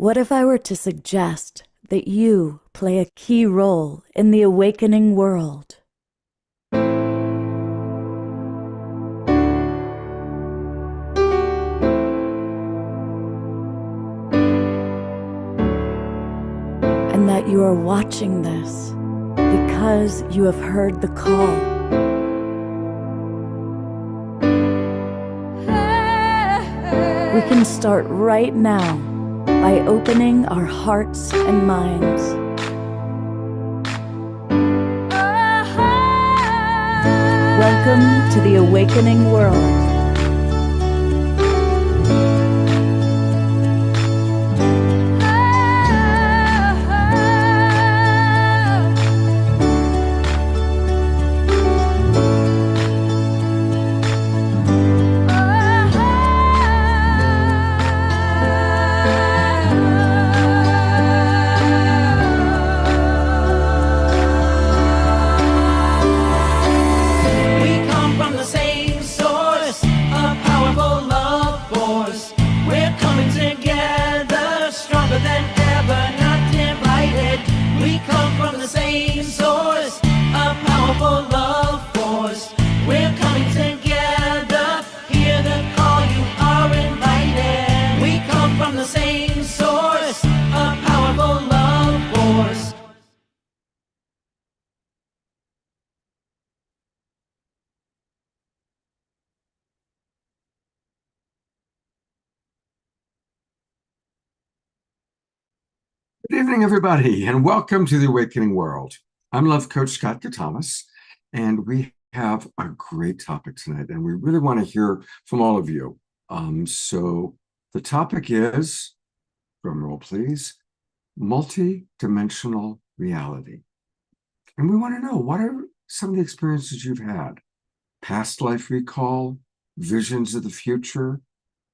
What if I were to suggest that you play a key role in the awakening world? And that you are watching this because you have heard the call. We can start right now by opening our hearts and minds. Welcome to the awakening world. Good evening, everybody, and welcome to the Awakening World. I'm Love Coach Scott Thomas, and we have a great topic tonight, and we really want to hear from all of you. So the topic is, drum roll please, multi-dimensional reality. And we want to know, what are some of the experiences you've had? Past life recall, visions of the future?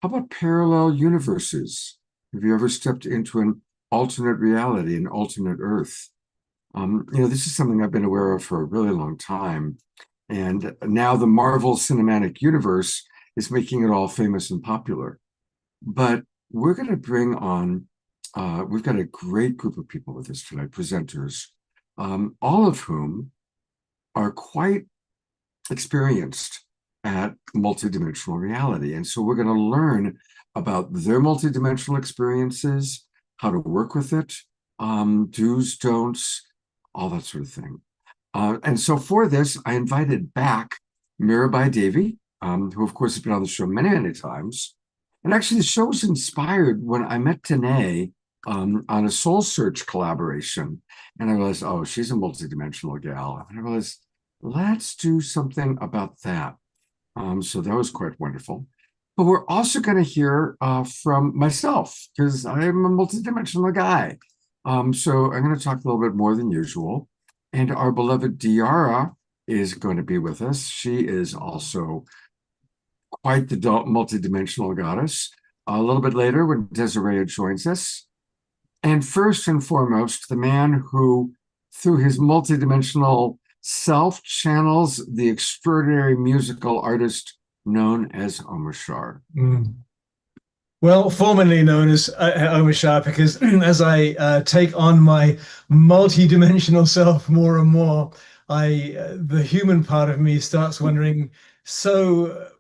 How about parallel universes? Have you ever stepped into an alternate reality, an alternate Earth? This is something I've been aware of for a really long time. And now the Marvel Cinematic Universe is making it all famous and popular. But we're going to bring on, we've got a great group of people with us tonight, presenters, all of whom are quite experienced at multidimensional reality. And so we're going to learn about their multidimensional experiences, how to work with it, do's, don'ts, all that sort of thing. And so for this, I invited back Mirabai Devi, who of course has been on the show many, many times. And actually the show was inspired when I met Danae on a Soul Search collaboration. And I realized, oh, she's a multidimensional gal. And I realized, let's do something about that. So that was quite wonderful. But we're also going to hear from myself, because I am a multidimensional guy. So I'm going to talk a little bit more than usual. And our beloved Diara is going to be with us. She is also quite the multidimensional goddess. A little bit later, when Desiree joins us. And first and foremost, the man who, through his multidimensional self, channels the extraordinary musical artist known as Omar Shar. Well, formerly known as Omar Shar, because as I take on my multi-dimensional self more and more, the human part of me starts wondering, so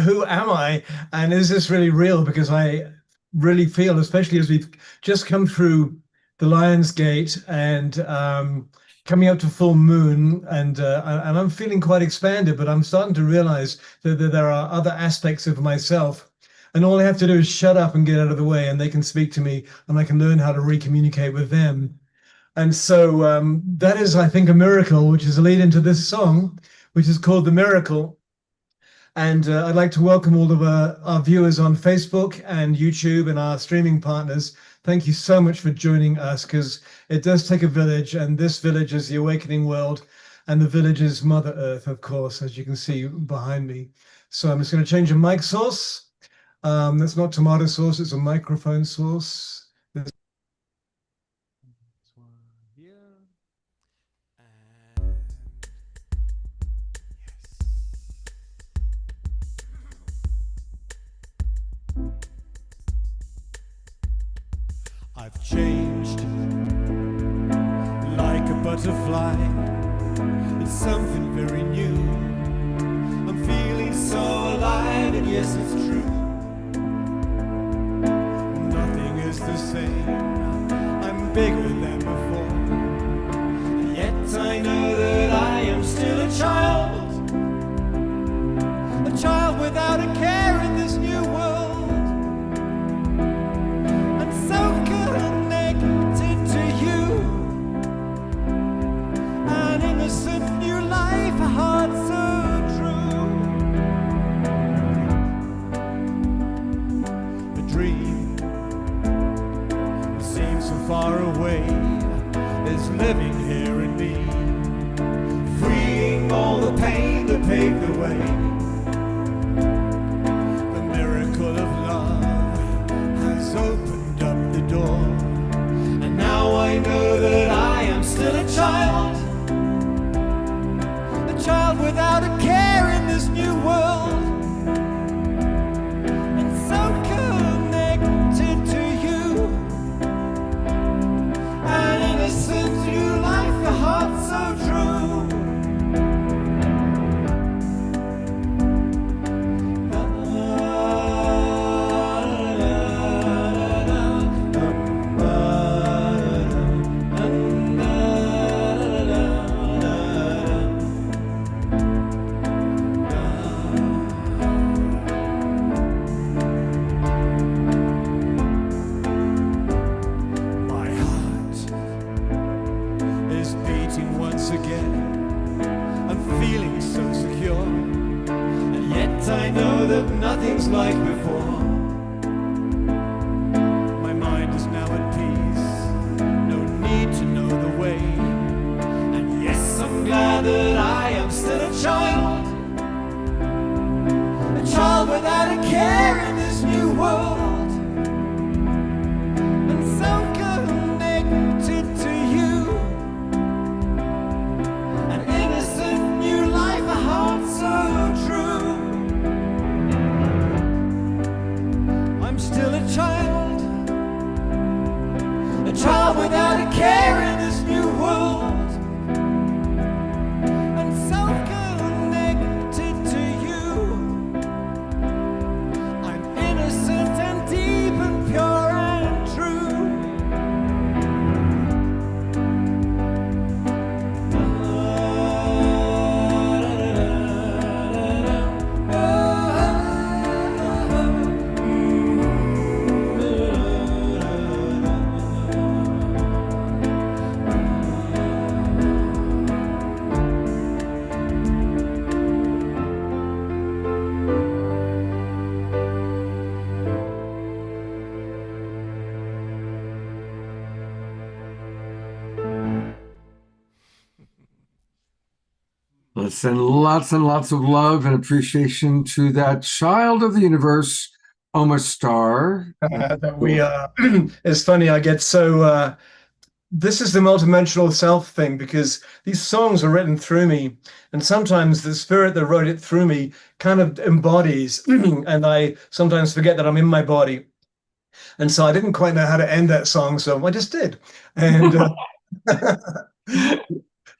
who am I? And is this really real? Because I really feel, especially as we've just come through the Lion's Gate and coming up to full moon, and I'm feeling quite expanded, but I'm starting to realize that there are other aspects of myself, and all I have to do is shut up and get out of the way, and they can speak to me, and I can learn how to recommunicate with them. And so that is, I think, a miracle, which is a lead into this song, which is called The Miracle. And I'd like to welcome all of our viewers on Facebook and YouTube and our streaming partners. Thank you so much for joining us, because it does take a village, and this village is the awakening world, and the village is Mother Earth, of course, as you can see behind me. So I'm just going to change a mic source. That's not tomato sauce, it's a microphone source. This one here. And yes. I've changed like a butterfly. It's something very new. I'm feeling so alive, and yes, it's true. Nothing is the same. I'm bigger than before. And yet I know that I am still a child. A child without a care in this new world. And so connected to you. An innocent new life, a heart so true. The dream that seems so far away is living here in me, freeing all the pain that paved the way. The miracle of love has opened up the door, and now I know that I am still a child. A child without a care in this new world, and so connected to you. An innocent new life, a heart so true. My heart is beating once again. I'm feeling so secure, and yet I know that nothing's like before. My mind is now at peace, no need to know the way. And yes, I'm glad that I am still a child. A child without a care in this new world, and so connected to you. An innocent new life, a heart so true. I'm still a child without a care in this new world, and so connected to you. I'm innocent and deep and pure and true. Let's send lots and lots of love and appreciation to that child of the universe, Oma Star. That we are. It's funny, I get so this is the multidimensional self thing, because these songs are written through me, and sometimes the spirit that wrote it through me kind of embodies, and I sometimes forget that I'm in my body. And so I didn't quite know how to end that song, so I just did. And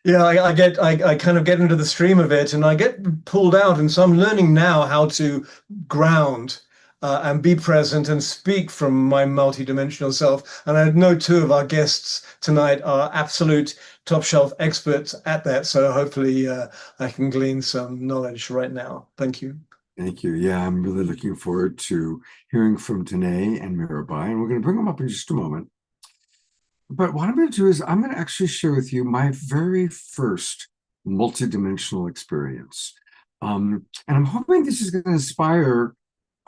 yeah, I kind of get into the stream of it, and I get pulled out, and so I'm learning now how to ground and be present and speak from my multidimensional self. And I know two of our guests tonight are absolute top shelf experts at that, so hopefully I can glean some knowledge right now. Thank you. Thank you. Yeah, I'm really looking forward to hearing from Danae and Mirabai, and we're going to bring them up in just a moment. But what I'm going to do is I'm going to actually share with you my very first multidimensional experience. And I'm hoping this is going to inspire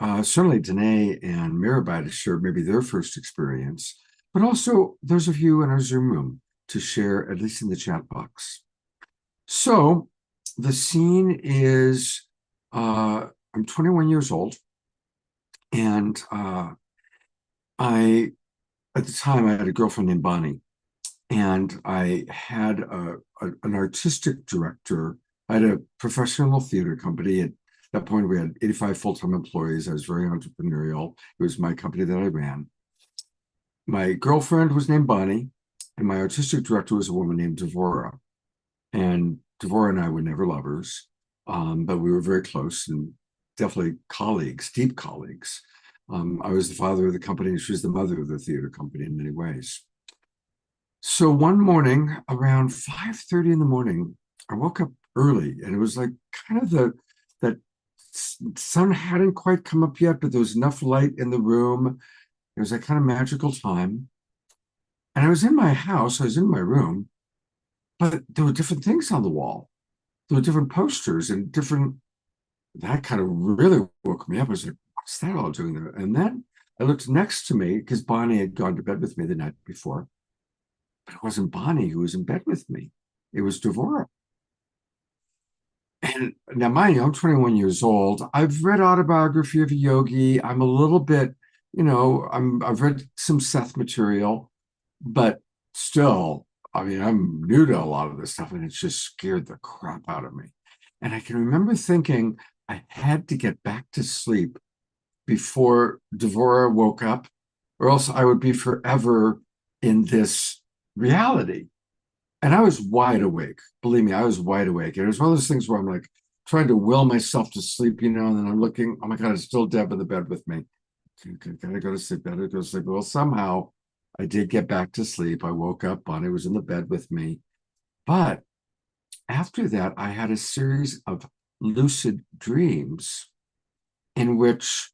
certainly Danae and Mirabai to share maybe their first experience, but also those of you in our Zoom room to share, at least in the chat box. So the scene is, I'm 21 years old, and at the time, I had a girlfriend named Bonnie, and I had an artistic director. I had a professional theater company. At that point, we had 85 full-time employees. I was very entrepreneurial. It was my company that I ran. My girlfriend was named Bonnie, and my artistic director was a woman named Devora. And Devora and I were never lovers, but we were very close and definitely colleagues, deep colleagues. I was the father of the company, and she was the mother of the theater company in many ways. So one morning around 5:30 in the morning, I woke up early, and it was like kind of that sun hadn't quite come up yet, but there was enough light in the room. It was that kind of magical time. And I was in my house, I was in my room, but there were different things on the wall. There were different posters and different, that kind of really woke me up. I was like, what's that all doing there? And then I looked next to me because Bonnie had gone to bed with me the night before, but it wasn't Bonnie who was in bed with me. It was Devora. And now, mind you, I'm 21 years old. I've read Autobiography of a Yogi. I'm a little bit, I've read some Seth material, but still, I mean, I'm new to a lot of this stuff, and it's just scared the crap out of me. And I can remember thinking I had to get back to sleep before Devora woke up, or else I would be forever in this reality. And I was wide awake. Believe me, I was wide awake. And it was one of those things where I'm like trying to will myself to sleep, and then I'm looking, oh my God, it's still Deb in the bed with me. Gotta go to sleep, gotta go to sleep. Well, somehow I did get back to sleep. I woke up, Bonnie was in the bed with me. But after that, I had a series of lucid dreams in which,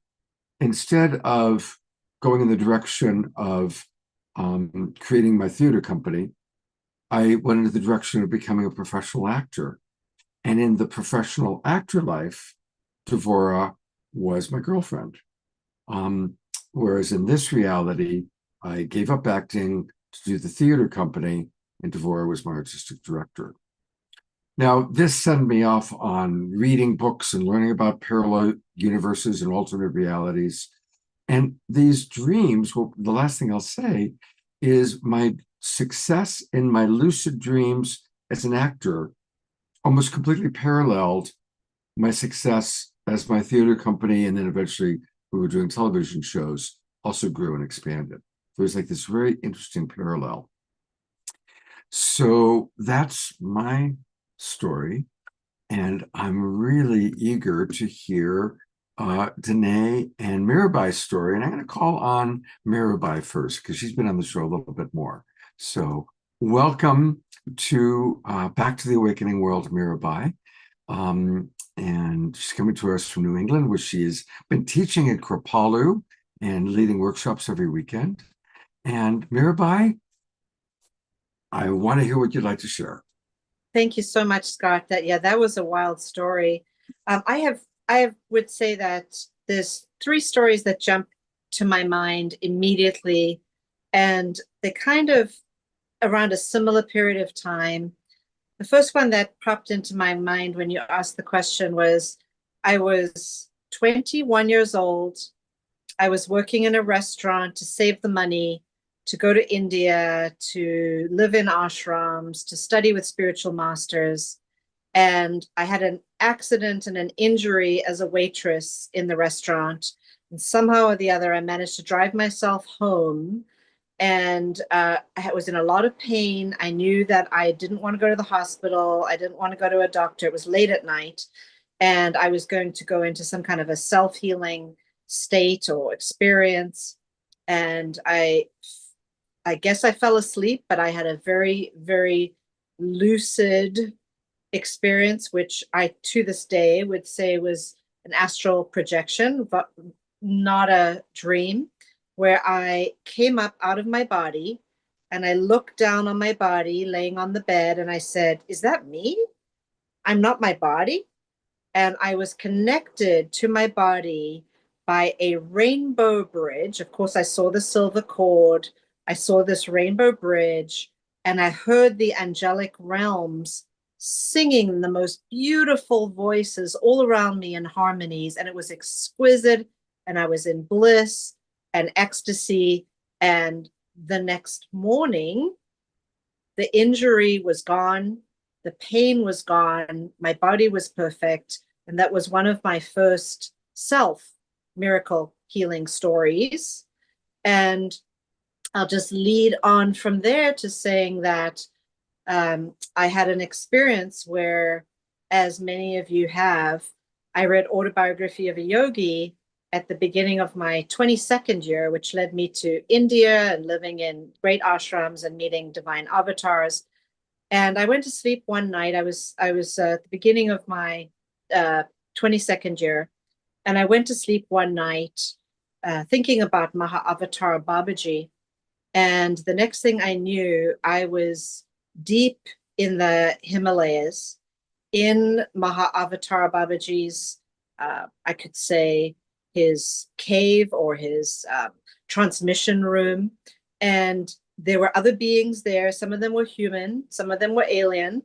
instead of going in the direction of creating my theater company, I went into the direction of becoming a professional actor. And in the professional actor life, Devora was my girlfriend. Whereas in this reality, I gave up acting to do the theater company, and Devora was my artistic director. Now, this sent me off on reading books and learning about parallel universes and alternate realities. And these dreams, well, the last thing I'll say is my success in my lucid dreams as an actor almost completely paralleled my success as my theater company, and then eventually we were doing television shows, also grew and expanded. So it was like this very interesting parallel. So that's my story, and I'm really eager to hear Danae and Mirabai's story. And I'm going to call on Mirabai first because she's been on the show a little bit more. So welcome to Back to the Awakening World, Mirabai. And she's coming to us from New England, where she's been teaching at Kripalu and leading workshops every weekend. And Mirabai, I want to hear what you'd like to share. Thank you so much, Scott. That was a wild story. I would say that there's three stories that jump to my mind immediately, and they kind of around a similar period of time. The first one that popped into my mind when you asked the question was, I was 21 years old. I was working in a restaurant to save the money to go to India, to live in ashrams, to study with spiritual masters. And I had an accident and an injury as a waitress in the restaurant. And somehow or the other, I managed to drive myself home. And I was in a lot of pain. I knew that I didn't want to go to the hospital. I didn't want to go to a doctor. It was late at night. And I was going to go into some kind of a self-healing state or experience. And I guess I fell asleep, but I had a very, very lucid experience, which I, to this day, would say was an astral projection, but not a dream, where I came up out of my body and I looked down on my body laying on the bed and I said, is that me? I'm not my body. And I was connected to my body by a rainbow bridge. Of course, I saw the silver cord. I saw this rainbow bridge, and I heard the angelic realms singing the most beautiful voices all around me in harmonies. And it was exquisite. And I was in bliss and ecstasy. And the next morning, the injury was gone. The pain was gone. My body was perfect. And that was one of my first self miracle healing stories. And I'll just lead on from there to saying that I had an experience where, as many of you have, I read Autobiography of a Yogi at the beginning of my 22nd year, which led me to India and living in great ashrams and meeting divine avatars. And I went to sleep one night. I was at the beginning of my 22nd year, and I went to sleep one night thinking about Maha Avatar Babaji. And the next thing I knew, I was deep in the Himalayas in Maha Avatar Babaji's, I could say, his cave or his transmission room. And there were other beings there. Some of them were human, some of them were alien.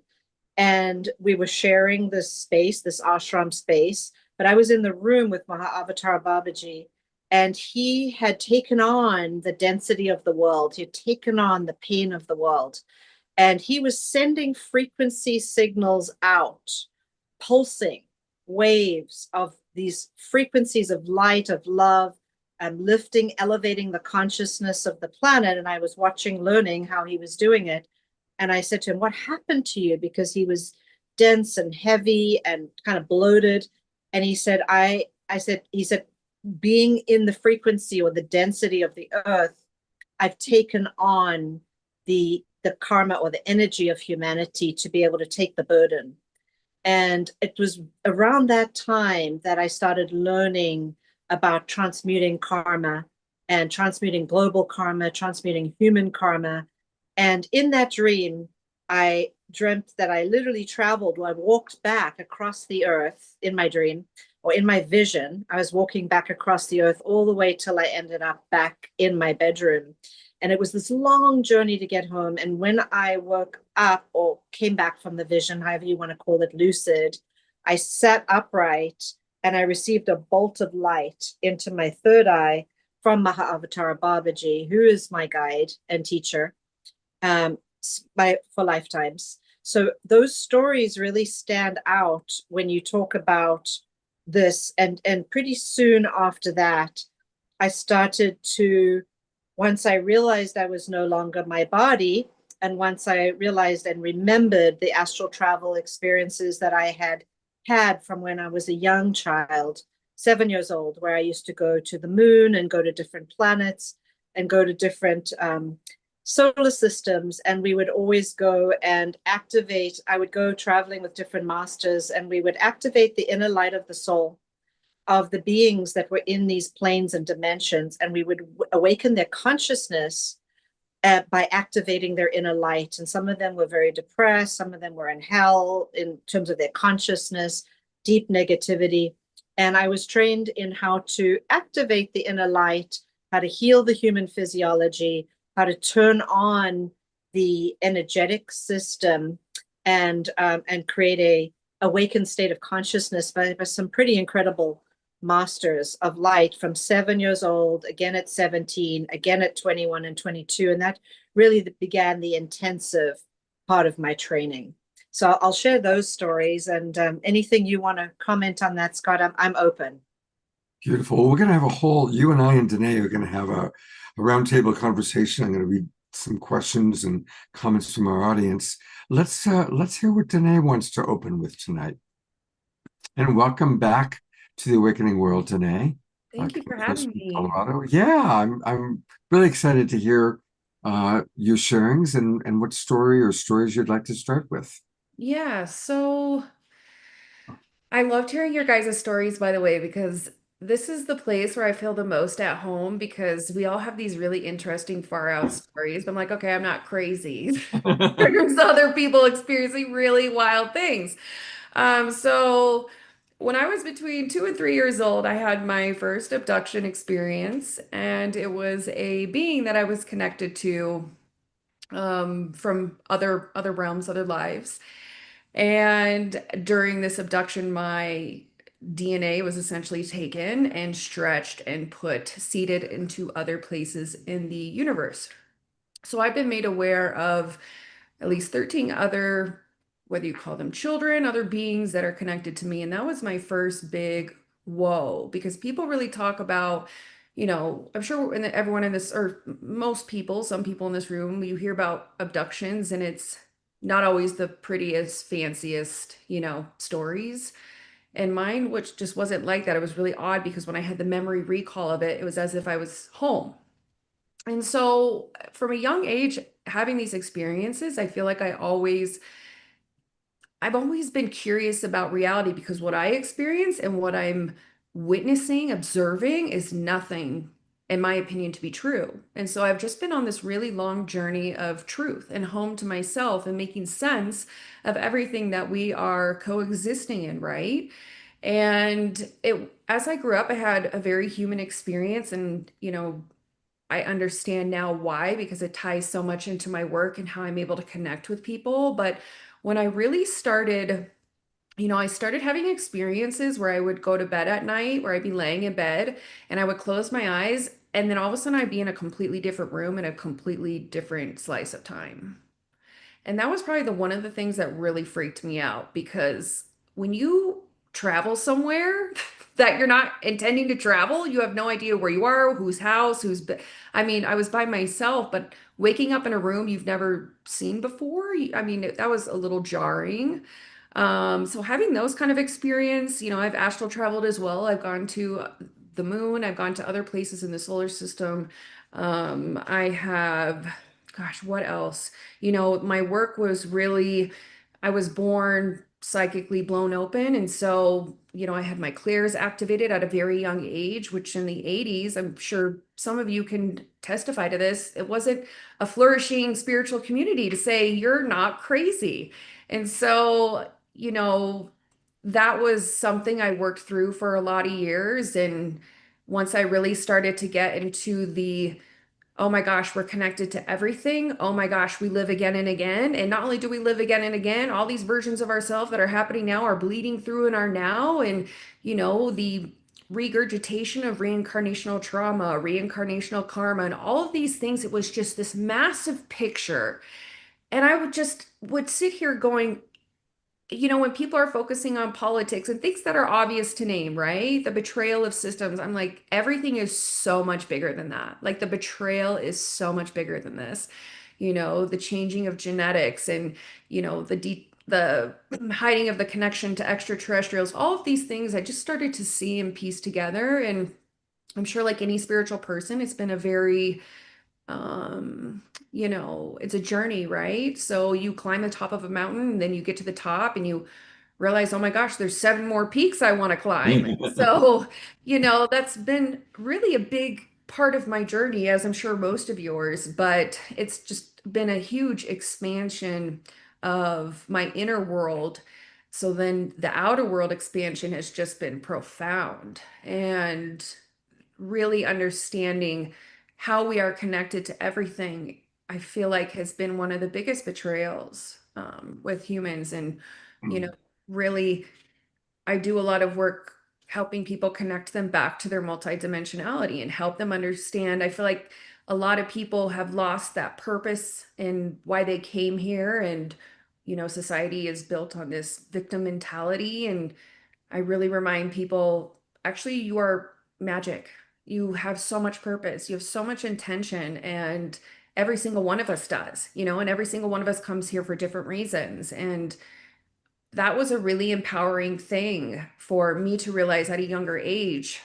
And we were sharing this space, this ashram space. But I was in the room with Maha Avatar Babaji, and he had taken on the density of the world. He had taken on the pain of the world. And he was sending frequency signals out, pulsing waves of these frequencies of light, of love, and lifting, elevating the consciousness of the planet. And I was watching, learning how he was doing it. And I said to him, "What happened to you?" Because he was dense and heavy and kind of bloated. And he said, he said, being in the frequency or the density of the earth, I've taken on the karma or the energy of humanity to be able to take the burden. And it was around that time that I started learning about transmuting karma and transmuting global karma, transmuting human karma. And in that dream, I dreamt that I literally traveled, I walked back across the earth in my dream, or in my vision. I was walking back across the earth all the way till I ended up back in my bedroom. And it was this long journey to get home. And when I woke up or came back from the vision, however you want to call it, lucid, I sat upright and I received a bolt of light into my third eye from Mahavatar Babaji, who is my guide and teacher for lifetimes. So those stories really stand out when you talk about this. And pretty soon after that, I started to, once I realized I was no longer my body, and once I realized and remembered the astral travel experiences that I had from when I was a young child, 7 years old, where I used to go to the moon and go to different planets and go to different solar systems. And we would always go and activate, I would go traveling with different masters, and we would activate the inner light of the soul of the beings that were in these planes and dimensions, and we would awaken their consciousness by activating their inner light. And some of them were very depressed, some of them were in hell in terms of their consciousness, deep negativity. And I was trained in how to activate the inner light, how to heal the human physiology, how to turn on the energetic system, and create a awakened state of consciousness by some pretty incredible masters of light from 7 years old, again at 17, again at 21 and 22. And that really began the intensive part of my training. So I'll share those stories, and anything you want to comment on that, Scott, I'm open. Beautiful. Well, we're going to have a whole, you and I and Danae are going to have a roundtable conversation. I'm going to read some questions and comments from our audience. Let's hear what Danae wants to open with tonight. And welcome back to the Awakening World, Danae. Thank you for having me. Colorado. Yeah, I'm really excited to hear your sharings and what story or stories you'd like to start with. Yeah, so I loved hearing your guys' stories, by the way, because this is the place where I feel the most at home because we all have these really interesting far out stories. I'm like, okay, I'm not crazy. There's other people experiencing really wild things. So when I was between 2 and 3 years old, I had my first abduction experience, and it was a being that I was connected to from other realms, other lives. And during this abduction, my DNA was essentially taken and stretched and put seeded into other places in the universe. So I've been made aware of at least 13 other, whether you call them children, other beings that are connected to me. And that was my first big whoa, because people really talk about I'm sure everyone in this, or most people, some people in this room, you hear about abductions and it's not always the prettiest, fanciest, stories. And mine, which just wasn't like that, it was really odd because when I had the memory recall of it, it was as if I was home. And so from a young age, having these experiences, I feel like I've always been curious about reality because what I experience and what I'm witnessing, observing is nothing, in my opinion, to be true. And so I've just been on this really long journey of truth and home to myself and making sense of everything that we are coexisting in, right? And as I grew up, I had a very human experience, and I understand now why, because it ties so much into my work and how I'm able to connect with people. But when I really started, I started having experiences where I would go to bed at night, where I'd be laying in bed and I would close my eyes, and then all of a sudden I'd be in a completely different room in a completely different slice of time. And that was probably the one of the things that really freaked me out because when you travel somewhere that you're not intending to travel, you have no idea where you are, whose house, I mean, I was by myself, but waking up in a room you've never seen before, I mean, that was a little jarring. So having those kind of experience, I've astral traveled as well. I've gone to the moon, I've gone to other places in the solar system. I have, gosh, what else? My work was really, I was born psychically blown open. And so, I had my clairs activated at a very young age, which in the 80s, I'm sure some of you can testify to this. It wasn't a flourishing spiritual community to say, you're not crazy. And so, that was something I worked through for a lot of years. And once I really started to get into the, oh my gosh, we're connected to everything. Oh my gosh, we live again and again. And not only do we live again and again, all these versions of ourselves that are happening now are bleeding through in our now. And, the regurgitation of reincarnational trauma, reincarnational karma, and all of these things, it was just this massive picture. And I would sit here going, when people are focusing on politics and things that are obvious to name, right? The betrayal of systems, I'm like, everything is so much bigger than that. Like the betrayal is so much bigger than this. The changing of genetics and, the hiding of the connection to extraterrestrials, all of these things I just started to see and piece together. And I'm sure like any spiritual person, it's been a very it's a journey, right? So you climb the top of a mountain and then you get to the top and you realize, oh my gosh, there's 7 more peaks I want to climb. So, that's been really a big part of my journey, as I'm sure most of yours, but it's just been a huge expansion of my inner world. So then the outer world expansion has just been profound. And really understanding how we are connected to everything, I feel like has been one of the biggest betrayals with humans. And, really, I do a lot of work helping people connect them back to their multidimensionality and help them understand. I feel like a lot of people have lost that purpose and why they came here. And, society is built on this victim mentality. And I really remind people, actually, you are magic. You have so much purpose. You have so much intention, and every single one of us does, and every single one of us comes here for different reasons. And that was a really empowering thing for me to realize at a younger age,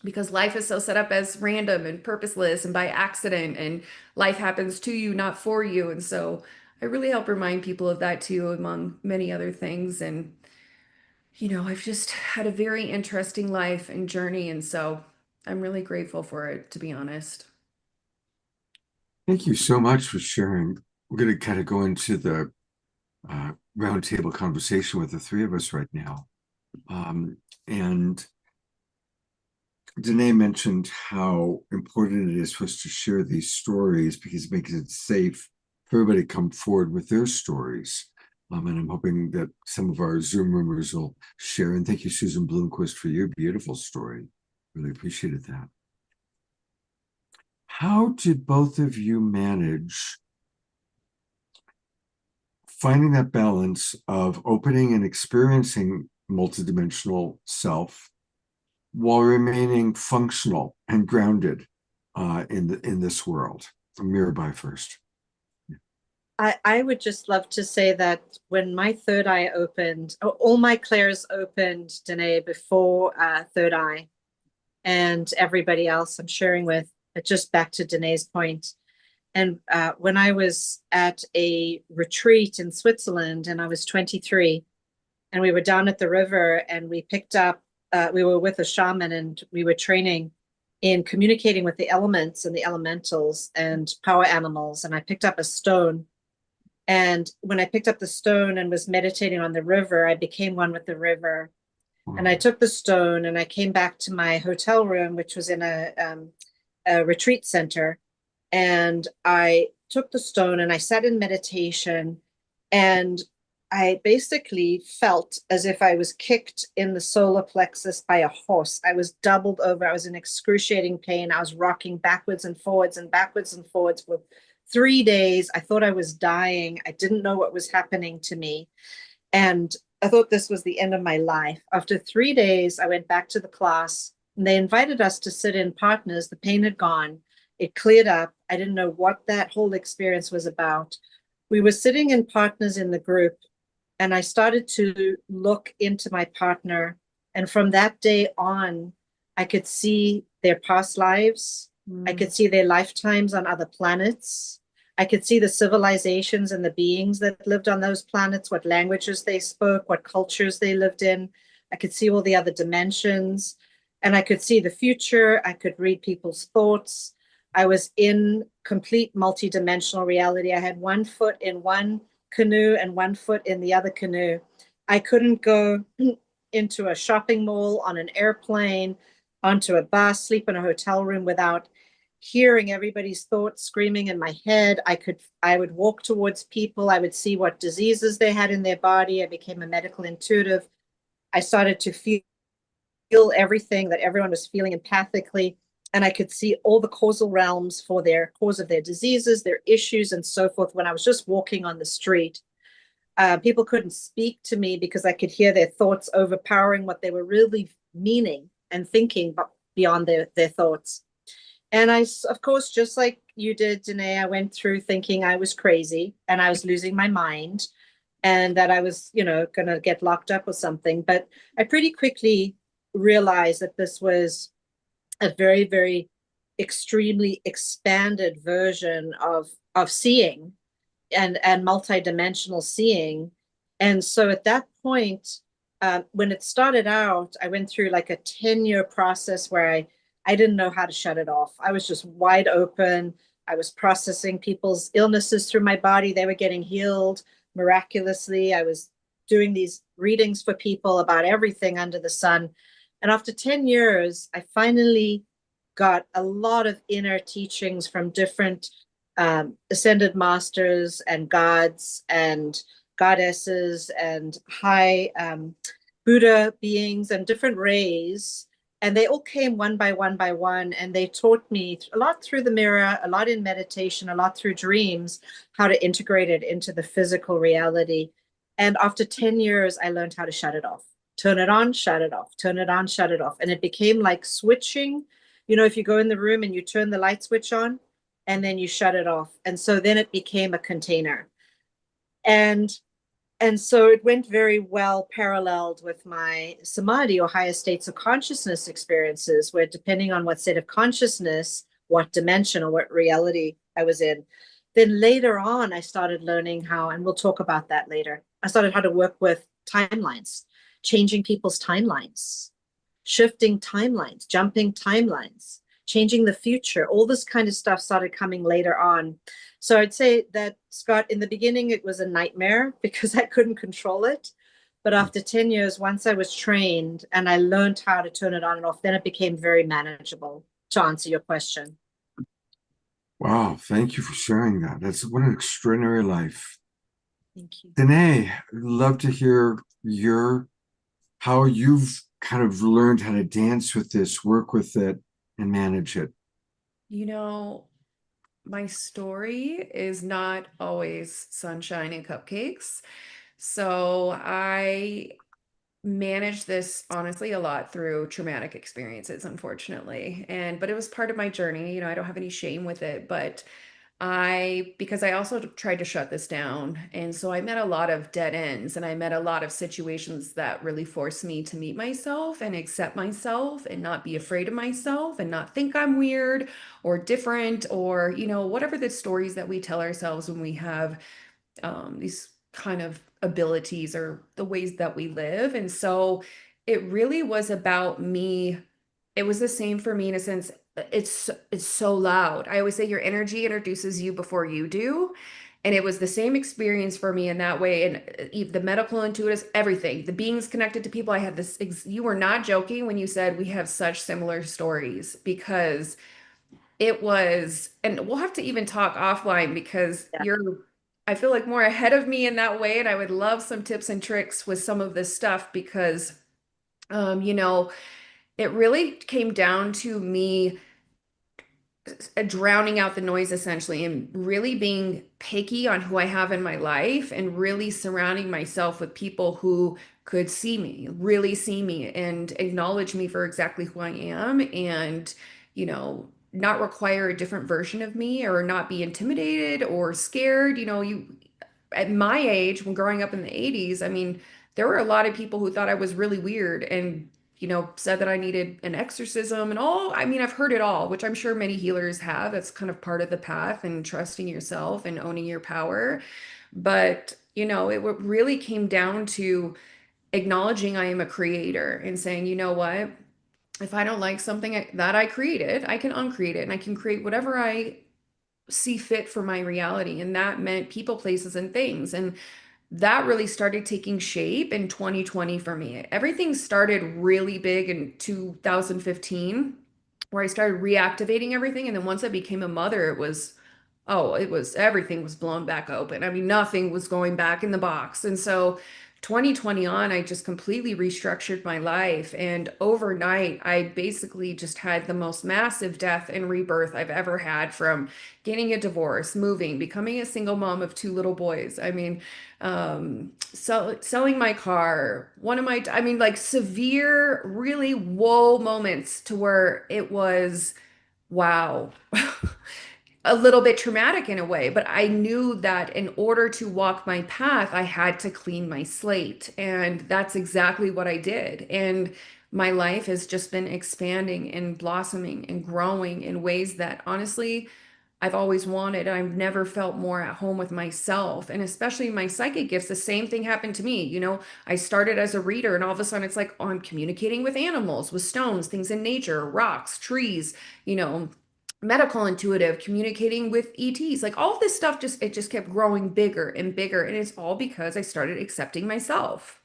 because life is so set up as random and purposeless and by accident, and life happens to you, not for you. And so I really help remind people of that too, among many other things. And I've just had a very interesting life and journey, and so I'm really grateful for it, to be honest. Thank you so much for sharing. We're going to kind of go into the roundtable conversation with the three of us right now. And Danae mentioned how important it is for us to share these stories because it makes it safe for everybody to come forward with their stories. And I'm hoping that some of our Zoom members will share. And thank you, Susan Bloomquist, for your beautiful story. Really appreciated that. How did both of you manage finding that balance of opening and experiencing multidimensional self while remaining functional and grounded in this world? Mirabai first. I would just love to say that when my third eye opened, all my clairs opened, Danae, before third eye, and everybody else I'm sharing with, but just back to Danae's point. And when I was at a retreat in Switzerland and I was 23, and we were down at the river and we picked up, we were with a shaman and we were training in communicating with the elements and the elementals and power animals. And I picked up a stone. And when I picked up the stone and was meditating on the river, I became one with the river. And I took the stone and I came back to my hotel room, which was in a retreat center. And I took the stone and I sat in meditation. And I basically felt as if I was kicked in the solar plexus by a horse. I was doubled over. I was in excruciating pain. I was rocking backwards and backwards and forwards for 3 days. I thought I was dying. I didn't know what was happening to me. And I thought this was the end of my life. After 3 days, I went back to the class and they invited us to sit in partners. The pain had gone. It cleared up. I didn't know what that whole experience was about. We were sitting in partners in the group, and I started to look into my partner. And from that day on, I could see their past lives. I could see their lifetimes on other planets. I could see the civilizations and the beings that lived on those planets, what languages they spoke, what cultures they lived in. I could see all the other dimensions, and I could see the future. I could read people's thoughts. I was in complete multidimensional reality. I had one foot in one canoe and one foot in the other canoe. I couldn't go into a shopping mall, on an airplane, onto a bus, sleep in a hotel room without hearing everybody's thoughts screaming in my head. I would walk towards people. I would see what diseases they had in their body. I became a medical intuitive. I started to feel everything that everyone was feeling empathically. And I could see all the causal realms for their cause of their diseases, their issues, and so forth when I was just walking on the street. People couldn't speak to me because I could hear their thoughts overpowering what they were really meaning and thinking beyond their thoughts. And of course, just like you did, Danae, I went through thinking I was crazy and I was losing my mind and that I was, going to get locked up or something. But I pretty quickly realized that this was a very, very extremely expanded version of seeing and multidimensional seeing. And so at that point, when it started out, I went through like a 10-year process where I didn't know how to shut it off. I was just wide open. I was processing people's illnesses through my body. They were getting healed miraculously. I was doing these readings for people about everything under the sun. And after 10 years, I finally got a lot of inner teachings from different ascended masters and gods and goddesses and high Buddha beings and different rays. And they all came one by one by one. And they taught me a lot through the mirror, a lot in meditation, a lot through dreams, how to integrate it into the physical reality. And after 10 years, I learned how to shut it off. Turn it on, shut it off, turn it on, shut it off. And it became like switching. If you go in the room and you turn the light switch on and then you shut it off. And so then it became a container. And so it went very well paralleled with my samadhi or higher states of consciousness experiences, where depending on what state of consciousness, what dimension or what reality I was in, then later on, I started learning how, and we'll talk about that later. I started how to work with timelines, changing people's timelines, shifting timelines, jumping timelines, changing the future. All this kind of stuff started coming later on. So I'd say that, Scott, in the beginning, it was a nightmare because I couldn't control it. But after 10 years, once I was trained and I learned how to turn it on and off, then it became very manageable, to answer your question. Wow, thank you for sharing that. That's what an extraordinary life. Thank you. Danae, I'd love to hear how you've kind of learned how to dance with this, work with it, and manage it. My story is not always sunshine and cupcakes. So I managed this honestly a lot through traumatic experiences, unfortunately. But it was part of my journey. I don't have any shame with it, but because I also tried to shut this down. And so I met a lot of dead ends, and I met a lot of situations that really forced me to meet myself and accept myself and not be afraid of myself and not think I'm weird or different, or, whatever the stories that we tell ourselves when we have these kind of abilities or the ways that we live. And so it really was about me. It was the same for me in a sense. It's so loud. I always say your energy introduces you before you do. And it was the same experience for me in that way. And the medical intuitives, everything, the beings connected to people. I had this, you were not joking when you said we have such similar stories, because it was, and we'll have to even talk offline because Yeah. I feel like more ahead of me in that way. And I would love some tips and tricks with some of this stuff because, it really came down to me drowning out the noise essentially, and really being picky on who I have in my life, and really surrounding myself with people who could see me, really see me and acknowledge me for exactly who I am, and not require a different version of me or not be intimidated or scared. You at my age, when growing up in the 80s, I mean, there were a lot of people who thought I was really weird and, said that I needed an exorcism and all. I mean, I've heard it all, which I'm sure many healers have. That's kind of part of the path, and trusting yourself and owning your power. But, really came down to acknowledging I am a creator and saying, you know what? If I don't like something that I created, I can uncreate it and I can create whatever I see fit for my reality. And that meant people, places, and things. And that really started taking shape in 2020 for me. Everything started really big in 2015, where I started reactivating everything. And then once I became a mother, everything was blown back open. I mean, nothing was going back in the box. And so 2020 on, I just completely restructured my life. And overnight, I basically just had the most massive death and rebirth I've ever had, from getting a divorce, moving, becoming a single mom of two little boys. I mean, selling my car, I mean, like severe, really whoa moments to where it was, wow. A little bit traumatic in a way, but I knew that in order to walk my path, I had to clean my slate. And that's exactly what I did. And my life has just been expanding and blossoming and growing in ways that honestly I've always wanted. I've never felt more at home with myself, and especially my psychic gifts. The same thing happened to me. I started as a reader, and all of a sudden it's like, oh, I'm communicating with animals, with stones, things in nature, rocks, trees, you know, medical intuitive, communicating with ETs, like all of this stuff, it just kept growing bigger and bigger. And it's all because I started accepting myself.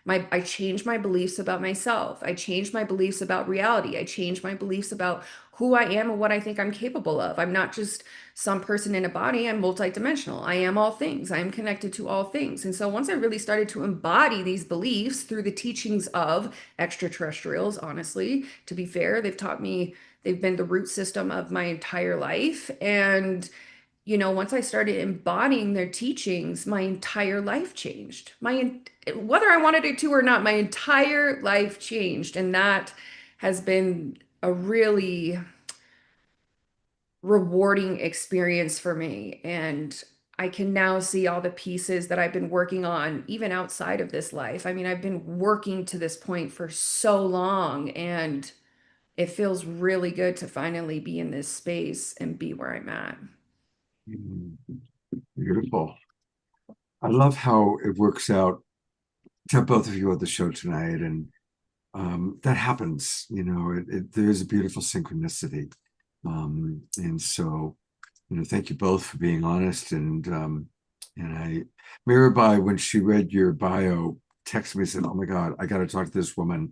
I changed my beliefs about myself. I changed my beliefs about reality. I changed my beliefs about who I am and what I think I'm capable of. I'm not just some person in a body. I'm multidimensional. I am all things. I am connected to all things. And so once I really started to embody these beliefs through the teachings of extraterrestrials, honestly, to be fair, they've been the root system of my entire life. And once I started embodying their teachings, my entire life changed. Whether I wanted it to or not, my entire life changed. And that has been a really rewarding experience for me. And I can now see all the pieces that I've been working on, even outside of this life. I mean, I've been working to this point for so long, and it feels really good to finally be in this space and be where I'm at. Mm, beautiful. I love how it works out to have both of you on the show tonight, and that happens. There is a beautiful synchronicity, and so thank you both for being honest. And Mirabai, when she read your bio, texted me and said, "Oh my God, I got to talk to this woman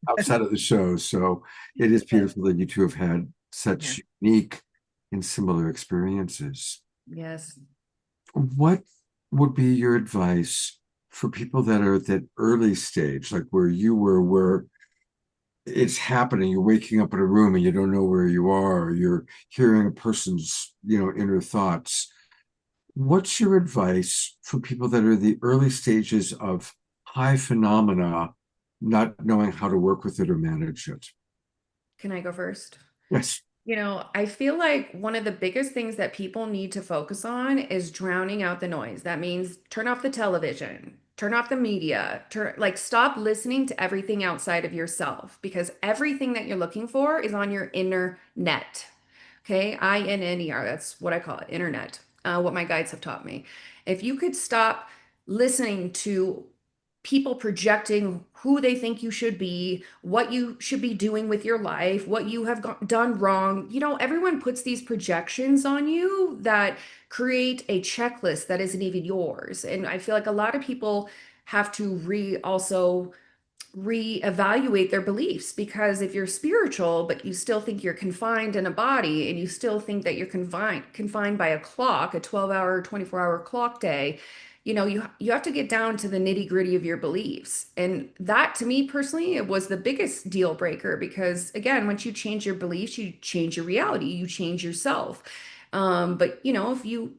outside of the show." So it is beautiful that you two have had such unique and similar experiences. Yes. What would be your advice for people that are at that early stage, like where you were, where it's happening, you're waking up in a room and you don't know where you are, or you're hearing a person's, inner thoughts? What's your advice for people that are the early stages of high phenomena not knowing how to work with it or manage it? Can I go first? Yes. I feel like one of the biggest things that people need to focus on is drowning out the noise. That means turn off the television, turn off the media, stop listening to everything outside of yourself because everything that you're looking for is on your inner net. Okay, INNER, that's what I call it, internet, what my guides have taught me. If you could stop listening to people projecting who they think you should be, what you should be doing with your life, what you have done wrong. Everyone puts these projections on you that create a checklist that isn't even yours. And I feel like a lot of people have to also reevaluate their beliefs because if you're spiritual but you still think you're confined in a body and you still think that you're confined by a clock, a 12-hour 24-hour clock day, you have to get down to the nitty-gritty of your beliefs. And that, to me personally, it was the biggest deal breaker because again, once you change your beliefs, you change your reality, you change yourself. But if you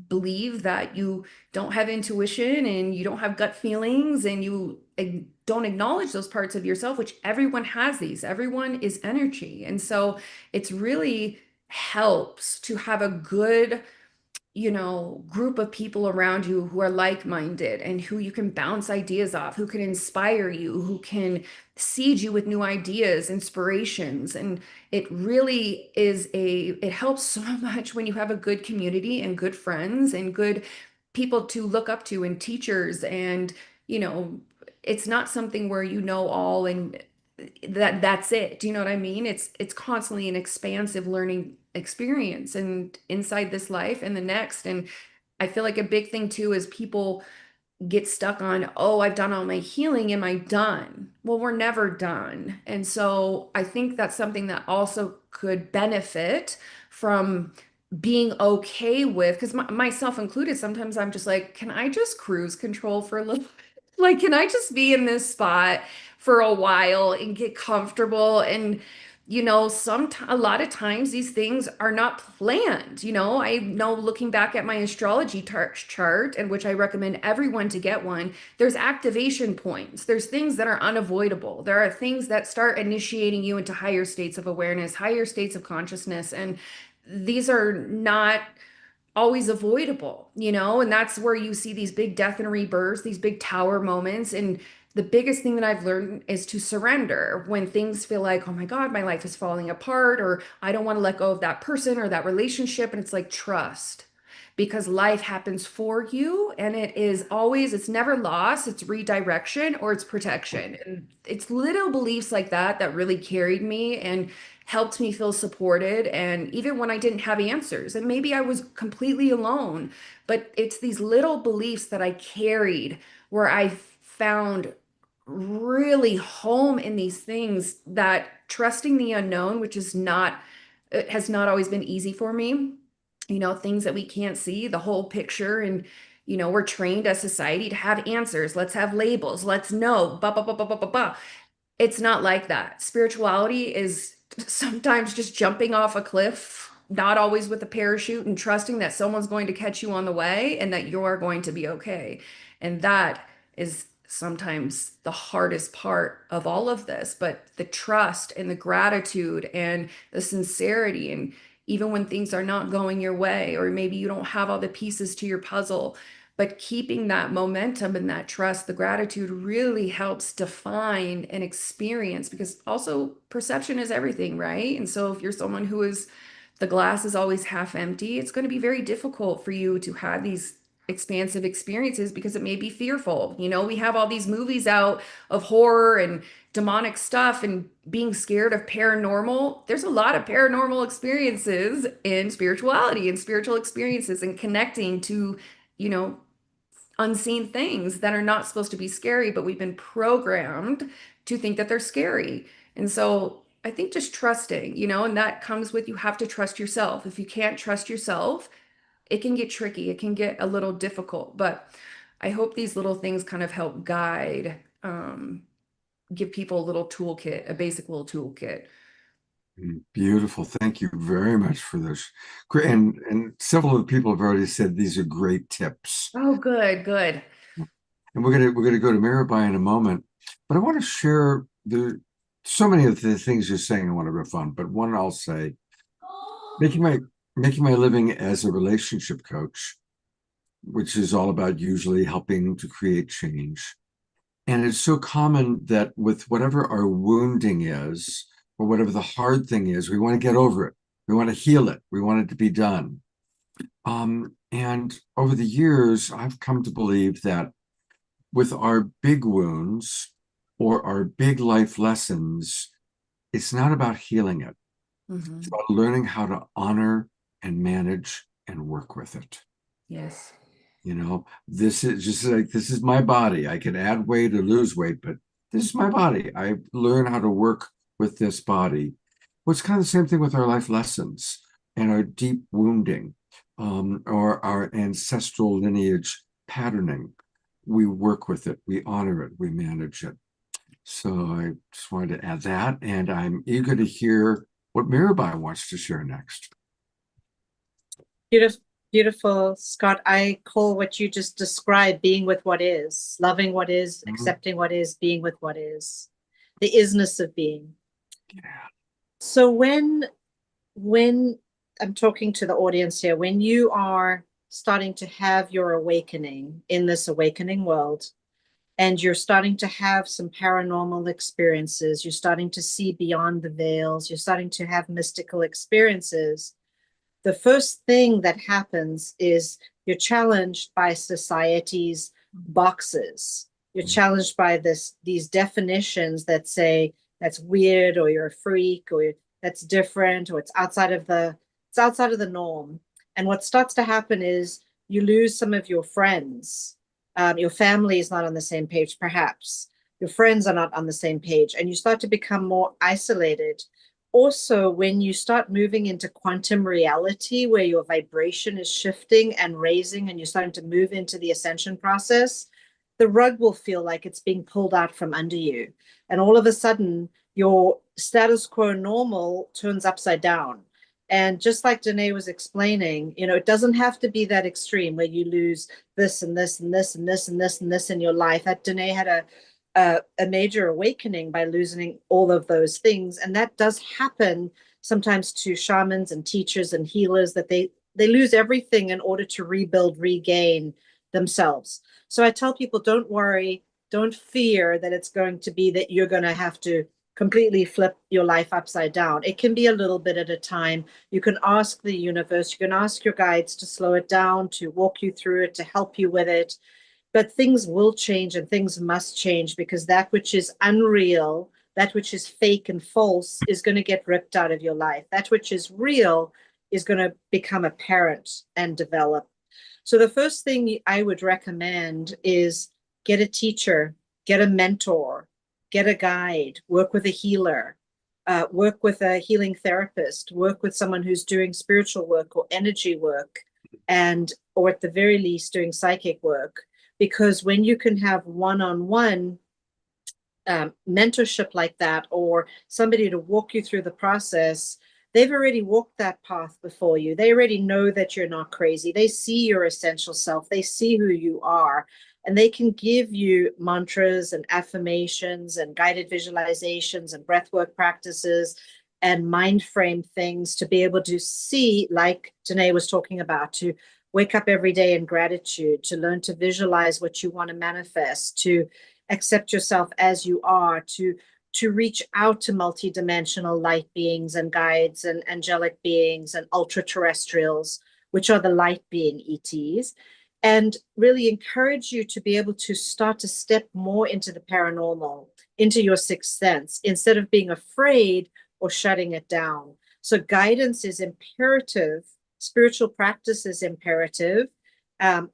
believe that you don't have intuition and you don't have gut feelings and you don't acknowledge those parts of yourself, which everyone has these, everyone is energy. And so it's really helps to have a good group of people around you who are like-minded and who you can bounce ideas off, who can inspire you, who can seed you with new ideas, inspirations. And it helps so much when you have a good community and good friends and good people to look up to and teachers. And, it's not something where all and that's it. Do you know what I mean? It's constantly an expansive learning experience and inside this life and the next. And I feel like a big thing too is people get stuck on, oh, I've done all my healing. Am I done? Well, we're never done. And so I think that's something that also could benefit from being okay with, because myself included, sometimes I'm just like, can I just cruise control for a little like, can I just be in this spot for a while and get comfortable? And, a lot of times these things are not planned. I know looking back at my astrology chart, and which I recommend everyone to get one, there's activation points. There's things that are unavoidable. There are things that start initiating you into higher states of awareness, higher states of consciousness. And these are not always avoidable, and that's where you see these big death and rebirths, these big tower moments. And the biggest thing that I've learned is to surrender when things feel like, oh my God, my life is falling apart, or I don't want to let go of that person or that relationship. And it's like, trust, because life happens for you and it's never loss, it's redirection or it's protection. And it's little beliefs like that that really carried me and helped me feel supported. And even when I didn't have answers, and maybe I was completely alone, but it's these little beliefs that I carried where I found really home in these things, that trusting the unknown, which it has not always been easy for me. Things that we can't see, the whole picture. And, we're trained as society to have answers. Let's have labels. Let's know. Ba, ba, ba, ba, ba, ba, ba. It's not like that. Spirituality is sometimes just jumping off a cliff, not always with a parachute, and trusting that someone's going to catch you on the way and that you're going to be okay. And that is sometimes the hardest part of all of this. But the trust and the gratitude and the sincerity, and even when things are not going your way, or maybe you don't have all the pieces to your puzzle, but keeping that momentum and that trust, the gratitude really helps define an experience, because also perception is everything, right? And so if you're someone the glass is always half empty, it's going to be very difficult for you to have these expansive experiences because it may be fearful. We have all these movies out of horror and demonic stuff and being scared of paranormal. There's a lot of paranormal experiences in spirituality and spiritual experiences and connecting to, you know, unseen things that are not supposed to be scary, but we've been programmed to think that they're scary. And so I think just trusting, and that comes with, you have to trust yourself. If you can't trust yourself, it can get tricky. It can get a little difficult, but I hope these little things kind of help guide, give people a little toolkit, a basic little toolkit. Beautiful. Thank you very much for this. Great. And several of the people have already said these are great tips. Oh, good, good. And we're gonna go to Mirabai in a moment. But I want to share so many of the things you're saying I want to riff on, but one I'll say, making my living as a relationship coach, which is all about usually helping to create change. And it's so common that with whatever our wounding is, or whatever the hard thing is, we want to get over it. We want to heal it. We want it to be done. And over the years, I've come to believe that with our big wounds or our big life lessons, it's not about healing it. Mhm. It's about learning how to honor and manage and work with it. Yes. You know, this is just like, this is my body. I can add weight or lose weight, but this is my body. I learn how to work with this body. Well, it's kind of the same thing with our life lessons and our deep wounding, or our ancestral lineage patterning. We work with it, we honor it, we manage it. So I just wanted to add that, and I'm eager to hear what Mirabai wants to share next. Beautiful, beautiful, Scott. I call what you just described being with what is, loving what is, accepting what is, being with what is, the isness of being. Yeah. So when I'm talking to the audience here, when you are starting to have your awakening in this awakening world, and you're starting to have some paranormal experiences, you're starting to see beyond the veils, you're starting to have mystical experiences, the first thing that happens is you're challenged by society's boxes. You're challenged by these definitions that say that's weird, or you're a freak, or that's different, or it's outside of the norm. And what starts to happen is you lose some of your friends. Your family is not on the same page, perhaps. Your friends are not on the same page, and you start to become more isolated. Also, when you start moving into quantum reality, where your vibration is shifting and raising, and you're starting to move into the ascension process, the rug will feel like it's being pulled out from under you. And all of a sudden, your status quo normal turns upside down. And just like Danae was explaining, it doesn't have to be that extreme where you lose this and this and this and this and this and this in your life. That Danae had a major awakening by losing all of those things. And that does happen sometimes to shamans and teachers and healers, that they lose everything in order to rebuild, regain themselves. So I tell people, don't worry, don't fear that it's going to be that you're going to have to completely flip your life upside down. It can be a little bit at a time. You can ask the universe, you can ask your guides to slow it down, to walk you through it, to help you with it. But things will change, and things must change, because that which is unreal, that which is fake and false, is going to get ripped out of your life. That which is real is going to become apparent and develop. So the first thing I would recommend is get a teacher, get a mentor, get a guide, work with a healer, work with a healing therapist, work with someone who's doing spiritual work or energy work, or at the very least doing psychic work. Because when you can have one-on-one mentorship like that, or somebody to walk you through the process, they've already walked that path before you. They already know that you're not crazy. They see your essential self. They see who you are. And they can give you mantras and affirmations and guided visualizations and breathwork practices and mind frame things to be able to see, like Danae was talking about, to wake up every day in gratitude, to learn to visualize what you want to manifest, to accept yourself as you are, to reach out to multidimensional light beings and guides and angelic beings and ultra terrestrials, which are the light being ETs, and really encourage you to be able to start to step more into the paranormal, into your sixth sense, instead of being afraid or shutting it down. So guidance is imperative. Spiritual practice is imperative.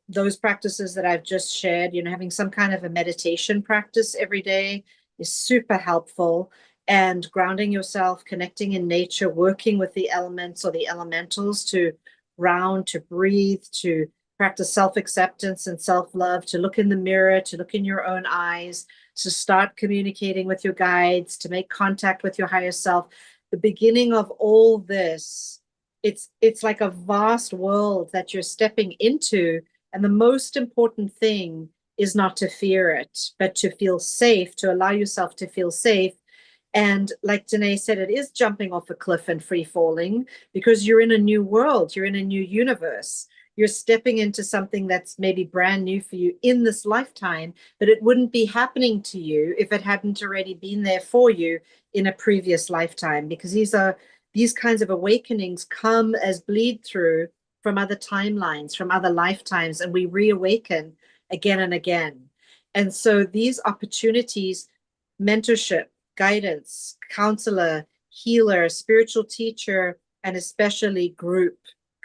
Those practices that I've just shared, having some kind of a meditation practice every day is super helpful. And grounding yourself, connecting in nature, working with the elements or the elementals to ground, to breathe, to practice self-acceptance and self-love, to look in the mirror, to look in your own eyes, to start communicating with your guides, to make contact with your higher self. The beginning of all this, it's like a vast world that you're stepping into. And the most important thing is not to fear it, but to feel safe, to allow yourself to feel safe. And like Danae said, it is jumping off a cliff and free falling because you're in a new world, you're in a new universe. You're stepping into something that's maybe brand new for you in this lifetime, but it wouldn't be happening to you if it hadn't already been there for you in a previous lifetime, because these kinds of awakenings come as bleed through from other timelines, from other lifetimes, and we reawaken again and again. And so these opportunities, mentorship, guidance, counselor, healer, spiritual teacher, and especially group,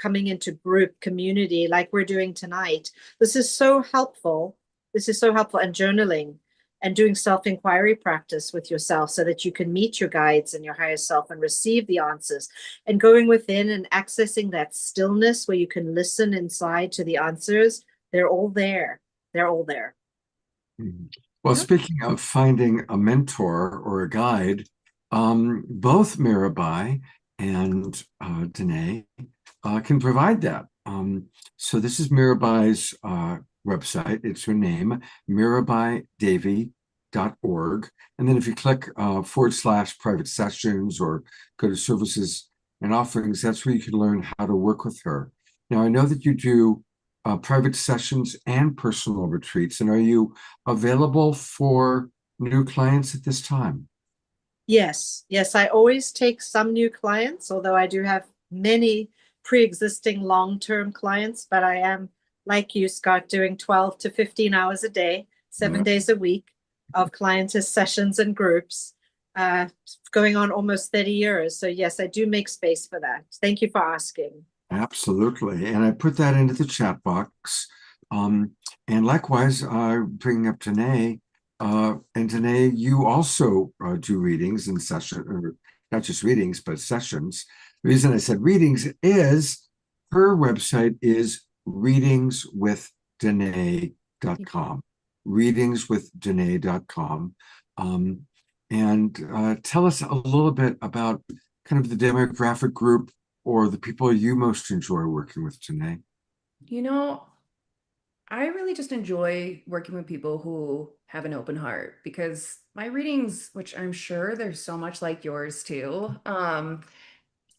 coming into group community like we're doing tonight. This is so helpful. This is so helpful. And journaling and doing self-inquiry practice with yourself so that you can meet your guides and your higher self and receive the answers, and going within and accessing that stillness where you can listen inside to the answers. They're all there. They're all there. Well, speaking of finding a mentor or a guide, both Mirabai and Danae can provide that. So this is Mirabai's website. It's her name, mirabaidevi.org. And then if you click / private sessions or go to services and offerings, that's where you can learn how to work with her. Now, I know that you do private sessions and personal retreats. And are you available for new clients at this time? Yes, yes. I always take some new clients, although I do have many pre-existing long-term clients, but I am, like you, Scott, doing 12 to 15 hours a day, 7 days a week of client sessions and groups, going on almost 30 years. So yes, I do make space for that. Thank you for asking. Absolutely. And I put that into the chat box. And likewise, bringing up Danae, and Danae, you also do readings and sessions, or not just readings, but sessions. The reason I said readings is her website is readingswithdanae.com. Readingswithdanae.com. And tell us a little bit about kind of the demographic group or the people you most enjoy working with, Danae. You know, I really just enjoy working with people who have an open heart, because my readings, which I'm sure they're so much like yours too,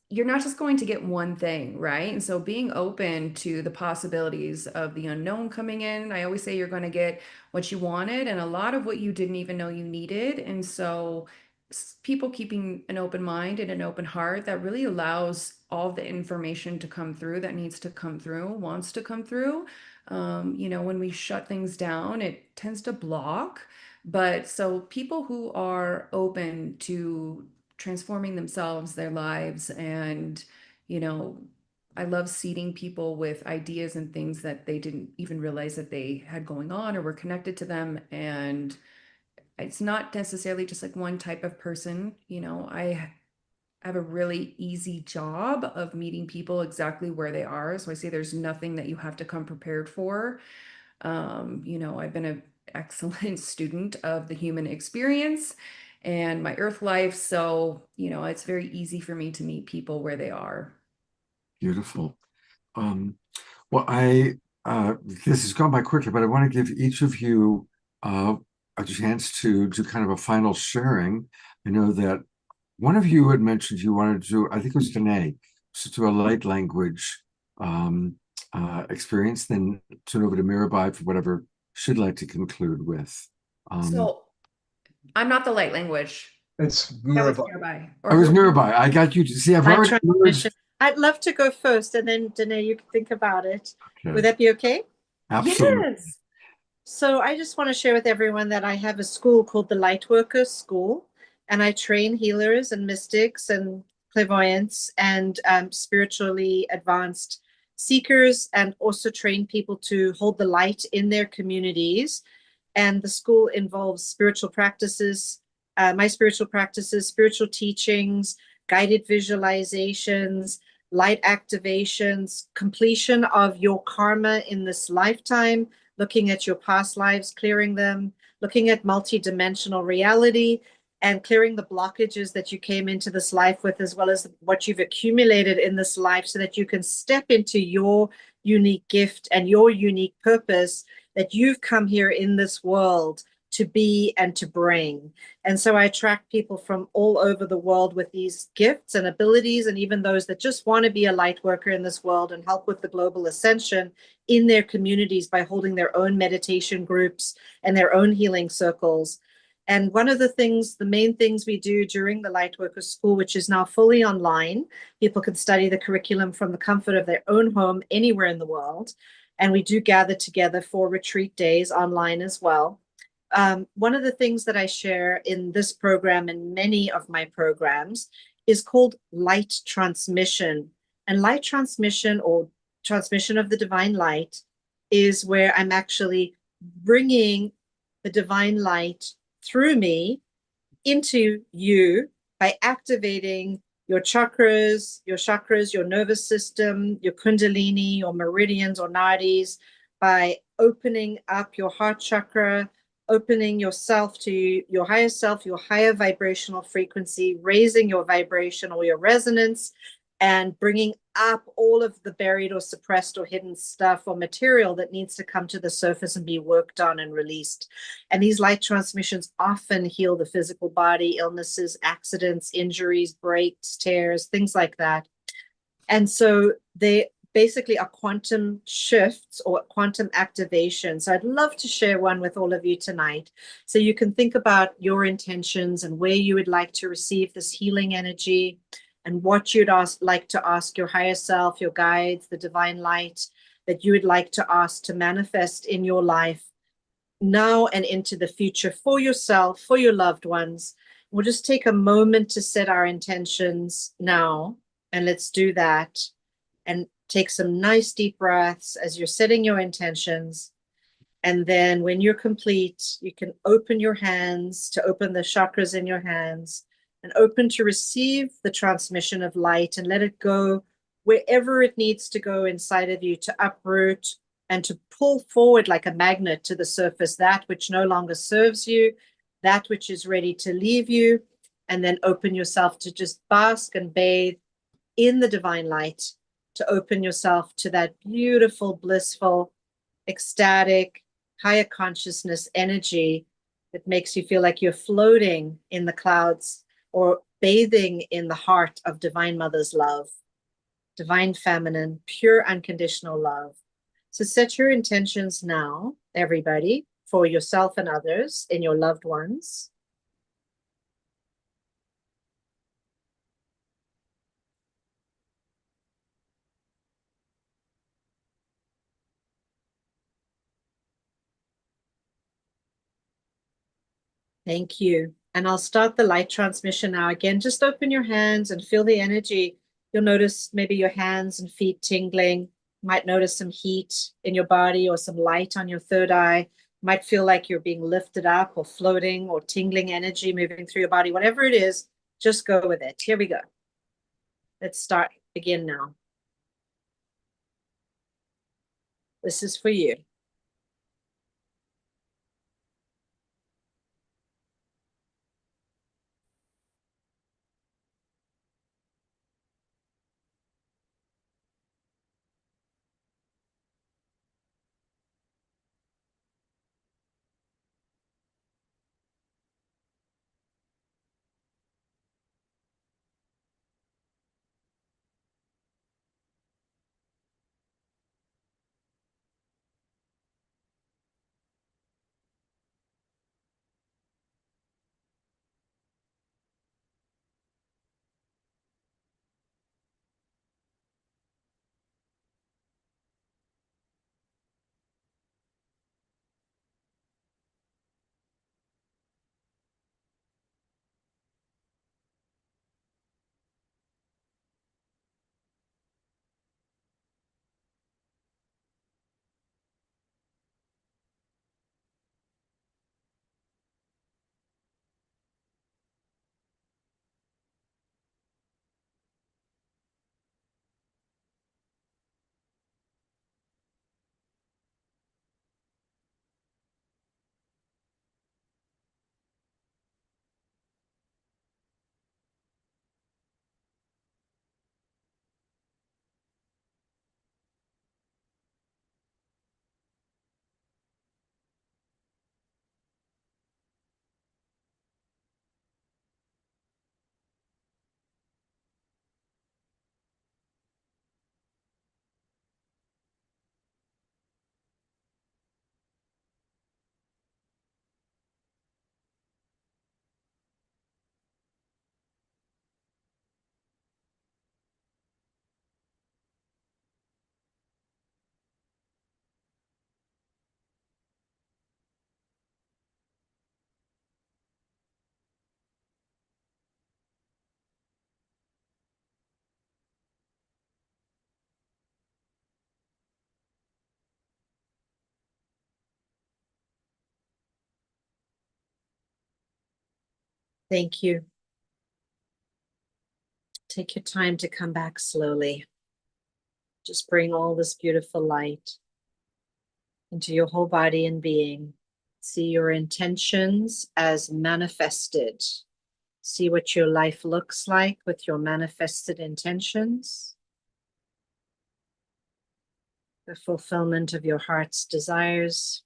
you're not just going to get one thing, right? And so being open to the possibilities of the unknown coming in, I always say you're going to get what you wanted and a lot of what you didn't even know you needed. And so people keeping an open mind and an open heart, that really allows all the information to come through that needs to come through, wants to come through. When we shut things down, it tends to block. But so people who are open to transforming themselves, their lives, and I love seeing people with ideas and things that they didn't even realize that they had going on or were connected to them. And it's not necessarily just like one type of person. I have a really easy job of meeting people exactly where they are. So I say there's nothing that you have to come prepared for. I've been an excellent student of the human experience and my earth life. So, it's very easy for me to meet people where they are. Beautiful. Well, this has gone by quickly, but I want to give each of you a chance to do kind of a final sharing. I know that one of you had mentioned you wanted to do, I think it was Danae, to do a light language experience, then turn over to Mirabai for whatever she'd like to conclude with. So I'm not the light language. It's That was Mirabai. nearby. I was Mirabai. I got you to see. I've already merged. I'd love to go first, and then Danae, you can think about it. Okay. Would that be okay? Absolutely. Yes. So I just want to share with everyone that I have a school called the Lightworkers School, and I train healers and mystics and clairvoyants and spiritually advanced seekers, and also train people to hold the light in their communities. And the school involves spiritual practices, my spiritual practices, spiritual teachings, guided visualizations, light activations, completion of your karma in this lifetime, looking at your past lives, clearing them, looking at multidimensional reality, and clearing the blockages that you came into this life with, as well as what you've accumulated in this life, so that you can step into your unique gift and your unique purpose that you've come here in this world to be and to bring. And so I attract people from all over the world with these gifts and abilities, and even those that just want to be a light worker in this world and help with the global ascension in their communities by holding their own meditation groups and their own healing circles. And one of the main things we do during the Lightworkers School, which is now fully online, people can study the curriculum from the comfort of their own home anywhere in the world. And we do gather together for retreat days online as well. One of the things that I share in this program and many of my programs is called light transmission. And light transmission, or transmission of the divine light, is where I'm actually bringing the divine light through me into you by activating your chakras, your nervous system, your kundalini, your meridians or nadis, by opening up your heart chakra, opening yourself to your higher self, your higher vibrational frequency, raising your vibration or your resonance, and bringing up all of the buried or suppressed or hidden stuff or material that needs to come to the surface and be worked on and released. And these light transmissions often heal the physical body, illnesses, accidents, injuries, breaks, tears, things like that. And so they basically are quantum shifts or quantum activations. So I'd love to share one with all of you tonight. So you can think about your intentions and where you would like to receive this healing energy and what you'd like to ask your higher self, your guides, the divine light that you would like to ask to manifest in your life now and into the future for yourself, for your loved ones. We'll just take a moment to set our intentions now, and let's do that. And take some nice deep breaths as you're setting your intentions. And then when you're complete, you can open your hands to open the chakras in your hands and open to receive the transmission of light and let it go wherever it needs to go inside of you to uproot and to pull forward like a magnet to the surface that which no longer serves you, that which is ready to leave you, and then open yourself to just bask and bathe in the divine light, to open yourself to that beautiful, blissful, ecstatic, higher consciousness energy that makes you feel like you're floating in the clouds or bathing in the heart of Divine Mother's love, divine feminine, pure unconditional love. So set your intentions now, everybody, for yourself and others and your loved ones. Thank you. And I'll start the light transmission now. Again, just open your hands and feel the energy. You'll notice maybe your hands and feet tingling. You might notice some heat in your body or some light on your third eye. You might feel like you're being lifted up or floating or tingling energy moving through your body. Whatever it is, just go with it. Here we go. Let's start. Begin now. This is for you. Thank you. Take your time to come back slowly. Just bring all this beautiful light into your whole body and being. See your intentions as manifested. See what your life looks like with your manifested intentions. The fulfillment of your heart's desires.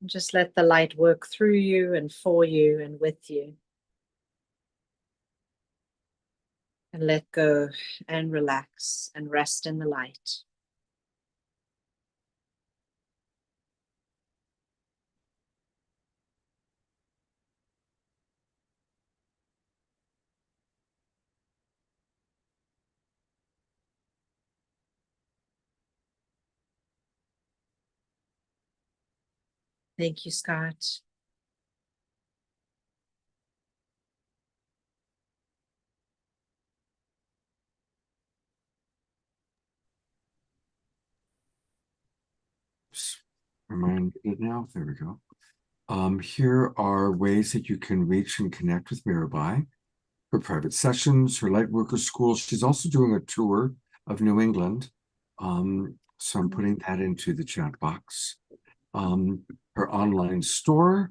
And just let the light work through you and for you and with you. And let go and relax and rest in the light. Thank you, Scott. Remind me now. There we go. Here are ways that you can reach and connect with Mirabai. Her private sessions, her light worker school. She's also doing a tour of New England. So I'm putting that into the chat box. Her online store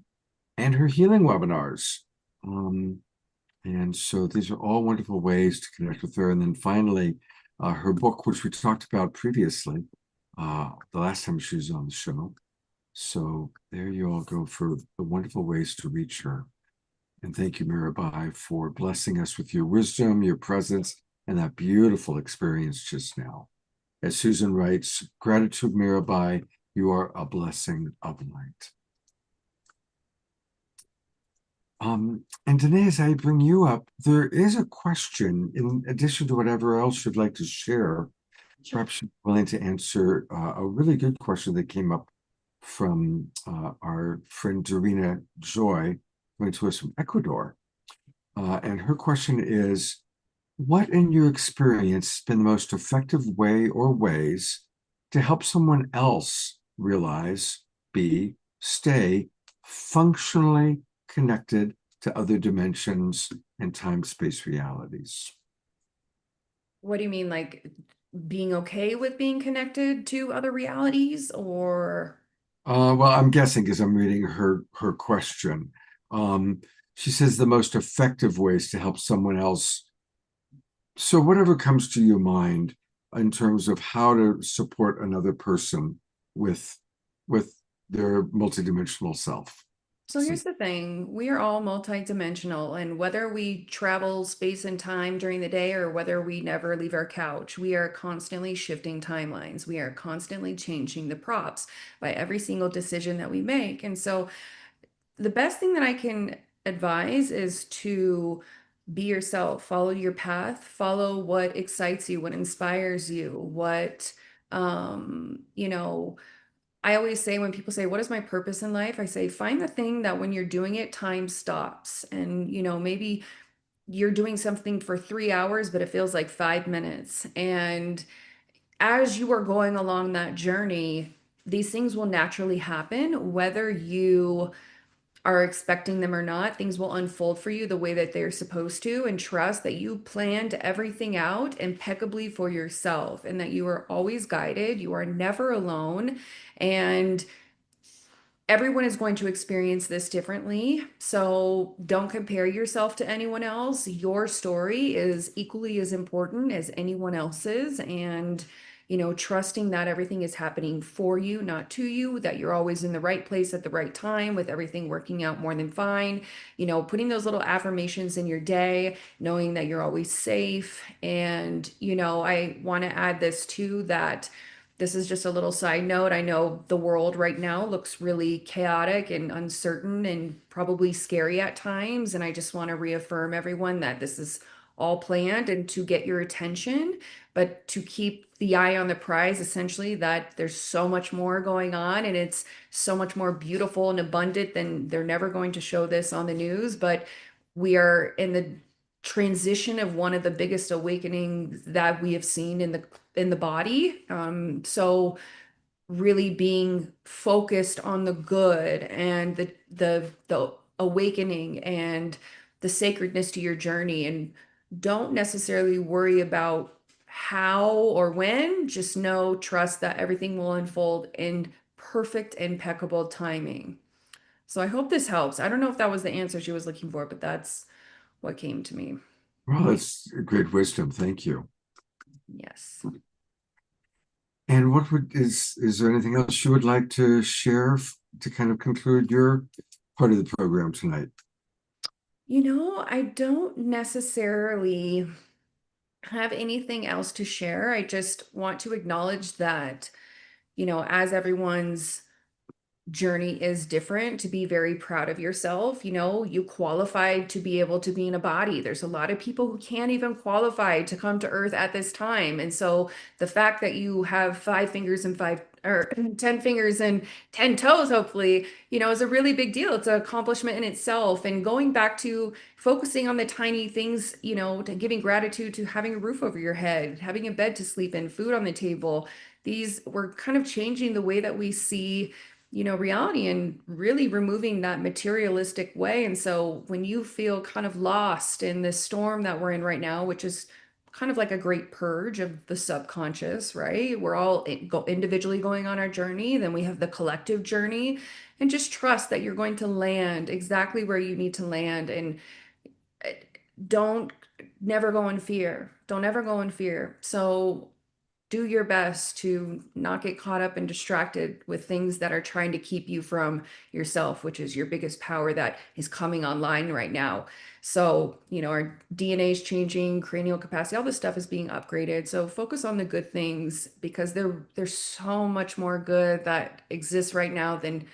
and her healing webinars. And so these are all wonderful ways to connect with her. And then finally, her book, which we talked about previously, the last time she was on the show. So there you all go for the wonderful ways to reach her. And thank you, Mirabai, for blessing us with your wisdom, your presence, and that beautiful experience just now. As Susan writes, gratitude, Mirabai, you are a blessing of light. And Danae, as I bring you up, there is a question in addition to whatever else you'd like to share. Perhaps you're willing to answer a really good question that came up from our friend Dorina Joy, coming to us from Ecuador. And her question is, what in your experience has been the most effective way or ways to help someone else realize, stay functionally connected to other dimensions and time-space realities? What do you mean, like being okay with being connected to other realities, or? Well, I'm guessing because I'm reading her question. She says the most effective ways to help someone else. So whatever comes to your mind in terms of how to support another person with their multidimensional self. So here's the thing, we are all multidimensional, and whether we travel space and time during the day or whether we never leave our couch, we are constantly shifting timelines. We are constantly changing the props by every single decision that we make. And so the best thing that I can advise is to be yourself, follow your path, follow what excites you, what inspires you, what you know, I always say when people say, what is my purpose in life? I say, find the thing that when you're doing it, time stops. And, maybe you're doing something for 3 hours, but it feels like 5 minutes. And as you are going along that journey, these things will naturally happen, whether you are expecting them or not. Things will unfold for you the way that they're supposed to, and trust that you planned everything out impeccably for yourself and that you are always guided. You are never alone. And everyone is going to experience this differently. So don't compare yourself to anyone else. Your story is equally as important as anyone else's. And, trusting that everything is happening for you, not to you, that you're always in the right place at the right time with everything working out more than fine. Putting those little affirmations in your day, knowing that you're always safe. And, I want to add this too, that this is just a little side note. I know the world right now looks really chaotic and uncertain and probably scary at times. And I just want to reaffirm everyone that this is all planned and to get your attention, but to keep the eye on the prize, essentially, that there's so much more going on and it's so much more beautiful and abundant than they're never going to show this on the news. But we are in the transition of one of the biggest awakenings that we have seen in the body. So really being focused on the good and the awakening and the sacredness to your journey, and don't necessarily worry about how or when. Just know, trust that everything will unfold in perfect, impeccable timing. So I hope this helps. I don't know if that was the answer she was looking for, but that's what came to me. Well, that's great wisdom. Thank you. Yes. And what is there anything else you would like to share to kind of conclude your part of the program tonight? I don't necessarily have anything else to share. I just want to acknowledge that, as everyone's journey is different, to be very proud of yourself. You qualified to be able to be in a body. There's a lot of people who can't even qualify to come to earth at this time. And so the fact that you have 5 fingers and five or 10 fingers and 10 toes, hopefully, is a really big deal. It's an accomplishment in itself. And going back to focusing on the tiny things, to giving gratitude to having a roof over your head, having a bed to sleep in, food on the table. These We're kind of changing the way that we see reality, and really removing that materialistic way. And so when you feel kind of lost in this storm that we're in right now, which is kind of like a great purge of the subconscious, right? We're all individually going on our journey, then we have the collective journey, and just trust that you're going to land exactly where you need to land. And uh, don't never go in fear. Don't ever go in fear. So do your best to not get caught up and distracted with things that are trying to keep you from yourself, which is your biggest power that is coming online right now. So, our DNA is changing, cranial capacity, all this stuff is being upgraded. So focus on the good things, because there's so much more good that exists right now than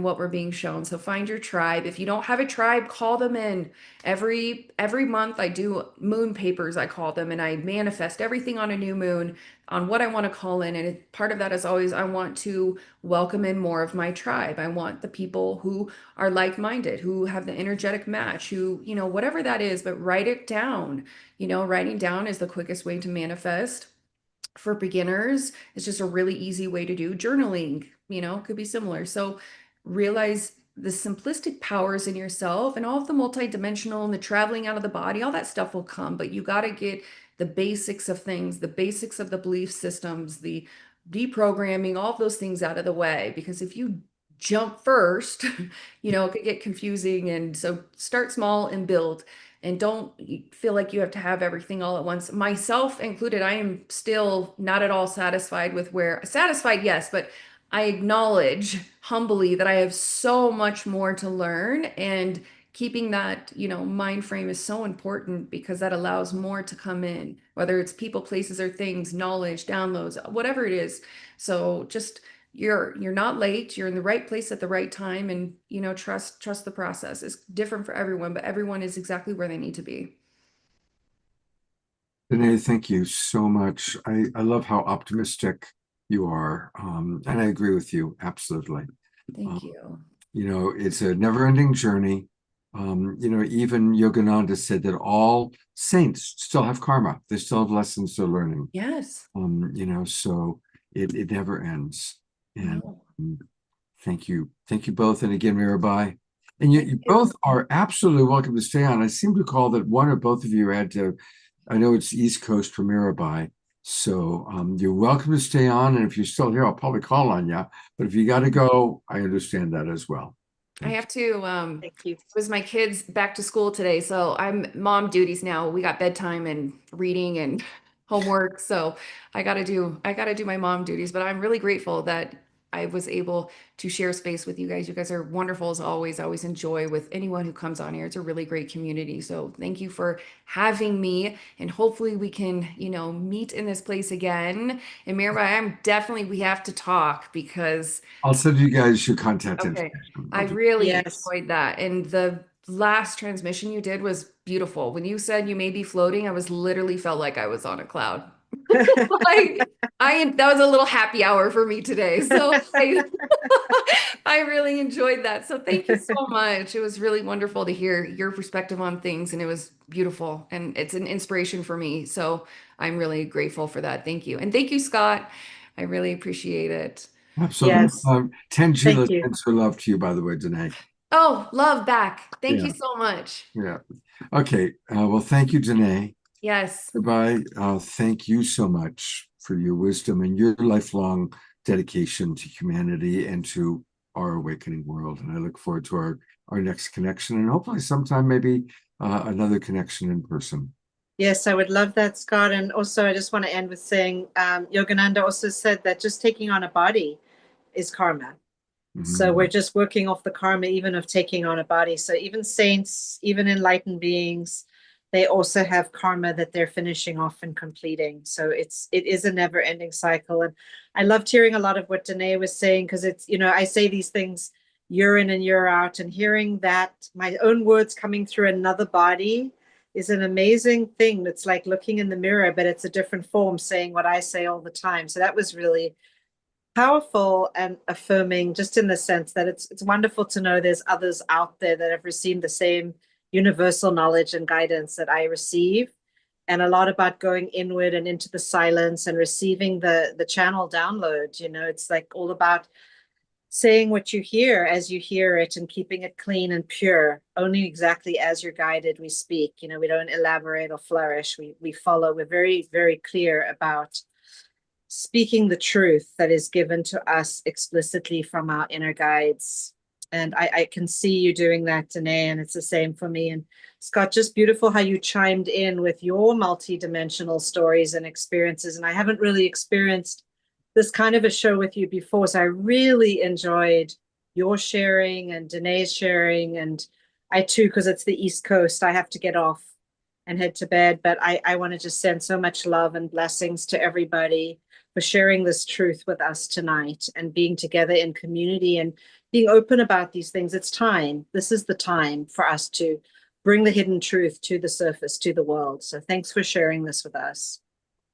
what we're being shown. So find your tribe. If you don't have a tribe, call them in. Every month I do moon papers, I call them, and I manifest everything on a new moon on what I want to call in. And part of that is always, I want to welcome in more of my tribe. I want the people who are like-minded, who have the energetic match, who, whatever that is, but write it down. Writing down is the quickest way to manifest. For beginners, it's just a really easy way to do. Journaling, could be similar. So realize the simplistic powers in yourself, and all of the multidimensional and the traveling out of the body, all that stuff will come, but you got to get the basics of things, the basics of the belief systems, the deprogramming, all of those things out of the way. Because if you jump first, it could get confusing. And so start small and build, and don't feel like you have to have everything all at once. Myself included, I am still not at all satisfied with satisfied, yes, but I acknowledge humbly that I have so much more to learn, and keeping that, mind frame is so important, because that allows more to come in, whether it's people, places, or things, knowledge, downloads, whatever it is. So just you're not late, you're in the right place at the right time, and trust the process. It's different for everyone, but everyone is exactly where they need to be. Danae, thank you so much. I love how optimistic you are. And I agree with you, absolutely. Thank you. It's a never-ending journey. Even Yogananda said that all saints still have karma. They still have lessons they're learning. Yes. So it never ends. And No. thank you. Thank you both. And again, Mirabai. And you both are absolutely welcome to stay on. I seem to recall that one or both of you had to, I know it's East Coast for Mirabai. So you're welcome to stay on. And if you're still here, I'll probably call on you. But if you got to go, I understand that as well. I have to, Thank you. it was my kids back to school today, so I'm mom duties now. We got bedtime and reading and homework, so I gotta do my mom duties, but I'm really grateful that I was able to share space with you guys. You guys are wonderful as always. I always enjoy with anyone who comes on here. It's a really great community. So thank you for having me, and hopefully we can, meet in this place again. And Mirabai, we have to talk, because I'll send you guys your contact okay, information. I really Yes. enjoyed that. And the last transmission you did was beautiful. When you said you may be floating, I was literally felt like I was on a cloud. Like that was a little happy hour for me today. So I really enjoyed that. So thank you so much. It was really wonderful to hear your perspective on things, and it was beautiful, and it's an inspiration for me. So I'm really grateful for that. Thank you. And thank you, Scott. I really appreciate it. Absolutely. Yes. 10G Thank you. sends her love to you, by the way, Danae. Oh, love back. Thank Yeah. you so much. Yeah. Okay. Well, thank you, Danae. Yes. Goodbye. Thank you so much for your wisdom and your lifelong dedication to humanity and to our awakening world. And I look forward to our next connection, and hopefully sometime maybe another connection in person. Yes, I would love that, Scott. And also, I just want to end with saying Yogananda also said that just taking on a body is karma. So we're just working off the karma even of taking on a body. So even saints, even enlightened beings, they also have karma that they're finishing off and completing. So it is a never ending cycle. And I loved hearing a lot of what Danae was saying, because it's, you know, I say these things year in and year out, and hearing that my own words coming through another body is an amazing thing. It's like looking in the mirror, but it's a different form saying what I say all the time. So that was really powerful and affirming, just in the sense that it's wonderful to know there's others out there that have received the same universal knowledge and guidance that I receive, and a lot about going inward and into the silence and receiving the channel download. You know, it's like all about saying what you hear as you hear it and keeping it clean and pure, only exactly as you're guided we speak. You know, we don't elaborate or flourish, we follow. We're very, very clear about speaking the truth that is given to us explicitly from our inner guides. And I can see you doing that, Danae, and it's the same for me. And Scott, just beautiful how you chimed in with your multi-dimensional stories and experiences. And I haven't really experienced this kind of a show with you before, so I really enjoyed your sharing and Danae's sharing. And I too, because it's the East Coast, I have to get off and head to bed. But I want to just send so much love and blessings to everybody for sharing this truth with us tonight and being together in community and being open about these things. It's time. This is the time for us to bring the hidden truth to the surface, to the world. So thanks for sharing this with us.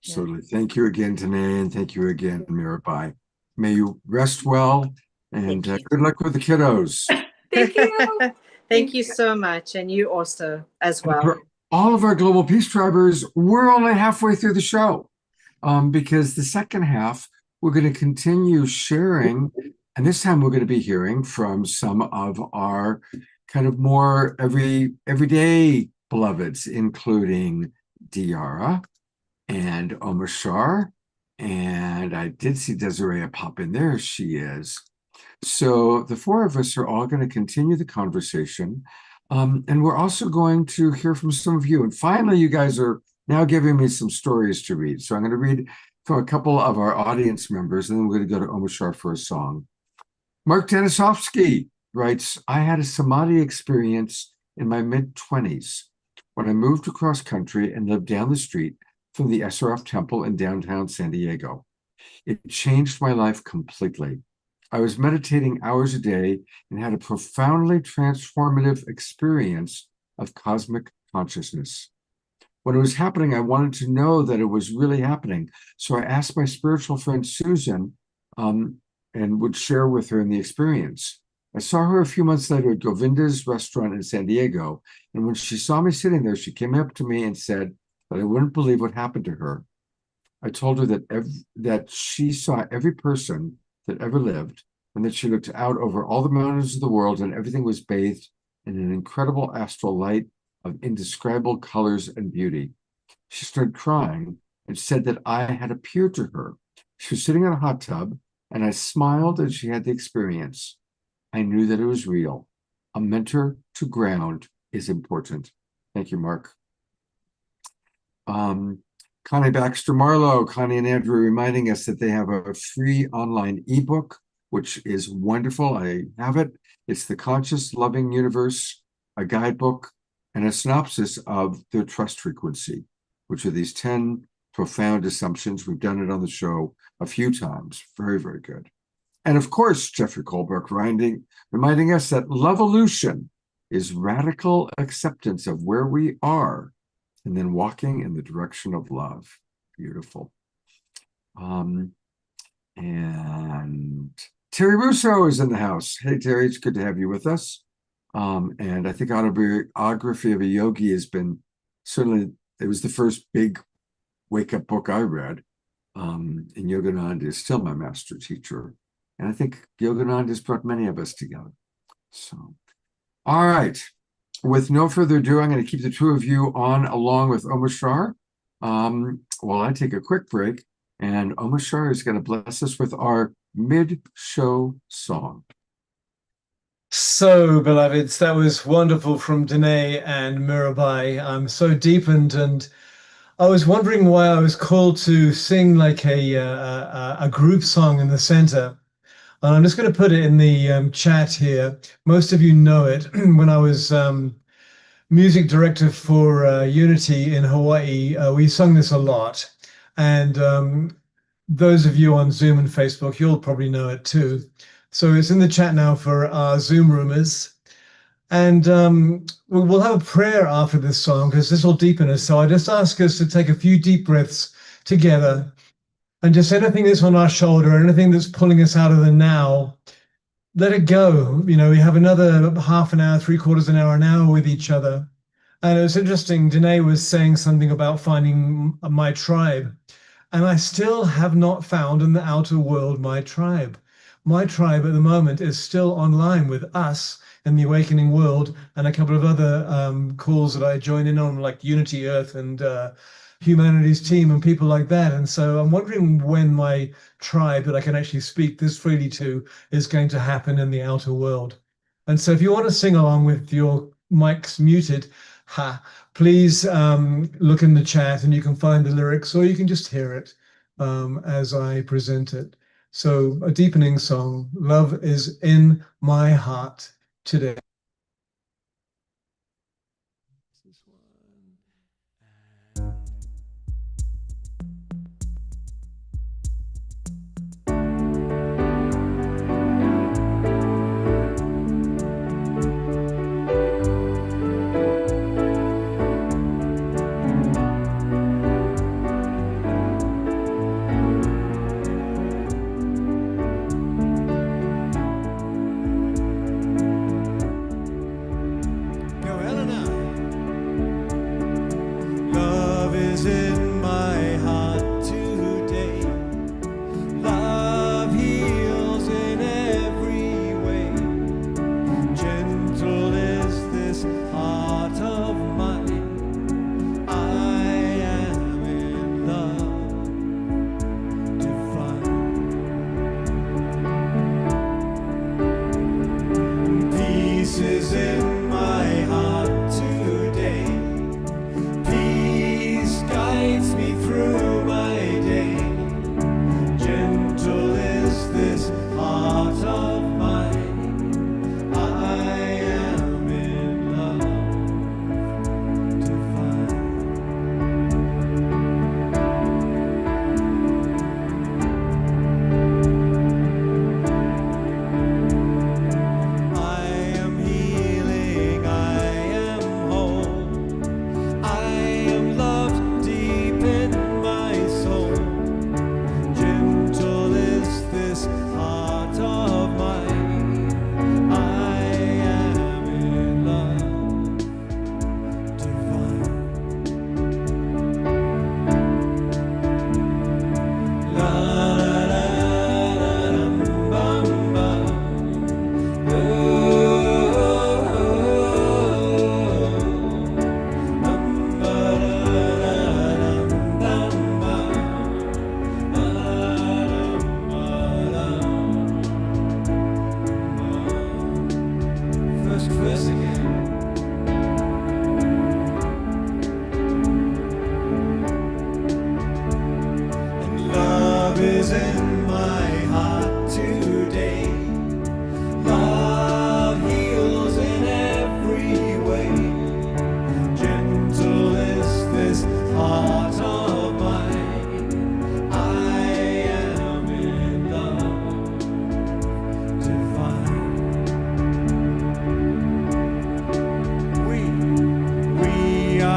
Absolutely. Thank you again, Danae, and thank you again, Mirabai. May you rest well, and Thank you. good luck with the kiddos. Thank you. Thank you so much. And you also as And well. for all of our Global Peace Tribers, we're only halfway through the show, because the second half, we're going to continue sharing, and this time we're going to be hearing from some of our kind of more everyday beloveds, including Diara and Omashar, and I did see Desiree pop in there. She is. So the four of us are all going to continue the conversation. And we're also going to hear from some of you. And finally, you guys are now giving me some stories to read. So I'm going to read from a couple of our audience members, and then we're going to go to Omashar for a song. Mark Denisovsky writes, I had a samadhi experience in my mid-20s when I moved across country and lived down the street from the SRF temple in downtown San Diego. It changed my life completely. I was meditating hours a day and had a profoundly transformative experience of cosmic consciousness. When it was happening, I wanted to know that it was really happening. So I asked my spiritual friend Susan, and would share with her in the experience. I saw her a few months later at Govinda's restaurant in San Diego. And when she saw me sitting there, she came up to me and said that I wouldn't believe what happened to her. I told her that she saw every person that ever lived, and that she looked out over all the mountains of the world, and everything was bathed in an incredible astral light of indescribable colors and beauty. She started crying and said that I had appeared to her. She was sitting in a hot tub, and I smiled as she had the experience. I knew that it was real. A mentor to ground is important. Thank you, Mark. Connie Baxter Marlowe, Connie and Andrew reminding us that they have a free online ebook, which is wonderful. I have it. It's The Conscious Loving Universe, a guidebook, and a synopsis of their trust frequency, which are these 10 profound assumptions. We've done it on the show a few times. Very, very good. And of course, Jeffrey Colbrook reminding us that Lovolution is radical acceptance of where we are and then walking in the direction of love. Beautiful. And Terry Russo is in the house. Hey, Terry, it's good to have you with us. And I think Autobiography of a Yogi has been certainly, it was the first big wake-up book I read. And Yogananda is still my master teacher. And I think Yogananda has brought many of us together. So, all right. With no further ado, I'm going to keep the two of you on along with Omashar while I take a quick break. And Omashar is going to bless us with our mid-show song. So, beloveds, that was wonderful from Danae and Mirabai. I'm so deepened, and I was wondering why I was called to sing like a group song in the center. And I'm just going to put it in the chat here. Most of you know it. When I was music director for Unity in Hawaii, we sung this a lot. And those of you on Zoom and Facebook, you'll probably know it too. So it's in the chat now for our Zoom roomers. And we'll have a prayer after this song because this will deepen us. So I just ask us to take a few deep breaths together and just anything that's on our shoulder, anything that's pulling us out of the now, let it go. You know, we have another half an hour, three-quarters an hour with each other. And it was interesting. Danae was saying something about finding my tribe. And I still have not found in the outer world my tribe. My tribe at the moment is still online with us in the awakening world and a couple of other calls that I join in on, like Unity Earth and Humanities Team and people like that. And so I'm wondering when my tribe that I can actually speak this freely to is going to happen in the outer world. And so if you want to sing along with your mics muted, please look in the chat and you can find the lyrics, or you can just hear it as I present it. So a deepening song, Love is in My Heart today.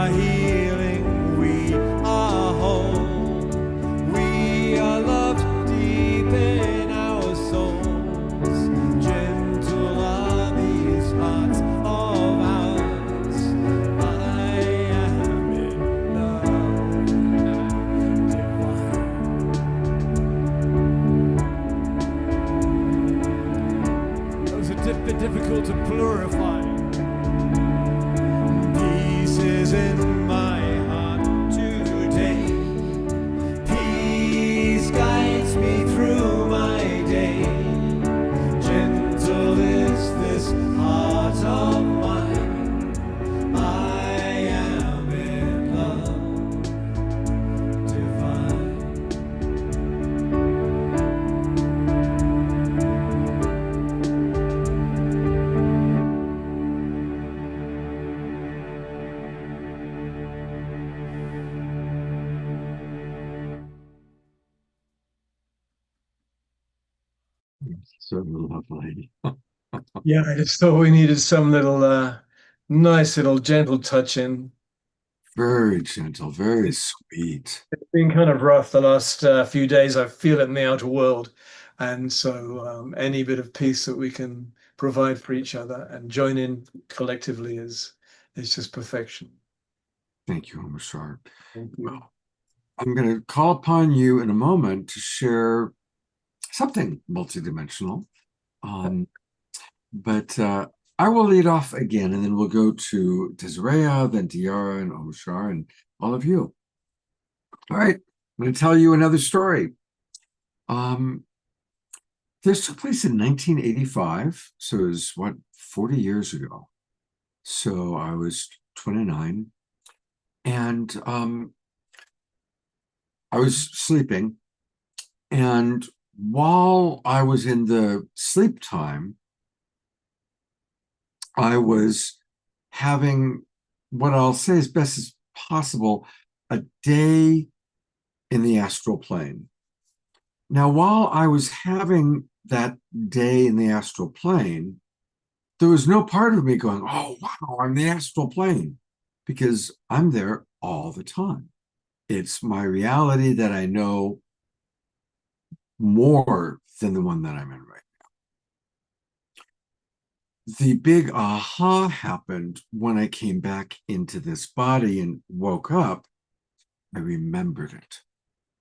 Healing, we are whole, we are loved deep. difficult to purify. Peace is in my heart today. Peace guides me through my day. Gentle is this heart of mine. I am in love divine. So lovely. Yeah, I just thought we needed some little nice little gentle touch in. Very gentle, very sweet. It's been kind of rough the last few days. I feel it in the outer world. And so any bit of peace that we can provide for each other and join in collectively is just perfection. Thank you, Omashar. Thank you. Well, I'm going to call upon you in a moment to share something multidimensional. But I will lead off again, and then we'll go to Desiree, then Diara and Omashar and all of you. All right, I'm going to tell you another story. This took place in 1985, so it was, 40 years ago. So I was 29, and I was sleeping, and while I was in the sleep time, I was having what I'll say as best as possible, a day in the astral plane. Now, while I was having that day in the astral plane, there was no part of me going, oh, wow, I'm in the astral plane, because I'm there all the time. It's my reality that I know more than the one that I'm in right now. The big aha happened when I came back into this body and woke up. I remembered it.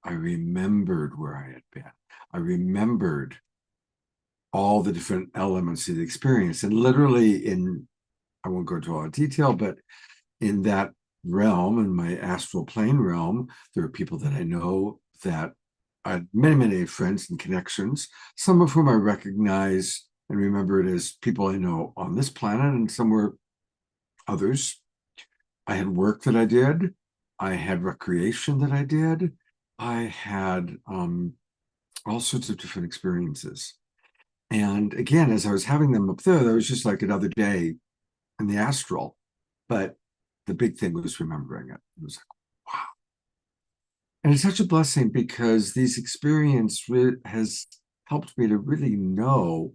I remembered where I had been. I remembered all the different elements of the experience. And literally I won't go into all the detail, but in that realm, in my astral plane realm, there are people that I know that I had many, many friends and connections, some of whom I recognize and remember it as people I know on this planet, and some were others. I had work that I did. I had recreation that I did. I had all sorts of different experiences. And again, as I was having them up there, that was just like another day in the astral. But the big thing was remembering it. It was like, wow. And it's such a blessing because these experience has helped me to really know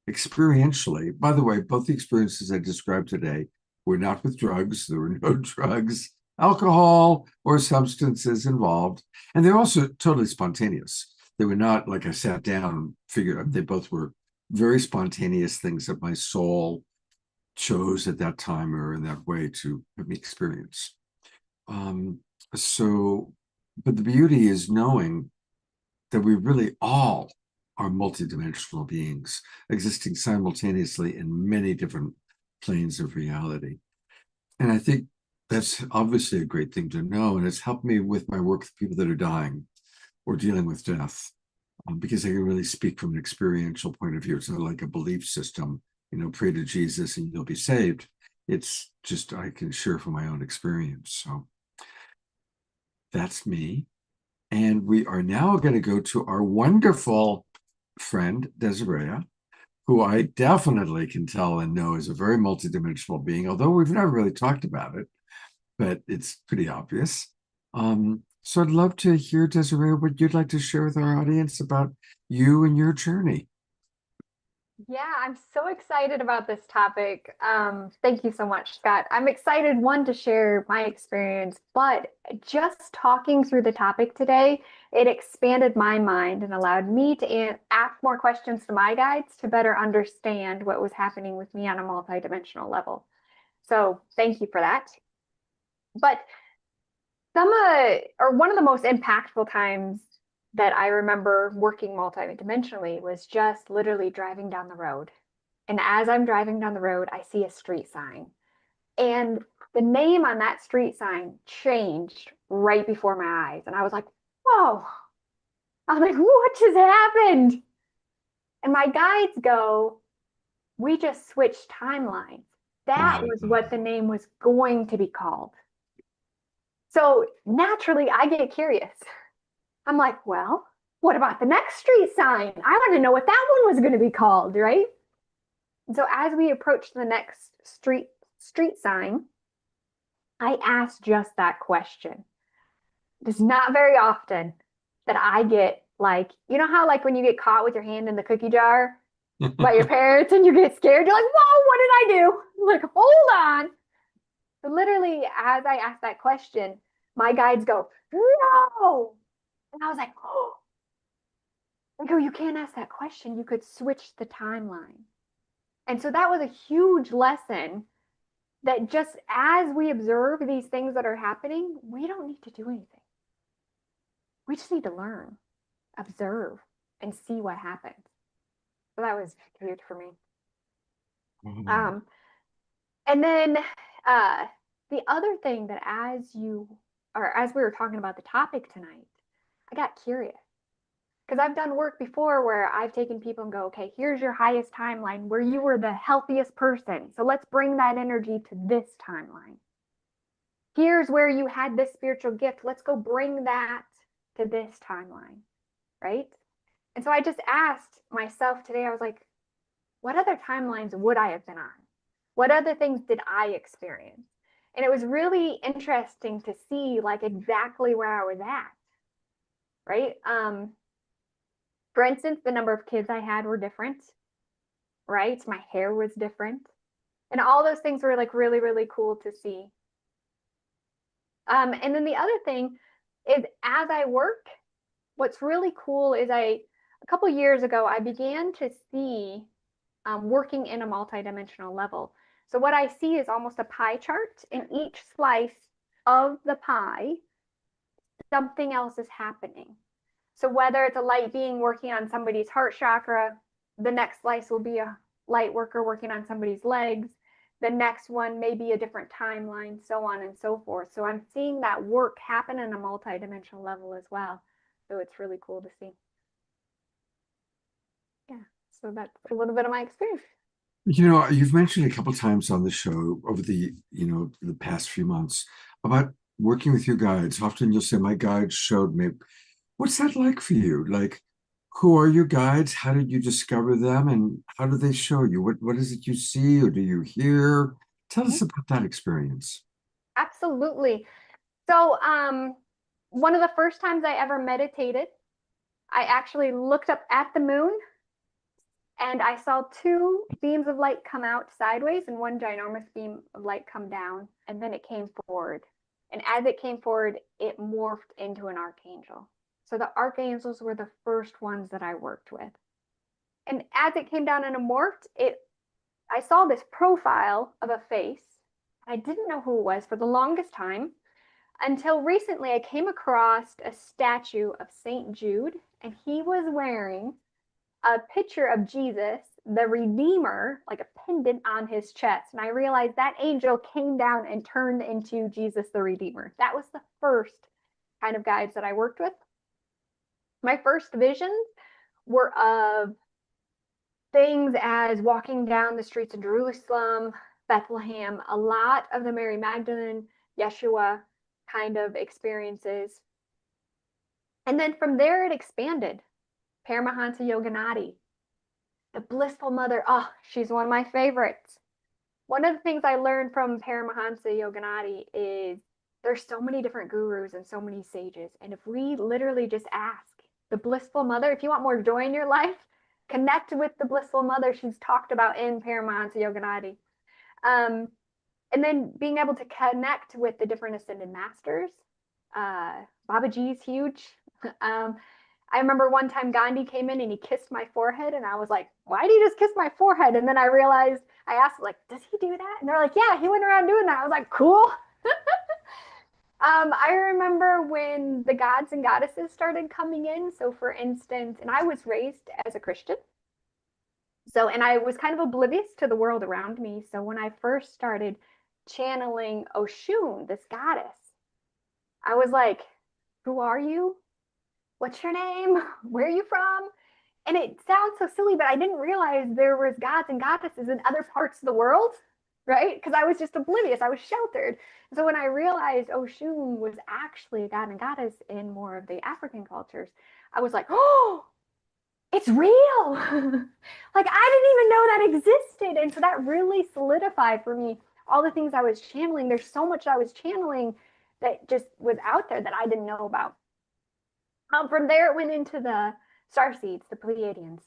experientially. By the way, both the experiences I described today were not with drugs. There were no drugs, alcohol, or substances involved. And they're also totally spontaneous. They were not like I sat down and figured out. They both were very spontaneous things that my soul chose at that time or in that way to have me experience. But the beauty is knowing that we really all are multidimensional beings existing simultaneously in many different planes of reality. And I think that's obviously a great thing to know. And it's helped me with my work with people that are dying or dealing with death, because I can really speak from an experiential point of view. It's not like a belief system, pray to Jesus and you'll be saved. It's just, I can share from my own experience. So that's me. And we are now going to go to our wonderful friend, Desiree, who I definitely can tell and know is a very multidimensional being, although we've never really talked about it, but it's pretty obvious. So I'd love to hear, Desiree, what you'd like to share with our audience about you and your journey. Yeah, I'm so excited about this topic. Thank you so much, Scott. I'm excited, one, to share my experience, but just talking through the topic today, it expanded my mind and allowed me to ask more questions to my guides to better understand what was happening with me on a multidimensional level. So thank you for that. But one of the most impactful times that I remember working multidimensionally was just literally driving down the road And as I'm driving down the road, I see a street sign. And the name on that street sign changed right before my eyes. And I was like, whoa. I was like, what just happened? And my guides go, we just switched timelines. That was what the name was going to be called. So naturally, I get curious. I'm like, well, what about the next street sign? I want to know what that one was going to be called, right? And so as we approach the next street sign, I asked just that question. It's not very often that I get like, you know how like when you get caught with your hand in the cookie jar by your parents and you get scared, you're like, whoa, what did I do? I'm like, hold on. But literally, as I asked that question, my guides go, no. And I was like, oh. I go, you can't ask that question. You could switch the timeline. And so that was a huge lesson that just as we observe these things that are happening, we don't need to do anything. We just need to learn, observe, and see what happens. So that was huge for me. And then the other thing that as we were talking about the topic tonight, I got curious. Because I've done work before where I've taken people and go, okay, here's your highest timeline where you were the healthiest person. So let's bring that energy to this timeline. Here's where you had this spiritual gift. Let's go bring that to this timeline, right? And so I just asked myself today, I was like, what other timelines would I have been on? What other things did I experience? And it was really interesting to see like exactly where I was at, right? For instance, the number of kids I had were different, right? My hair was different. And all those things were like really, really cool to see. And then the other thing is as I work, what's really cool is a couple years ago, I began to see working in a multidimensional level. So what I see is almost a pie chart. In each slice of the pie, something else is happening. So whether it's a light being working on somebody's heart chakra, the next slice will be a light worker working on somebody's legs. The next one may be a different timeline, so on and so forth. So I'm seeing that work happen in a multidimensional level as well. So it's really cool to see. Yeah, so that's a little bit of my experience. You've mentioned a couple times on the show over the past few months about working with your guides. Often you'll say, my guides showed me. What's that like for you? Like, who are your guides? How did you discover them? And how do they show you? What is it you see or do you hear? Tell us about that experience. Absolutely. So one of the first times I ever meditated, I actually looked up at the moon and I saw two beams of light come out sideways and one ginormous beam of light come down, and then it came forward. And as it came forward, it morphed into an archangel. So the archangels were the first ones that I worked with. And as it came down and it morphed, I saw this profile of a face. I didn't know who it was for the longest time until recently I came across a statue of St. Jude, and he was wearing a picture of Jesus, the Redeemer, like a pendant on his chest. And I realized that angel came down and turned into Jesus, the Redeemer. That was the first kind of guides that I worked with. My first visions were of things as walking down the streets of Jerusalem, Bethlehem, a lot of the Mary Magdalene, Yeshua kind of experiences. And then from there, it expanded. Paramahansa Yoganati, the Blissful Mother. Oh, she's one of my favorites. One of the things I learned from Paramahansa Yoganati is there's so many different gurus and so many sages. And if we literally just ask the Blissful Mother, if you want more joy in your life, connect with the Blissful Mother she's talked about in Paramahansa Yoganati. And then being able to connect with the different ascended masters. Babaji's huge. I remember one time Gandhi came in and he kissed my forehead, and I was like, why do you just kiss my forehead? And then I realized, I asked, like, does he do that? And they're like, yeah, he went around doing that. I was like, cool. I remember when the gods and goddesses started coming in. So for instance, and I was raised as a Christian. So, and I was kind of oblivious to the world around me. So when I first started channeling Oshun, this goddess, I was like, who are you? What's your name? Where are you from? And it sounds so silly, but I didn't realize there was gods and goddesses in other parts of the world, right? Because I was just oblivious. I was sheltered. So when I realized Oshun was actually a god and goddess in more of the African cultures, I was like, oh, it's real. Like I didn't even know that existed. And so that really solidified for me all the things I was channeling. There's so much I was channeling that just was out there that I didn't know about. From there, it went into the star seeds, the Pleiadians.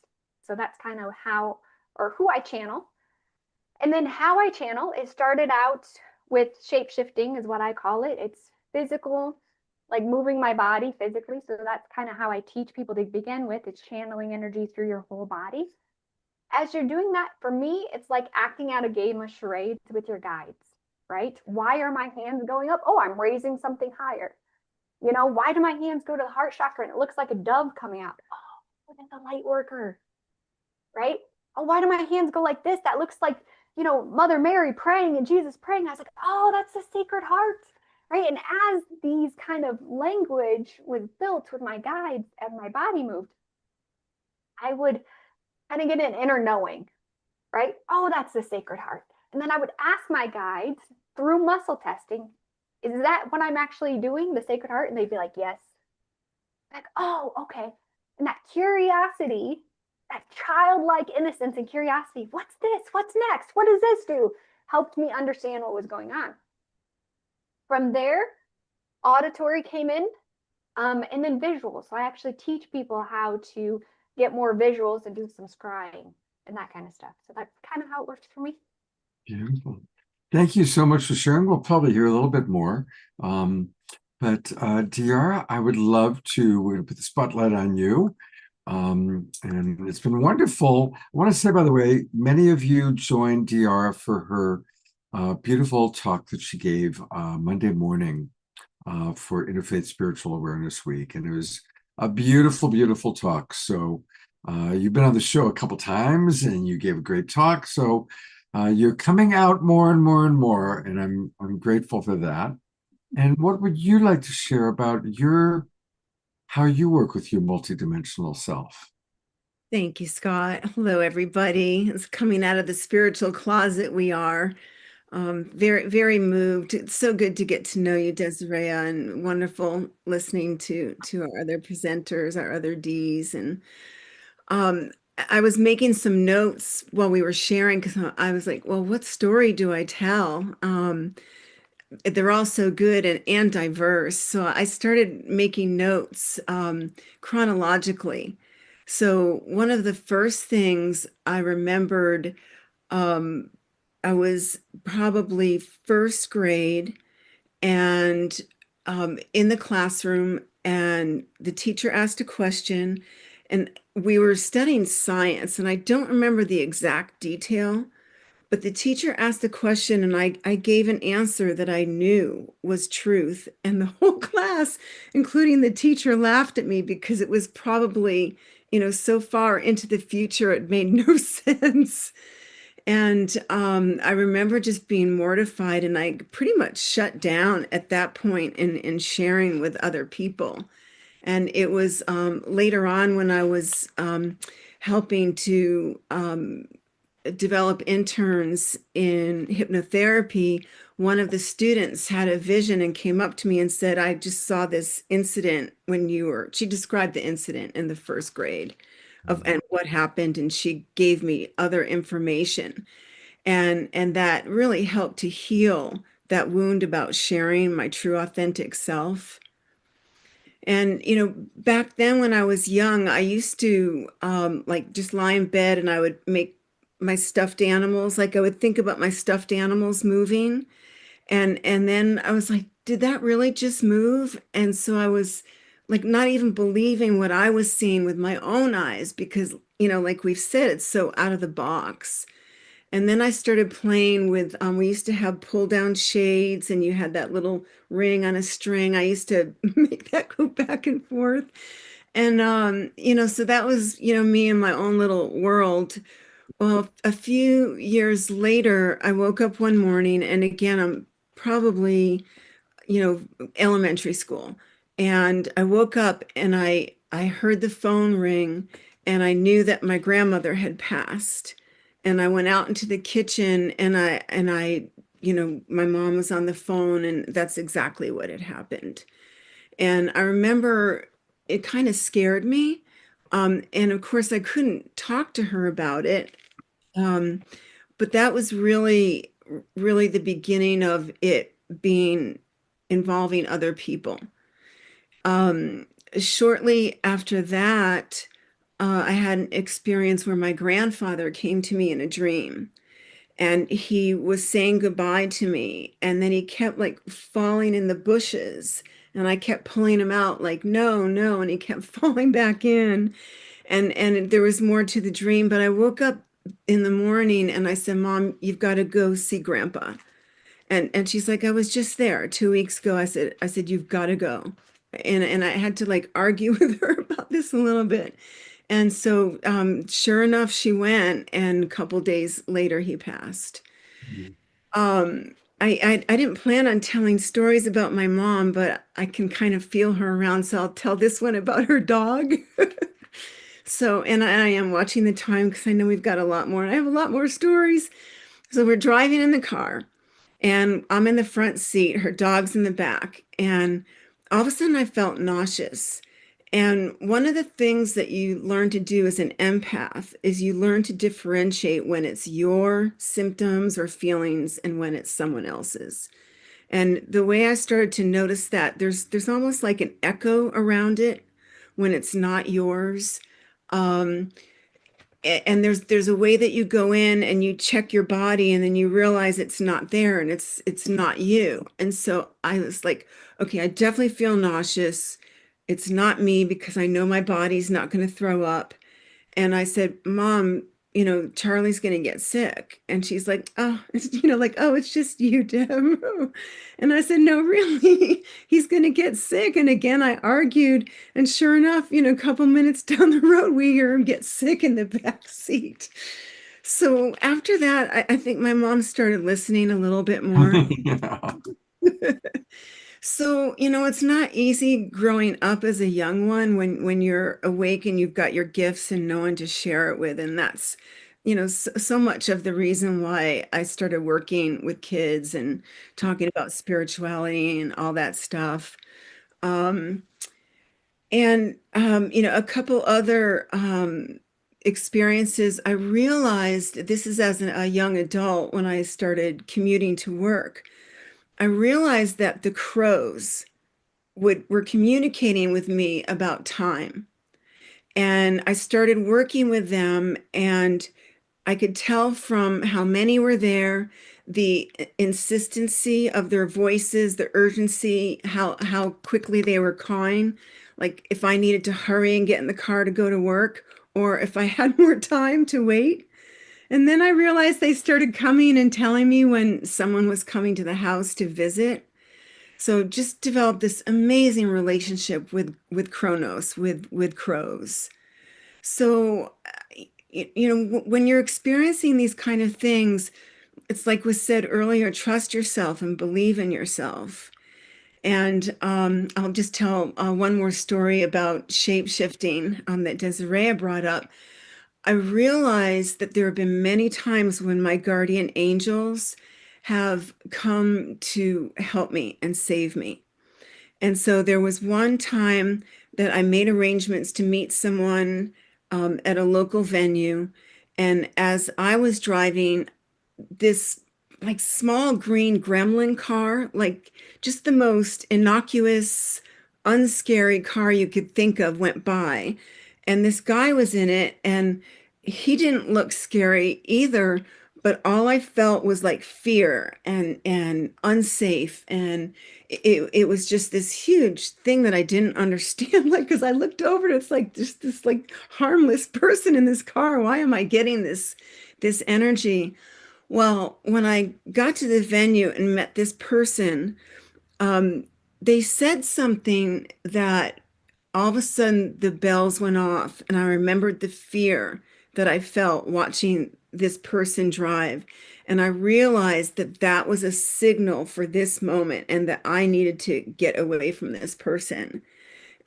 So that's kind of how or who I channel. And then how I channel, it started out with shape shifting, is what I call it. It's physical, like moving my body physically. So that's kind of how I teach people to begin with. It's channeling energy through your whole body. As you're doing that, for me, it's like acting out a game of charades with your guides, right? Why are my hands going up? Oh, I'm raising something higher. You know, why do my hands go to the heart chakra and it looks like a dove coming out? Oh, look at the light worker, right? Oh, why do my hands go like this? That looks like, you know, Mother Mary praying and Jesus praying. I was like, oh, that's the Sacred Heart, right? And as these kind of language was built with my guides and my body moved, I would kind of get an inner knowing, right? Oh, that's the Sacred Heart. And then I would ask my guides through muscle testing, is that what I'm actually doing, the Sacred Heart? And they'd be like, yes. Like, oh, okay. And that curiosity, that childlike innocence and curiosity, what's this? What's next? What does this do? Helped me understand what was going on. From there, auditory came in, and then visuals. So I actually teach people how to get more visuals and do some scrying and that kind of stuff. So that's kind of how it works for me. Beautiful. Thank you so much for sharing. We'll probably hear a little bit more. But Diara, I would love to, we're going to put the spotlight on you. And it's been wonderful. I want to say, by the way, many of you joined Diara for her beautiful talk that she gave Monday morning for Interfaith Spiritual Awareness Week. And it was a beautiful, beautiful talk. So you've been on the show a couple times and you gave a great talk. So you're coming out more and more and more, and I'm grateful for that. And what would you like to share about how you work with your multidimensional self? Thank you, Scott. Hello, everybody. It's coming out of the spiritual closet we are. Very, very moved. It's so good to get to know you, Desiree, and wonderful listening to our other presenters, our other Ds. And I was making some notes while we were sharing because I was like, well, what story do I tell? They're all so good and diverse. So I started making notes chronologically. So one of the first things I remembered, I was probably first grade and in the classroom, and the teacher asked a question, and we were studying science, and I don't remember the exact detail, but the teacher asked a question and I gave an answer that I knew was truth. And the whole class, including the teacher, laughed at me because it was probably, so far into the future, it made no sense. And I remember just being mortified, and I pretty much shut down at that point in sharing with other people. And it was later on when I was helping to develop interns in hypnotherapy, one of the students had a vision and came up to me and said, I just saw this incident she described the incident in the first grade and what happened. And she gave me other information. And that really helped to heal that wound about sharing my true authentic self. And, back then when I was young, I used to like just lie in bed and I would make my stuffed animals, like I would think about my stuffed animals moving. And then I was like, did that really just move? And so I was like not even believing what I was seeing with my own eyes because, like we've said, it's so out of the box. And then I started playing with, we used to have pull down shades and you had that little ring on a string. I used to make that go back and forth. And, so that was, me in my own little world Well, a few years later, I woke up one morning, and again, I'm probably, elementary school. And I woke up and I heard the phone ring, and I knew that my grandmother had passed. And I went out into the kitchen, and my mom was on the phone, and that's exactly what had happened. And I remember it kind of scared me. And of course, I couldn't talk to her about it. Um, but that was really, really the beginning of it being involving other people. Um, Shortly after that, I had an experience where my grandfather came to me in a dream, and he was saying goodbye to me, and then he kept like falling in the bushes, and I kept pulling him out like no, no, and he kept falling back in, and there was more to the dream. But I woke up in the morning and I said, Mom, you've got to go see Grandpa. And she's like, I was just there 2 weeks ago. I said, you've got to go. And I had to like argue with her about this a little bit. And so sure enough, she went, and a couple days later he passed. I didn't plan on telling stories about my mom, but I can kind of feel her around, so I'll tell this one about her dog. So, and I am watching the time because I know we've got a lot more. I have a lot more stories. So we're driving in the car, and I'm in the front seat, her dog's in the back, and all of a sudden I felt nauseous. And one of the things that you learn to do as an empath is you learn to differentiate when it's your symptoms or feelings and when it's someone else's. And the way I started to notice that there's almost like an echo around it when it's not yours. Um, and there's a way that you go in and you check your body, and then you realize it's not there, and it's not you. And so I was like, okay, I definitely feel nauseous. It's not me because I know my body's not going to throw up. And I said, Mom, Charlie's going to get sick. And she's like, oh, like, oh, it's just you, Deb. And I said, no, really, he's going to get sick. And again, I argued. And sure enough, a couple minutes down the road, we hear him get sick in the back seat. So after that, I think my mom started listening a little bit more. Yeah. So, it's not easy growing up as a young one when you're awake and you've got your gifts and no one to share it with. And that's, so much of the reason why I started working with kids and talking about spirituality and all that stuff. Um, a couple other experiences, I realized this is as a young adult when I started commuting to work. I realized that the crows were communicating with me about time. And I started working with them, and I could tell from how many were there, the insistency of their voices, the urgency, how quickly they were cawing, like if I needed to hurry and get in the car to go to work, or if I had more time to wait. And then I realized they started coming and telling me when someone was coming to the house to visit. So just developed this amazing relationship with Kronos, with crows. So when you're experiencing these kind of things, it's like was said earlier, trust yourself and believe in yourself. And I'll just tell one more story about shape shifting that Desiree brought up. I realized that there have been many times when my guardian angels have come to help me and save me. And so there was one time that I made arrangements to meet someone at a local venue. And as I was driving, this like small green gremlin car, like just the most innocuous, unscary car you could think of, went by. And this guy was in it, and he didn't look scary either, but all I felt was like fear and unsafe. And it was just this huge thing that I didn't understand. Like, because I looked over, and it's like just this like harmless person in this car. Why am I getting this energy? Well, when I got to the venue and met this person, they said something that all of a sudden the bells went off, and I remembered the fear that I felt watching this person drive. And I realized that that was a signal for this moment and that I needed to get away from this person.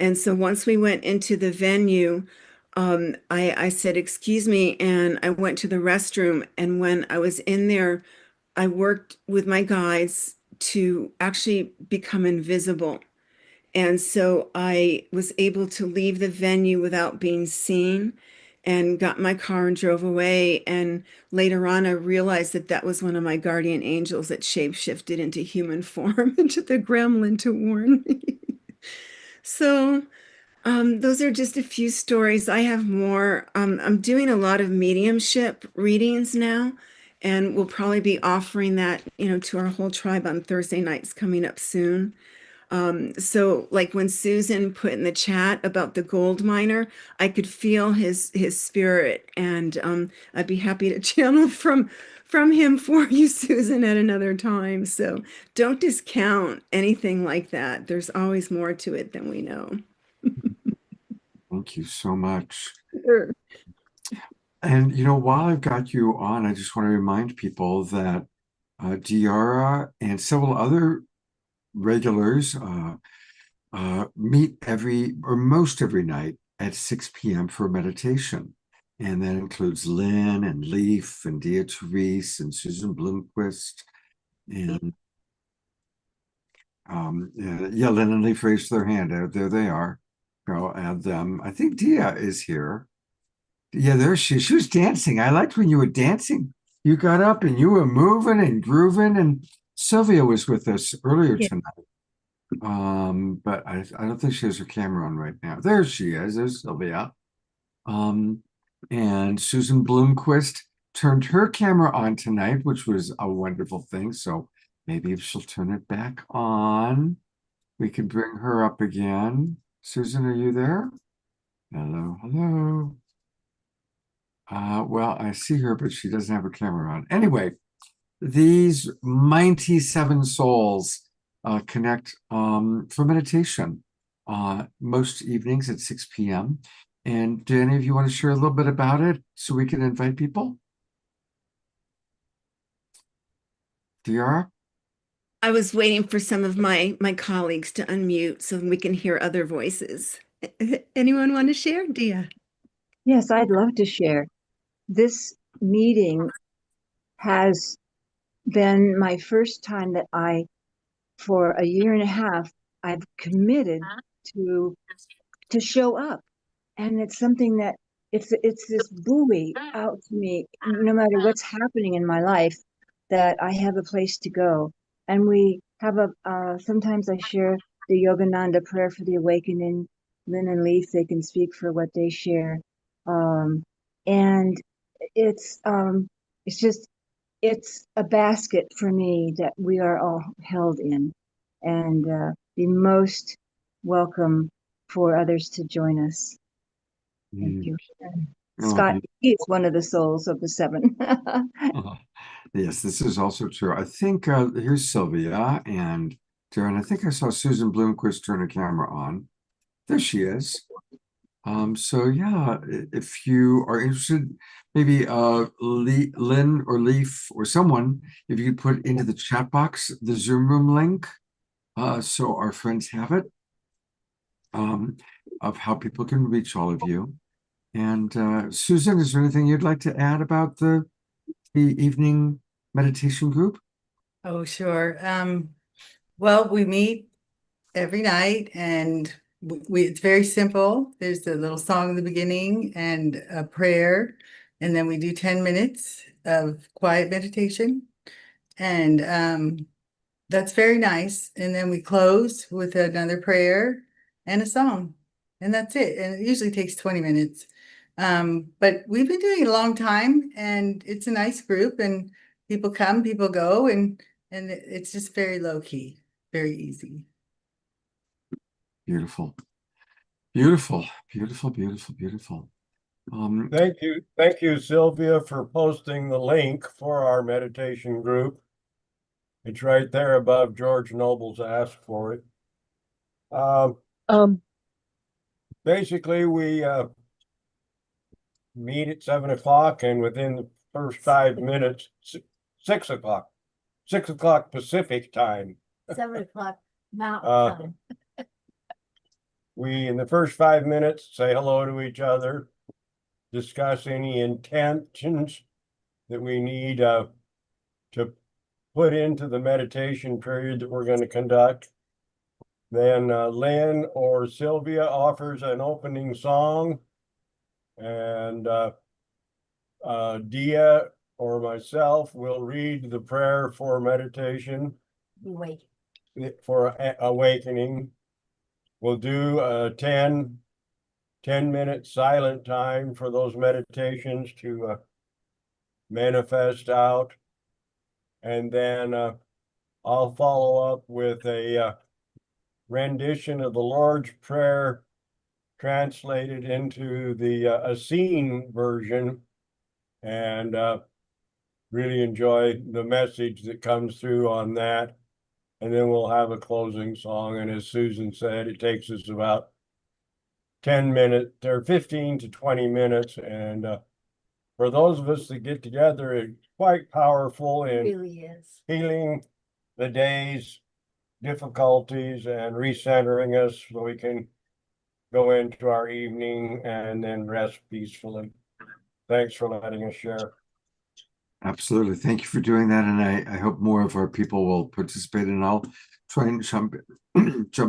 And so once we went into the venue, I said, "Excuse me," and I went to the restroom. And when I was in there, I worked with my guides to actually become invisible. And so I was able to leave the venue without being seen and got in my car and drove away. And later on, I realized that that was one of my guardian angels that shapeshifted into human form, into the gremlin to warn me. So those are just a few stories. I have more. I'm doing a lot of mediumship readings now, and we'll probably be offering that, to our whole tribe on Thursday nights coming up soon. So like when Susan put in the chat about the gold miner, I could feel his spirit, and I'd be happy to channel from him for you, Susan, at another time. So don't discount anything like that. There's always more to it than we know. Thank you so much. Sure. And while I've got you on, I just want to remind people that Diara and several other regulars meet most every night at 6 p.m. for meditation. And that includes Lynn and Leaf and Dia Therese and Susan Bloomquist. And yeah, Lynn and Leaf raised their hand. There they are. I'll add them. I think Dia is here. Yeah, there she is. She was dancing. I liked when you were dancing. You got up and you were moving and grooving. And Sylvia was with us earlier Yeah. tonight. But I don't think she has her camera on right now. There she is. There's Sylvia. And Susan Bloomquist turned her camera on tonight, which was a wonderful thing. So maybe if she'll turn it back on, we can bring her up again. Susan, are you there? Hello, hello. Well, I see her, but she doesn't have her camera on. Anyway, these mighty seven souls connect for meditation most evenings at 6 p.m. And do any of you want to share a little bit about it so we can invite people? Diara? I was waiting for some of my colleagues to unmute so we can hear other voices. Anyone want to share, Dia? Yes, I'd love to share. This meeting has been my first time that for a year and a half, I've committed to show up. And it's something that it's this buoy out to me, no matter what's happening in my life, that I have a place to go. And we have sometimes I share the Yogananda prayer for the awakening. Lynn and Leaf, they can speak for what they share. And it's just, it's a basket for me that we are all held in, and be most welcome for others to join us. Thank you. Scott, he's one of the souls of the seven. Yes, this is also true. I think here's Sylvia and Darren. I think I saw Susan Bloomquist turn her camera on. There she is. So yeah, if you are interested, maybe Lynn or Leaf or someone, if you could put into the chat box the Zoom room link, so our friends have it, of how people can reach all of you. And Susan, is there anything you'd like to add about the evening meditation group? Oh, sure. Well, we meet every night and it's very simple. There's a little song in the beginning and a prayer, and then we do 10 minutes of quiet meditation. And that's very nice. And then we close with another prayer and a song, and that's it. And it usually takes 20 minutes. But we've been doing it a long time, and it's a nice group, and people come, people go, and it's just very low key, very easy. Beautiful, beautiful, beautiful, beautiful, beautiful. Thank you, Sylvia, for posting the link for our meditation group. It's right there above George Noble's Ask for It. Basically, we meet at 7 o'clock, and within first 5 minutes, 6 o'clock, 6 o'clock Pacific time. 7 o'clock Mountain Uh, Time. We, in the first 5 minutes, say hello to each other, discuss any intentions that we need to put into the meditation period that we're going to conduct. Then Lynn or Sylvia offers an opening song, and Dia or myself will read the prayer for meditation, Wait. for awakening. We'll do a 10-minute silent time for those meditations to manifest out. And then I'll follow up with a rendition of the Lord's Prayer translated into the Essene version, and really enjoy the message that comes through on that. And then we'll have a closing song. And as Susan said, it takes us about 10 minutes or 15 to 20 minutes. And for those of us that get together, it's quite powerful It in really is. healing the day's difficulties and recentering us so we can go into our evening and then rest peacefully. Thanks for letting us share. Absolutely. Thank you for doing that. And I hope more of our people will participate, and I'll try and jump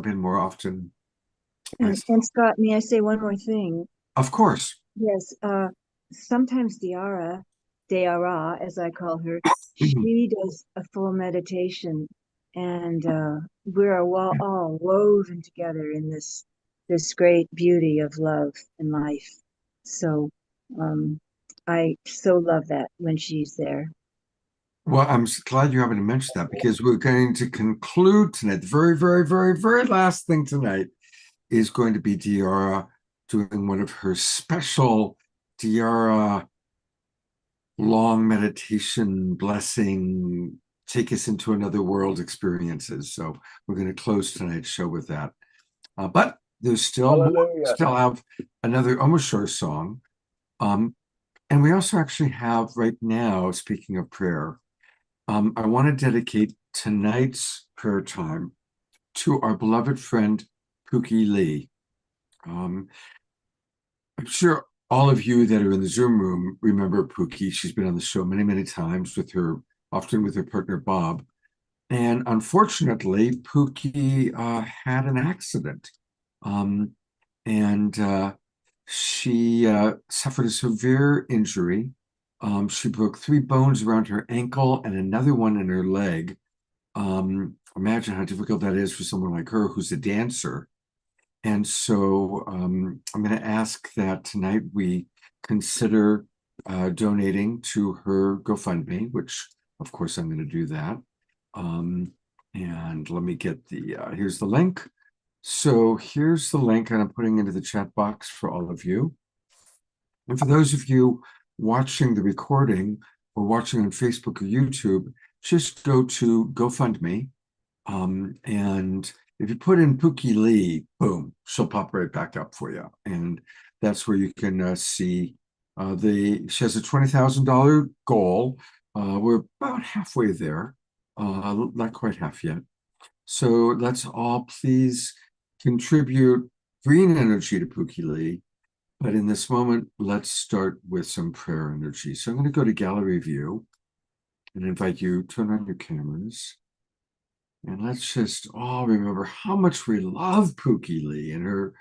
in more often. And Scott, may I say one more thing? Of course. Yes, sometimes Dara, as I call her, she does a full meditation, and we're all woven together in this great beauty of love and life. So I so love that when she's there. Well, I'm glad you haven't mentioned that, because we're going to conclude tonight. The very, very, very, very last thing tonight is going to be Diara doing one of her special Diara long meditation blessing, take us into another world experiences. So we're going to close tonight's show with that. But there's still have another Omashore song. And we also actually have right now, speaking of prayer, I want to dedicate tonight's prayer time to our beloved friend, Pookie Lee. I'm sure all of you that are in the Zoom room remember Pookie. She's been on the show many, many times often with her partner, Bob. And unfortunately, Pookie had an accident. She suffered a severe injury. She broke 3 bones around her ankle and another one in her leg. Imagine how difficult that is for someone like her who's a dancer. And so I'm going to ask that tonight we consider donating to her GoFundMe, which of course I'm going to do that. And let me get here's the link. So here's the link, and I'm putting into the chat box for all of you. And for those of you watching the recording or watching on Facebook or YouTube, just go to GoFundMe. And if you put in Pookie Lee, boom, she'll pop right back up for you. And that's where you can see she has a $20,000 goal. We're about halfway there, not quite half yet. So let's all please contribute green energy to Pookie Lee. But in this moment, let's start with some prayer energy. So I'm going to go to gallery view and invite you to turn on your cameras. And let's just all remember how much we love Pookie Lee and her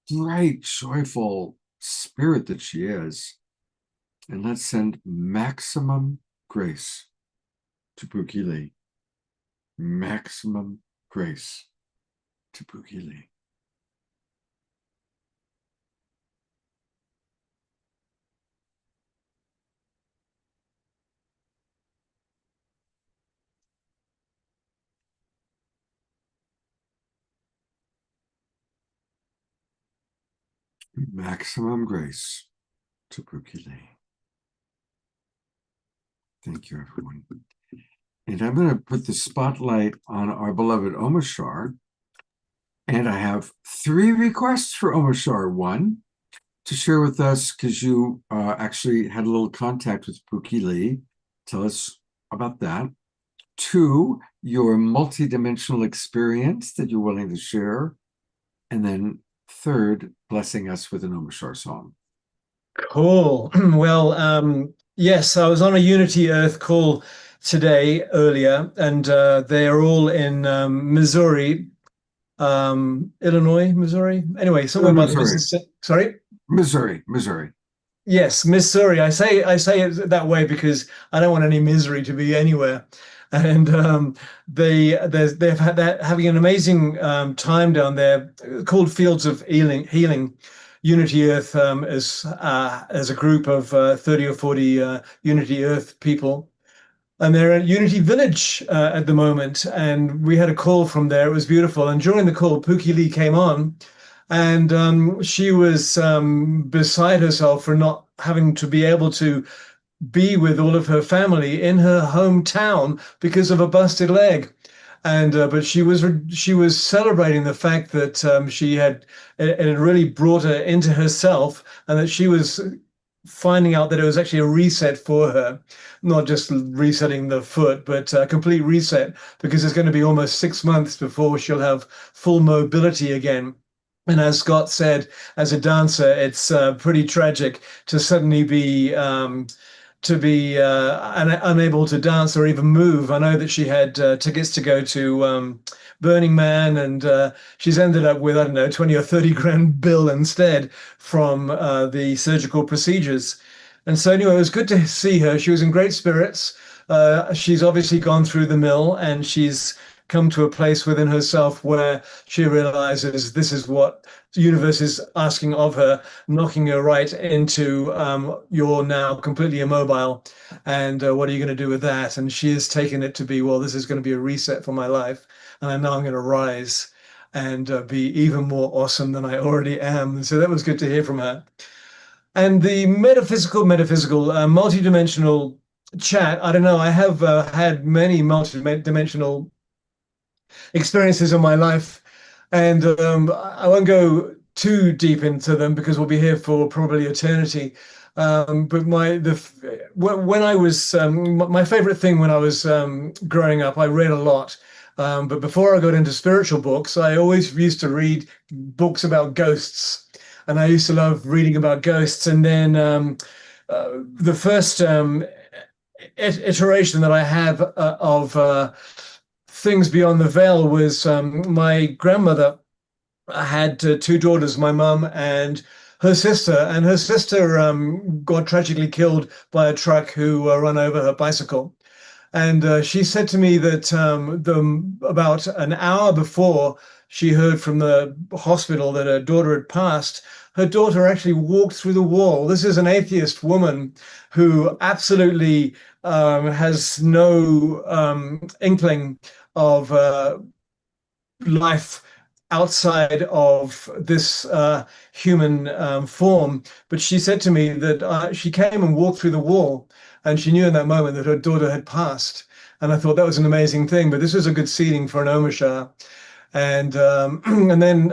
bright, joyful spirit that she is. And let's send maximum grace to Pookie Lee. Maximum grace to Pookie Lee. Maximum grace to Pookie Lee. Thank you, everyone. And I'm going to put the spotlight on our beloved Omashar. And I have 3 requests for Omashar. 1, to share with us, because you actually had a little contact with Pookie Lee. Tell us about that. 2, your multidimensional experience that you're willing to share. And then 3rd, blessing us with an Omashar song. Cool. Well, yes, I was on a Unity Earth call today earlier, and they're all in Missouri, Illinois, Missouri. Anyway, somewhere by the Missouri. Mississippi. Sorry. Missouri. Yes, Missouri. I say it that way because I don't want any misery to be anywhere. And they've had that having an amazing time down there called Fields of Healing. Unity Earth as a group of 30 or 40 Unity Earth people. And they're at Unity Village at the moment. And we had a call from there. It was beautiful. And during the call, Pookie Lee came on. And she was beside herself for not having to be able to be with all of her family in her hometown because of a busted leg. And but she was celebrating the fact that it had really brought her into herself, and that she was finding out that it was actually a reset for her, not just resetting the foot, but a complete reset, because it's going to be almost 6 months before she'll have full mobility again. And as Scott said, as a dancer, it's pretty tragic to suddenly be unable to dance or even move. I know that she had tickets to go to Burning Man, and she's ended up with, I don't know, 20 or 30 grand bill instead from the surgical procedures. And so anyway, it was good to see her. She was in great spirits. She's obviously gone through the mill, and she's come to a place within herself where she realizes this is what the universe is asking of her, knocking her right into you're now completely immobile, and what are you going to do with that? And she has taken it to be, well, this is going to be a reset for my life, and I know I'm going to rise and be even more awesome than I already am. And so that was good to hear from her. And the metaphysical, multidimensional chat, I don't know, I have had many multidimensional experiences in my life, and I won't go too deep into them because we'll be here for probably eternity. But when I was my favorite thing when I was growing up, I read a lot. But before I got into spiritual books, I always used to read books about ghosts, and I used to love reading about ghosts. And then the first iteration that I have of things beyond the veil was my grandmother had 2 daughters, my mum and her sister, and her sister got tragically killed by a truck who ran over her bicycle. And she said to me that about an hour before she heard from the hospital that her daughter had passed, her daughter actually walked through the wall. This is an atheist woman who absolutely has no inkling of life outside of this human form. But she said to me that she came and walked through the wall, and she knew in that moment that her daughter had passed. And I thought that was an amazing thing. But this was a good seeding for an Omashar. And and then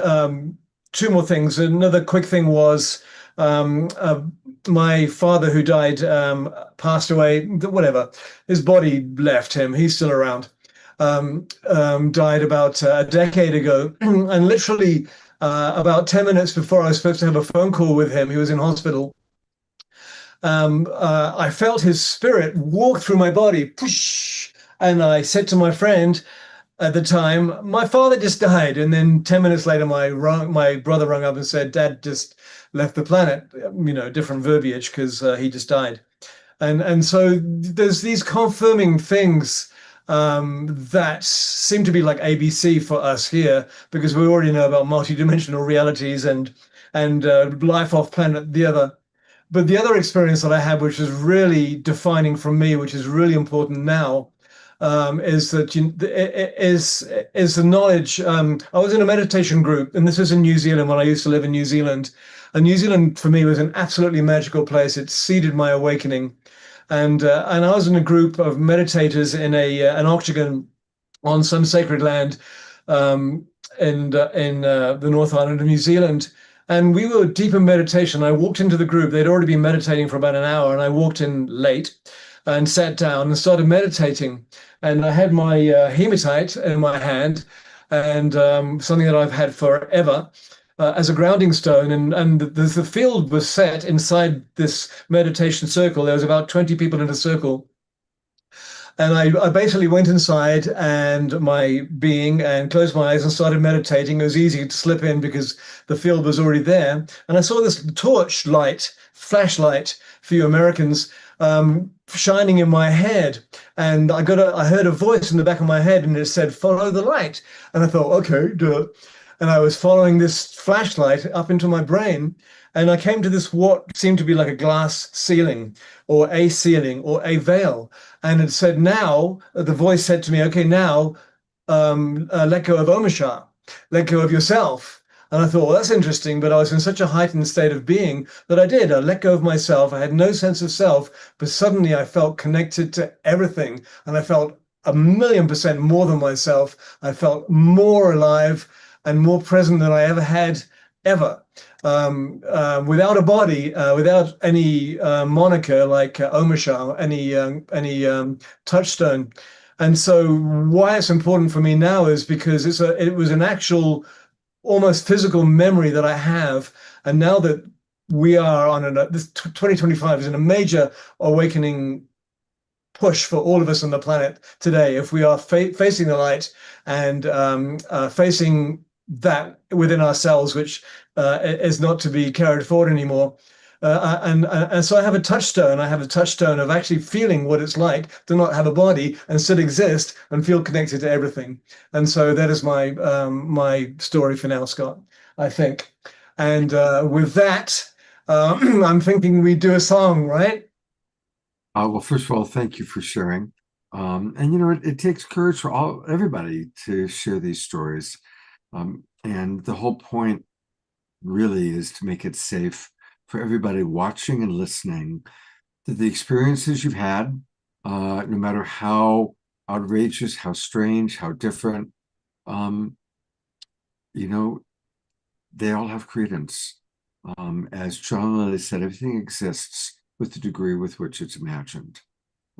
2 more things. Another quick thing was my father, who died, passed away. Whatever, his body left him. He's still around. Died about a decade ago, and literally about 10 minutes before I was supposed to have a phone call with him, he was in hospital. I felt his spirit walk through my body, push, and I said to my friend at the time, my father just died. And then 10 minutes later, my brother rung up and said, Dad just left the planet, different verbiage, because he just died. And so there's these confirming things that seem to be like ABC for us here, because we already know about multidimensional realities and life off planet the other. But the other experience that I had, which is really defining for me, which is really important now, is that is the knowledge. I was in a meditation group, and this was in New Zealand when I used to live in New Zealand. And New Zealand for me was an absolutely magical place. It seeded my awakening. And I was in a group of meditators in an octagon on some sacred land in the North Island of New Zealand. And we were deep in meditation. I walked into the group. They'd already been meditating for about an hour, and I walked in late and sat down and started meditating. And I had my hematite in my hand, and something that I've had forever. As a grounding stone, and the field was set inside this meditation circle. There was about 20 people in a circle, and I basically went inside and my being and closed my eyes and started meditating. It was easy to slip in because the field was already there. And I saw this torch light, flashlight for you Americans, shining in my head. And I heard a voice in the back of my head and it said, "Follow the light." And I thought, okay, do it. And I was following this flashlight up into my brain. And I came to this what seemed to be like a glass ceiling or a ceiling or a veil. And it said, now, the voice said to me, okay, now let go of Omashar, let go of yourself. And I thought, well, that's interesting. But I was in such a heightened state of being that I did. I let go of myself. I had no sense of self, but suddenly I felt connected to everything. And I felt 1,000,000% more than myself. I felt more alive and more present than I ever had, ever. Without a body, without any moniker like Omashar, any touchstone. And so why it's important for me now is because it was an actual, almost physical memory that I have. And now that we are on this 2025 is in a major awakening push for all of us on the planet today. If we are facing the light and facing that within ourselves, which is not to be carried forward anymore. And so I have a touchstone. I have a touchstone of actually feeling what it's like to not have a body and still exist and feel connected to everything. And so that is my story for now, Scott, I think. And with that, I'm thinking we do a song, right? Well, first of all, thank you for sharing. And it takes courage for everybody to share these stories. And the whole point really is to make it safe for everybody watching and listening, that the experiences you've had, no matter how outrageous, how strange, how different, they all have credence. As John Lilly said, everything exists with the degree with which it's imagined.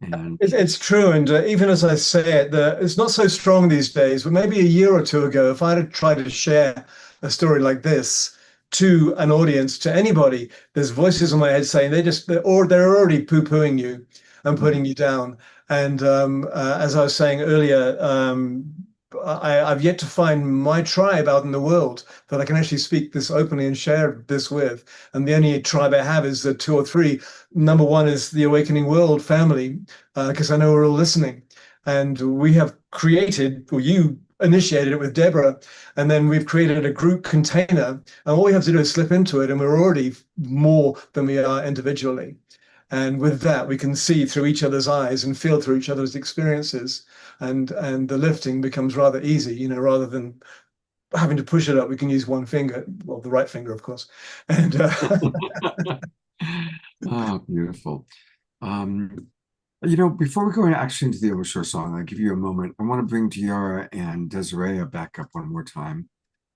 And it's true. And even as I say it, it's not so strong these days, but maybe a year or two ago, if I had tried to share a story like this to an audience, to anybody, there's voices in my head saying they're already poo-pooing you and putting you down. And as I was saying earlier, I've yet to find my tribe out in the world that I can actually speak this openly and share this with. And the only tribe I have is the two or three. Number one is the Awakening World family, because I know we're all listening. And we have created, or you initiated it with Deborah, and then we've created a group container. And all we have to do is slip into it, and we're already more than we are individually. And with that, we can see through each other's eyes and feel through each other's experiences. And the lifting becomes rather easy, rather than having to push it up. We can use one finger, well, the right finger, of course. And oh, beautiful. Before we go actually into the Overshore song, I'll give you a moment. I want to bring Diarra and Desiree back up one more time.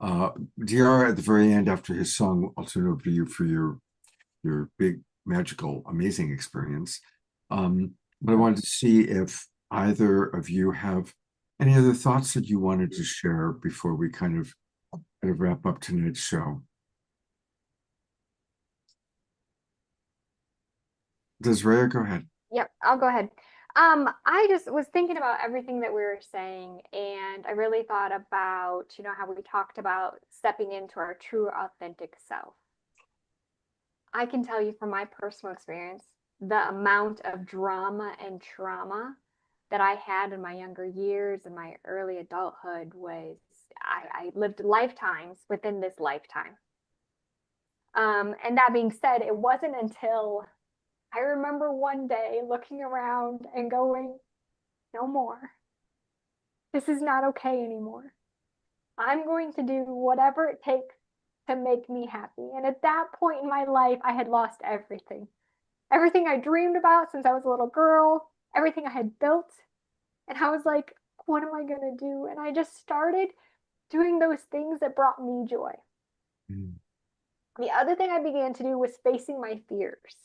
Diarra, at the very end, after his song, I'll turn it over to you for your big, magical, amazing experience. But I wanted to see if either of you have any other thoughts that you wanted to share before we kind of wrap up tonight's show. Desiree, go ahead. Yep, I'll go ahead. I just was thinking about everything that we were saying, and I really thought about, how we talked about stepping into our true, authentic self. I can tell you from my personal experience, the amount of drama and trauma that I had in my younger years and my early adulthood was, I lived lifetimes within this lifetime. And that being said, it wasn't until I remember one day looking around and going, no more. This is not okay anymore. I'm going to do whatever it takes to make me happy. And at that point in my life, I had lost everything. Everything I dreamed about since I was a little girl, everything I had built. And I was like, what am I going to do? And I just started doing those things that brought me joy. The other thing I began to do was facing my fears.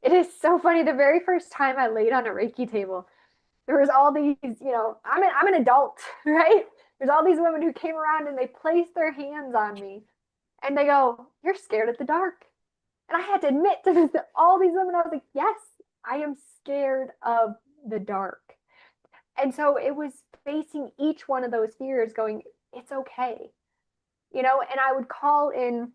It is so funny. The very first time I laid on a Reiki table, there was all these, I'm an adult, right? There's all these women who came around and they placed their hands on me and they go, "You're scared of the dark." And I had to admit to all these women, I was like, yes, I am scared of the dark. And so it was facing each one of those fears going, it's okay. And I would call in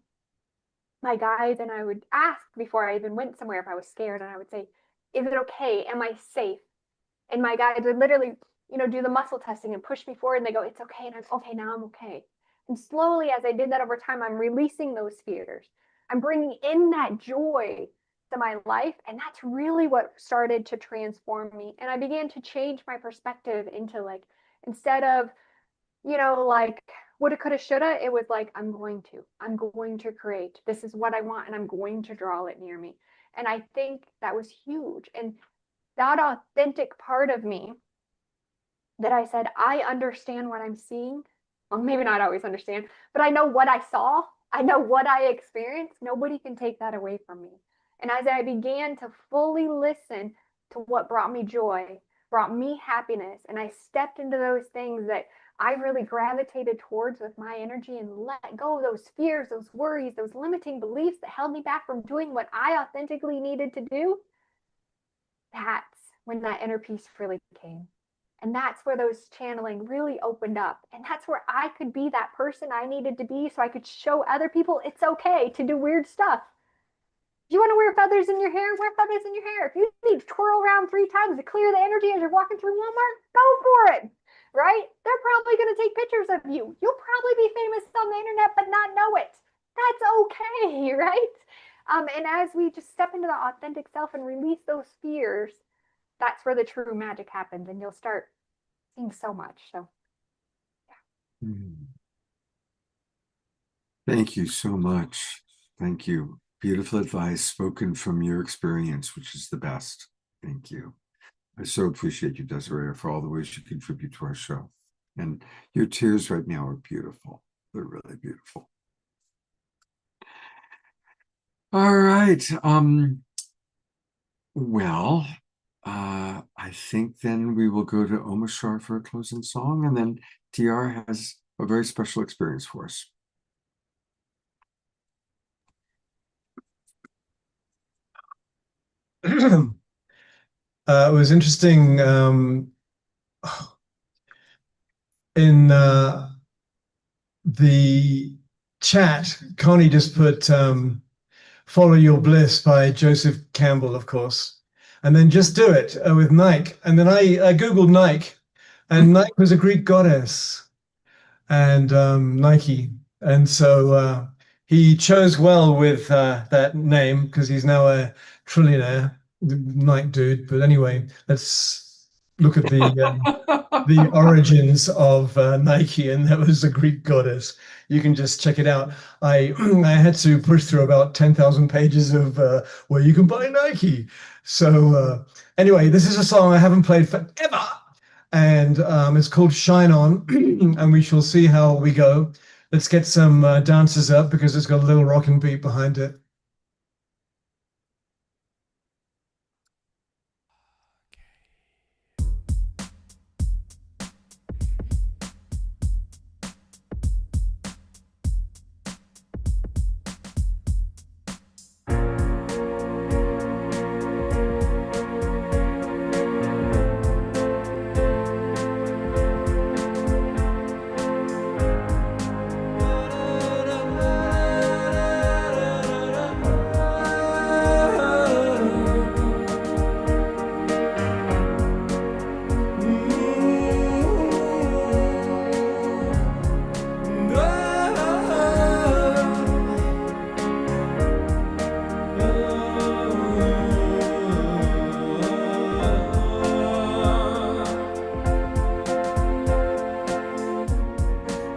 my guides and I would ask before I even went somewhere if I was scared. And I would say, is it okay? Am I safe? And my guides would literally, do the muscle testing and push me forward. And they go, it's okay. And I'm okay. Now I'm okay. And slowly, as I did that over time, I'm releasing those fears. I'm bringing in that joy to my life. And that's really what started to transform me. And I began to change my perspective into like, instead of, like woulda, coulda, shoulda, it was like, I'm going to create. This is what I want. And I'm going to draw it near me. And I think that was huge. And that authentic part of me that I said, I understand what I'm seeing. Well, maybe not always understand, but I know what I saw. I know what I experienced. Nobody can take that away from me. And as I began to fully listen to what brought me joy, brought me happiness, and I stepped into those things that I really gravitated towards with my energy and let go of those fears, those worries, those limiting beliefs that held me back from doing what I authentically needed to do, that's when that inner peace really came. And that's where those channeling really opened up. And that's where I could be that person I needed to be so I could show other people it's okay to do weird stuff. If you want to wear feathers in your hair, wear feathers in your hair. If you need to twirl around 3 times to clear the energy as you're walking through Walmart, go for it, right? They're probably going to take pictures of you. You'll probably be famous on the internet, but not know it. That's okay, right? And as we just step into the authentic self and release those fears, that's where the true magic happens, and you'll start seeing so much. So, yeah. Thank you so much. Thank you. Beautiful advice spoken from your experience, which is the best. Thank you. I so appreciate you, Desiree, for all the ways you contribute to our show. And your tears right now are beautiful. They're really beautiful. All right. Well, I think then we will go to Omashar for a closing song, and then TR has a very special experience for us. It was interesting in the chat. Connie just put Follow Your Bliss by Joseph Campbell, of course. And then Just Do It with Nike. And then I Googled Nike, and Nike was a Greek goddess, and Nike. And so he chose well with that name because he's now a trillionaire, Nike dude. But anyway, let's look at the origins of Nike, and that was a Greek goddess. You can just check it out. I had to push through about 10,000 pages of where you can buy Nike. So anyway, this is a song I haven't played forever, and it's called Shine On, and we shall see how we go. Let's get some dancers up because it's got a little rocking beat behind it.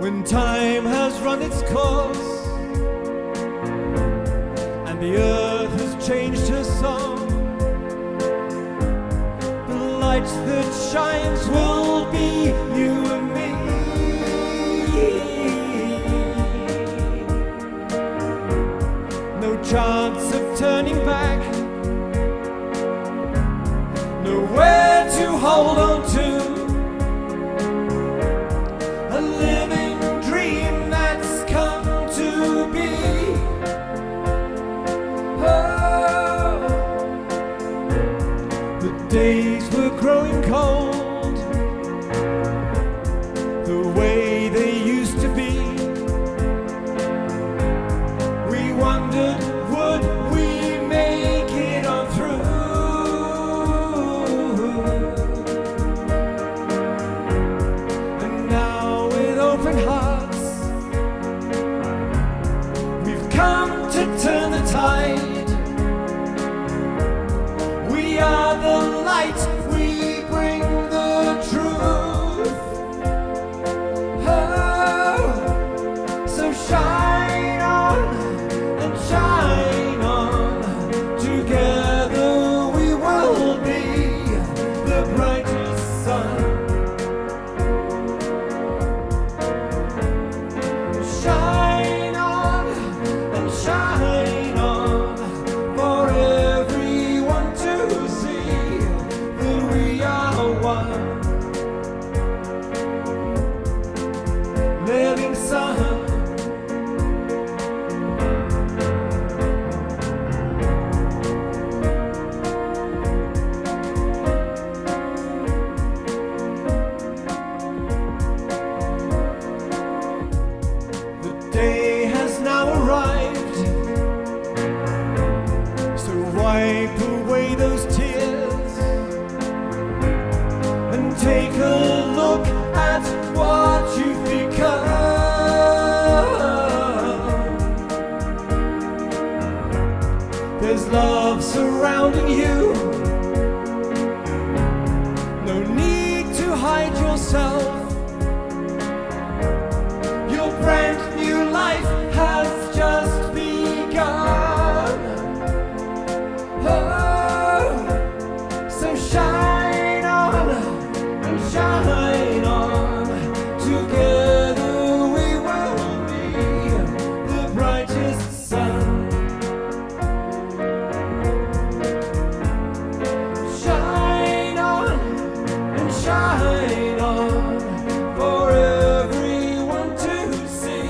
When time has run its course and the earth has changed her song, the light that shines will be you and me. days were growing cold, the way they used to be. We wondered, would we make it on through? And now with open hearts, we've come to turn the tide. We are the light, we bring the truth. Oh, so shine on and shine on. Together we will be the brightest sun. Shine on and shine on for everyone to see that we are one. Living sun. The day has now arrived, so wipe away those tears and take a look at what you've become. There's love surrounding you, no need to hide yourself. Your brand new life has just begun. Oh, so shine on and shine on. Together we will be the brightest sun. Shine on and shine on for everyone to see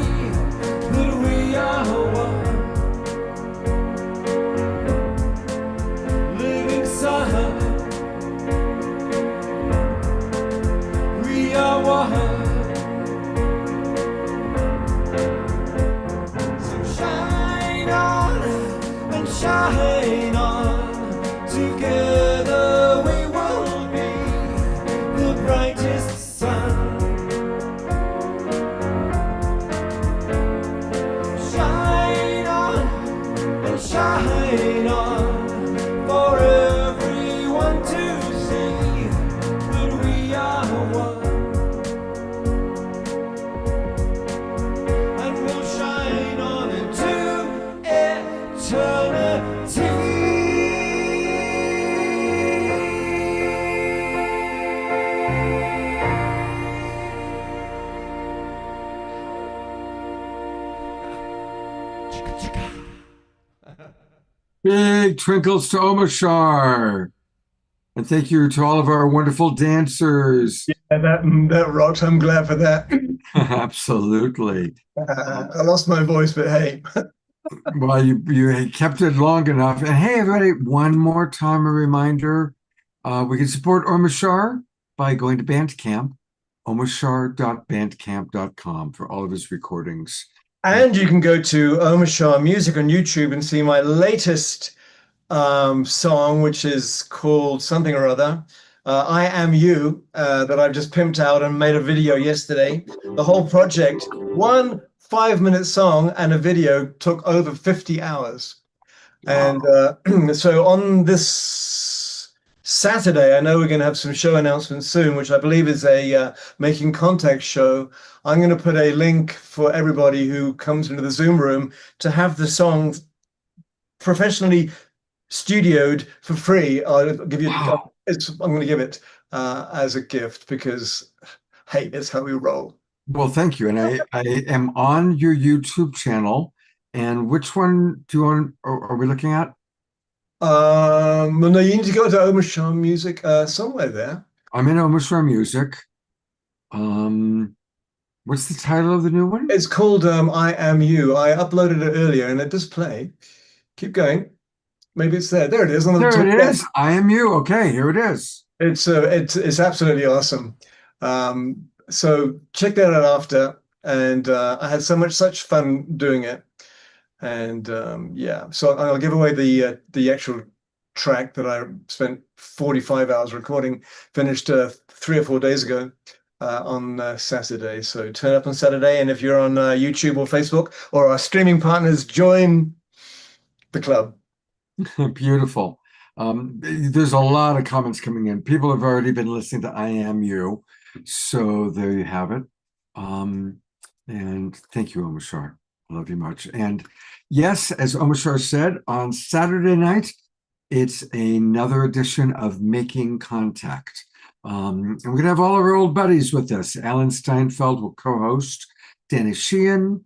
that we are one. Living sun, we are one. So shine on and shine on. Together we will be the brightest sun. Shine on and shine on for everyone to see that we are one. And we'll shine on into Big twinkles to Omashar. And thank you to all of our wonderful dancers. Yeah, that rocks. I'm glad for that. Absolutely. I lost my voice, but hey. Well, you kept it long enough. And hey, everybody, one more time, a reminder. We can support Omashar by going to Bandcamp, omashar.bandcamp.com for all of his recordings. And you can go to Omashar Music on YouTube and see my latest song, which is called something or other, I Am You, that I've just pimped out and made a video yesterday. The whole project, one 5-minute song and a video took over 50 hours. And so on this Saturday, I know we're going to have some show announcements soon, which I believe is a Making Contact show. I'm going to put a link for everybody who comes into the Zoom room to have the song professionally studioed for free. I'll give you. Wow. I'm going to give it as a gift because, hey, it's how we roll. Well, thank you. And I am on your YouTube channel. And which one do you want? Are we looking at? No, you need to go to Omashar Music somewhere there. I'm in Omashar Music. What's the title of the new one? It's called I Am You. I uploaded it earlier and it does play. Keep going. Maybe it's there. There it is on the There top it right. is. I am you. Okay, here it is. It's absolutely awesome. So check that out after. And I had such fun doing it. And yeah, so I'll give away the actual track that I spent 45 hours recording, finished 3 or 4 days ago on Saturday. So turn up on Saturday, and if you're on YouTube or Facebook or our streaming partners, join the club. Beautiful. There's a lot of comments coming in. People have already been listening to I Am You. So there you have it. And thank you, Omashar. I love you much. And yes, as Omashar said, on Saturday night, it's another edition of Making Contact. And we're going to have all of our old buddies with us. Alan Steinfeld will co-host, Danny Sheehan,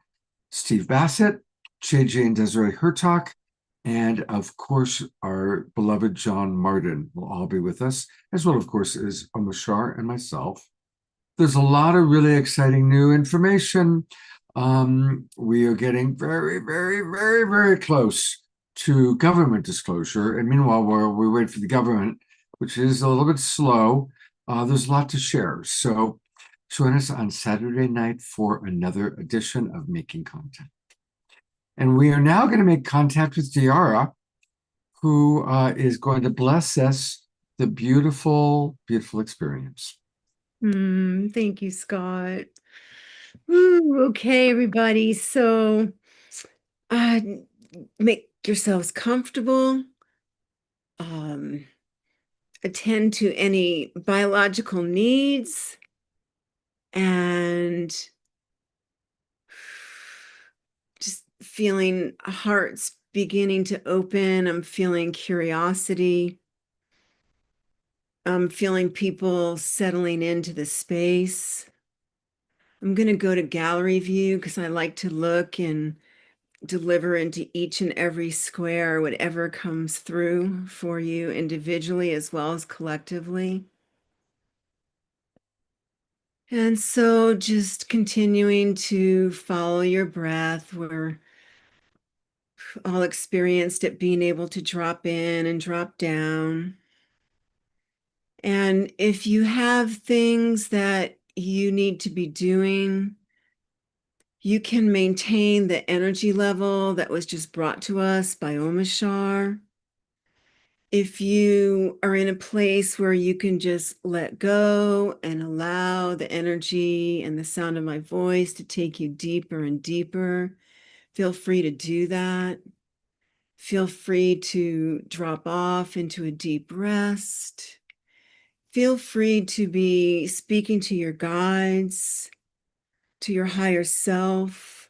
Steve Bassett, JJ and Desiree Hertok, and of course, our beloved John Martin will all be with us, as well, of course, as Omashar and myself. There's a lot of really exciting new information. We are getting very, very, very, very close to government disclosure. And meanwhile, while we wait for the government, which is a little bit slow, there's a lot to share. So join us on Saturday night for another edition of Making Contact. And we are now going to make contact with Diara, who is going to bless us the beautiful, beautiful experience. Thank you, Scott. Ooh, okay, everybody. So make yourselves comfortable. Attend to any biological needs, and just feeling hearts beginning to open. I'm feeling curiosity. I'm feeling people settling into the space. I'm going to go to gallery view because I like to look and deliver into each and every square whatever comes through for you individually as well as collectively. And so just continuing to follow your breath. We're all experienced at being able to drop in and drop down. And if you have things that you need to be doing, you can maintain the energy level that was just brought to us by Omashar. If you are in a place where you can just let go and allow the energy and the sound of my voice to take you deeper and deeper, feel free to do that. Feel free to drop off into a deep rest. Feel free to be speaking to your guides, to your higher self.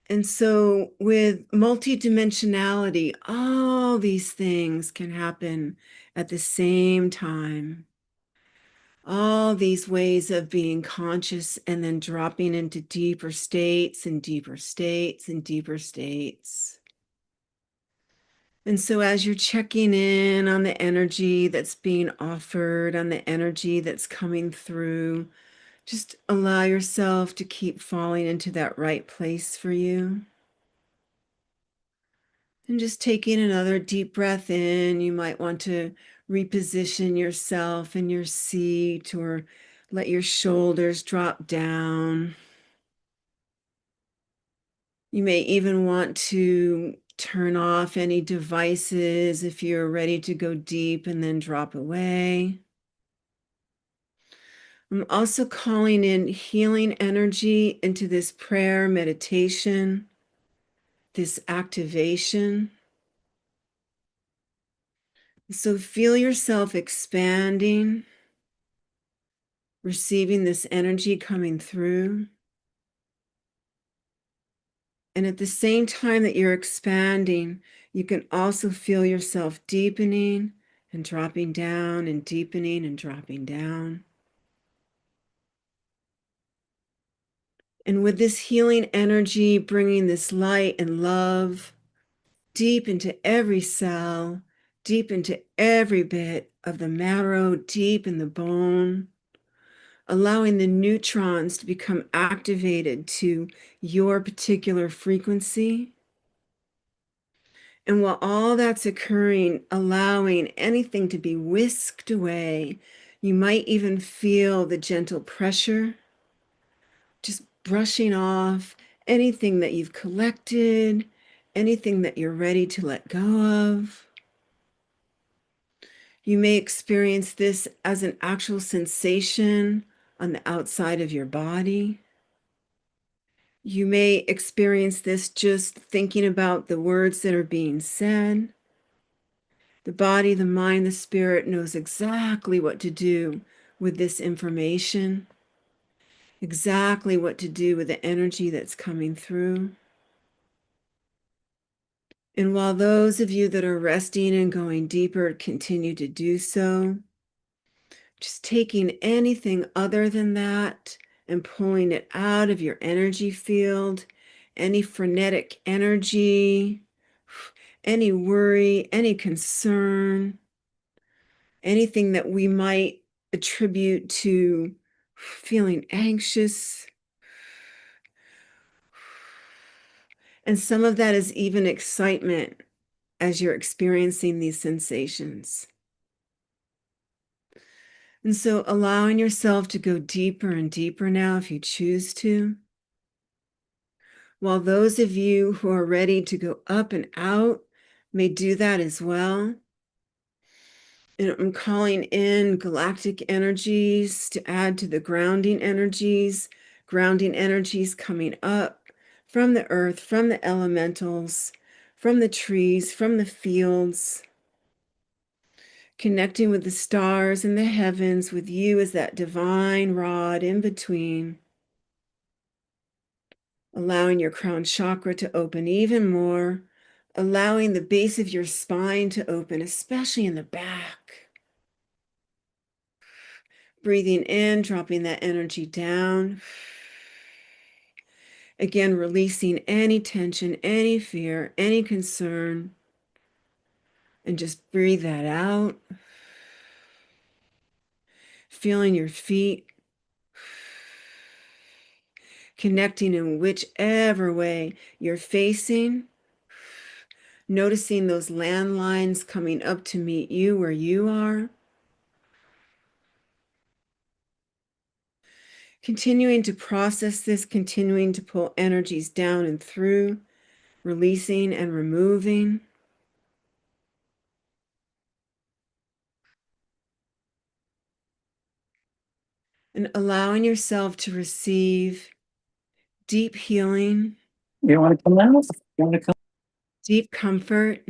And so, with multidimensionality, all these things can happen at the same time. All these ways of being conscious and then dropping into deeper states and deeper states and deeper states. And so, as you're checking in on the energy that's being offered, on the energy that's coming through, just allow yourself to keep falling into that right place for you. And just taking another deep breath in, you might want to reposition yourself in your seat or let your shoulders drop down. You may even want to turn off any devices if you're ready to go deep and then drop away. I'm also calling in healing energy into this prayer meditation, this activation. So feel yourself expanding, receiving this energy coming through. And at the same time that you're expanding, you can also feel yourself deepening and dropping down and deepening and dropping down. And with this healing energy, bringing this light and love deep into every cell, deep into every bit of the marrow, deep in the bone, allowing the neutrons to become activated to your particular frequency. And while all that's occurring, allowing anything to be whisked away, you might even feel the gentle pressure, just brushing off anything that you've collected, anything that you're ready to let go of. You may experience this as an actual sensation on the outside of your body. You may experience this just thinking about the words that are being said. The body, the mind, the spirit knows exactly what to do with this information, exactly what to do with the energy that's coming through. And while those of you that are resting and going deeper continue to do so, just taking anything other than that and pulling it out of your energy field, any frenetic energy, any worry, any concern, anything that we might attribute to feeling anxious. And some of that is even excitement as you're experiencing these sensations. And so allowing yourself to go deeper and deeper now if you choose to. While those of you who are ready to go up and out may do that as well. And I'm calling in galactic energies to add to the grounding energies coming up from the earth, from the elementals, from the trees, from the fields, connecting with the stars and the heavens, with you as that divine rod in between, allowing your crown chakra to open even more, allowing the base of your spine to open, especially in the back. Breathing in, dropping that energy down. Again, releasing any tension, any fear, any concern, and just breathe that out. Feeling your feet, connecting in whichever way you're facing, noticing those landlines coming up to meet you where you are. Continuing to process this, continuing to pull energies down and through, releasing and removing. And allowing yourself to receive deep healing. You want to come out? You want to come? Deep comfort.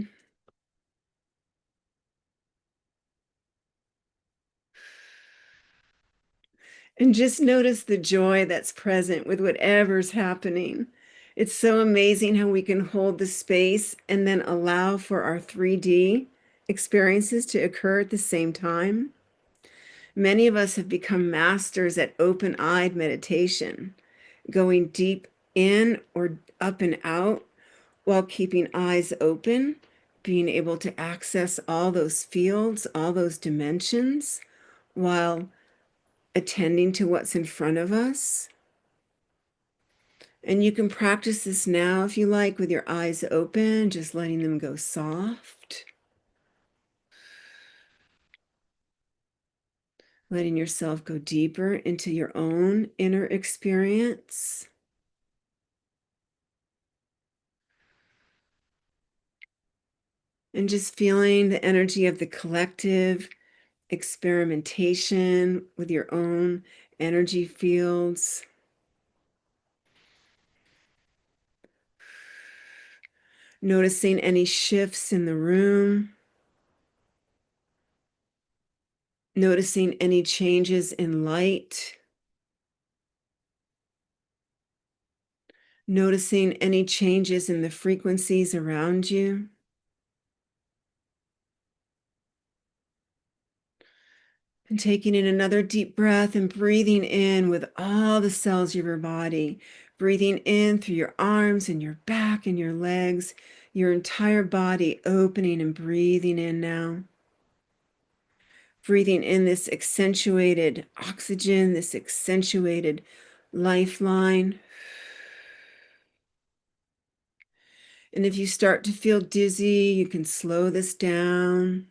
And just notice the joy that's present with whatever's happening. It's so amazing how we can hold the space and then allow for our 3D experiences to occur at the same time. Many of us have become masters at open-eyed meditation, going deep in or up and out while keeping eyes open, being able to access all those fields, all those dimensions, while attending to what's in front of us. And you can practice this now if you like, with your eyes open, just letting them go soft. Letting yourself go deeper into your own inner experience. And just feeling the energy of the collective experimentation with your own energy fields. Noticing any shifts in the room. Noticing any changes in light. Noticing any changes in the frequencies around you. And taking in another deep breath and breathing in with all the cells of your body. Breathing in through your arms and your back and your legs, your entire body opening and breathing in now. Breathing in this accentuated oxygen, this accentuated lifeline. And if you start to feel dizzy, you can slow this down.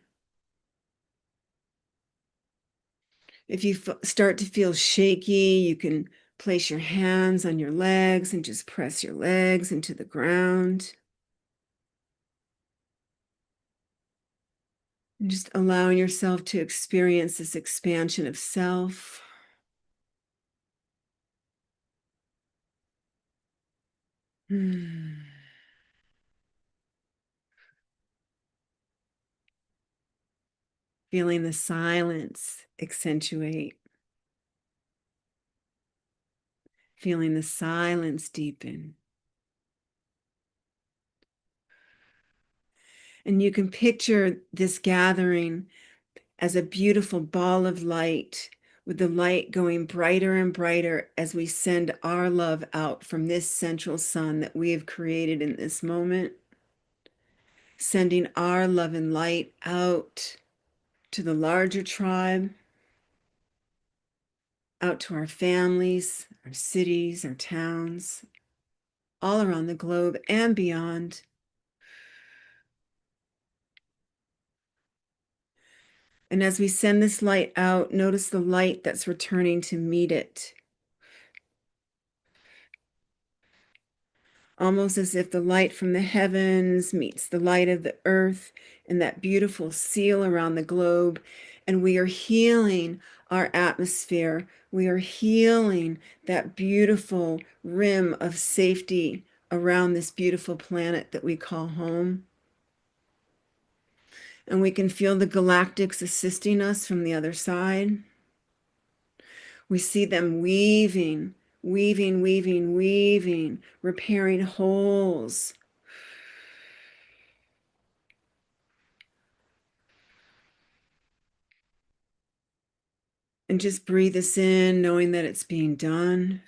If you start to feel shaky, you can place your hands on your legs and just press your legs into the ground. And just allowing yourself to experience this expansion of self. Feeling the silence accentuate. Feeling the silence deepen. And you can picture this gathering as a beautiful ball of light, with the light going brighter and brighter as we send our love out from this central sun that we have created in this moment. Sending our love and light out to the larger tribe, out to our families, our cities, our towns, all around the globe and beyond. And as we send this light out, notice the light that's returning to meet it. Almost as if the light from the heavens meets the light of the earth and that beautiful seal around the globe. And we are healing our atmosphere. We are healing that beautiful rim of safety around this beautiful planet that we call home. And we can feel the galactics assisting us from the other side. We see them weaving, weaving, weaving, weaving, repairing holes. And just breathe this in, knowing that it's being done.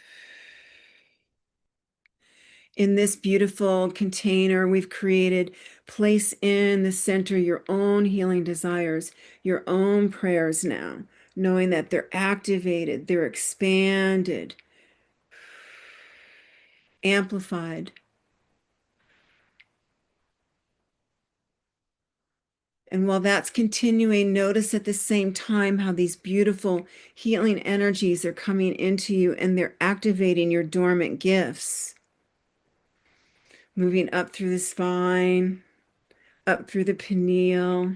In this beautiful container we've created, place in the center your own healing desires, your own prayers now, knowing that they're activated, they're expanded, amplified. And while that's continuing, notice at the same time how these beautiful healing energies are coming into you and they're activating your dormant gifts. Moving up through the spine, up through the pineal,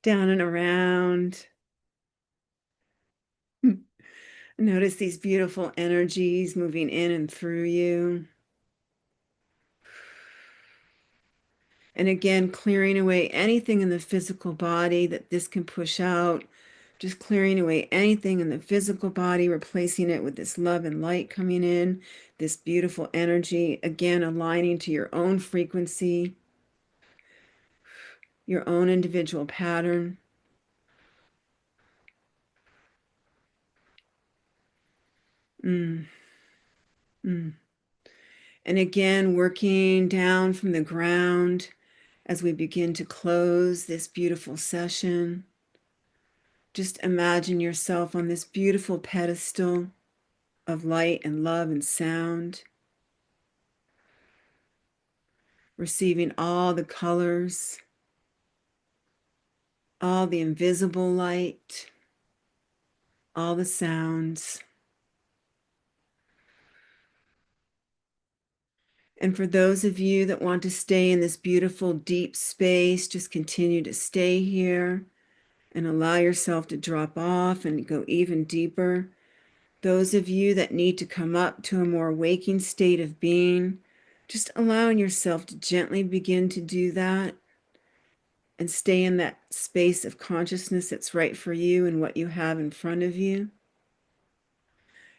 down and around. Notice these beautiful energies moving in and through you. And again, clearing away anything in the physical body that this can push out. Just clearing away anything in the physical body, replacing it with this love and light coming in, this beautiful energy, again, aligning to your own frequency, your own individual pattern. Mm. Mm. And again, working down from the ground as we begin to close this beautiful session. Just imagine yourself on this beautiful pedestal of light and love and sound, receiving all the colors, all the invisible light, all the sounds. And for those of you that want to stay in this beautiful deep space, just continue to stay here and allow yourself to drop off and go even deeper. Those of you that need to come up to a more waking state of being, just allowing yourself to gently begin to do that and stay in that space of consciousness that's right for you and what you have in front of you.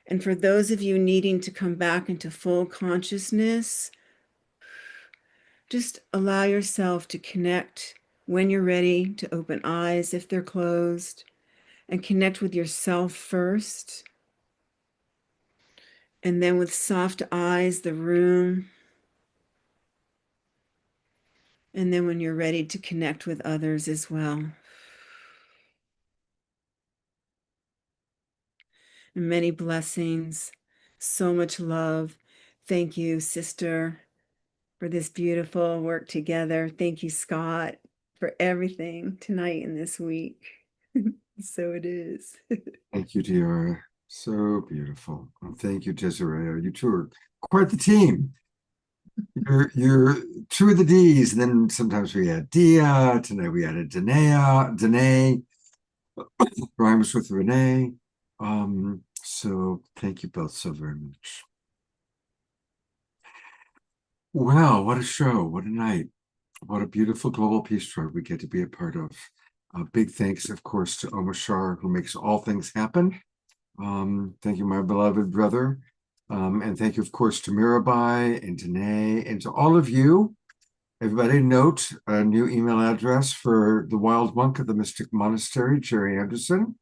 And for those of you needing to come back into full consciousness, just allow yourself to connect when you're ready to open eyes if they're closed, and connect with yourself first. And then with soft eyes, the room. And then when you're ready to connect with others as well. And many blessings. So much love. Thank you, sister, for this beautiful work together. Thank you, Scott, for everything tonight and this week. So it is. Thank you, Diora. So beautiful. And thank you, Desiree. You two are quite the team. You're two of the D's, and then sometimes we add Dia. Tonight we added Danae, rhymes with Renee. So thank you both so very much. Well, what a show, what a night, what a beautiful global peace drive we get to be a part of. Big thanks, of course, to Omashar, who makes all things happen. Thank you, my beloved brother. And thank you, of course, to Mirabai and Danae and to all of you. Everybody note a new email address for the Wild Monk of the Mystic Monastery, Jerry Anderson.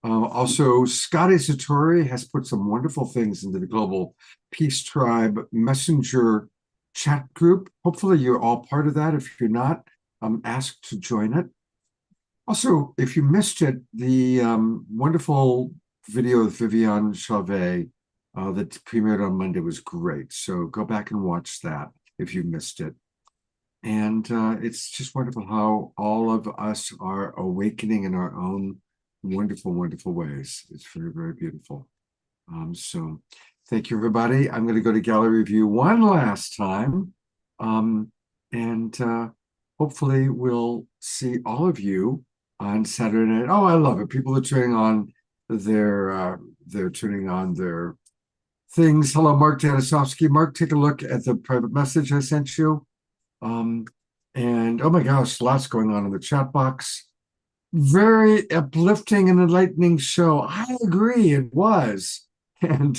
Also, Scotty Satori has put some wonderful things into the Global Peace Tribe Messenger chat group. Hopefully you're all part of that. If you're not, ask to join it. Also, if you missed it, the wonderful video of Viviane Chauvet that premiered on Monday was great. So go back and watch that if you missed it. And it's just wonderful how all of us are awakening in our own wonderful, wonderful ways. It's very, very beautiful. So thank you, everybody. I'm going to go to gallery review one last time. And hopefully we'll see all of you on Saturday night. Oh, I love it. People are turning on they're turning on their things. Hello, Mark Janisowski. Mark, take a look at the private message I sent you. And oh my gosh, lots going on in the chat box. Very uplifting and enlightening show. I agree, it was. And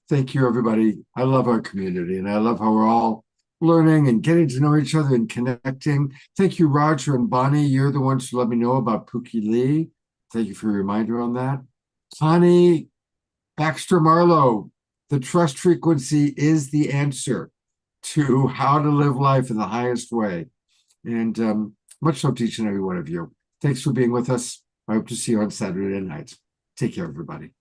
thank you, everybody. I love our community, and I love how we're all learning and getting to know each other and connecting. Thank you, Roger and Bonnie. You're the ones who let me know about Pookie Lee. Thank you for your reminder on that. Connie Baxter Marlowe, the trust frequency is the answer to how to live life in the highest way. And much love to each and every one of you. Thanks for being with us. I hope to see you on Saturday night. Take care, everybody.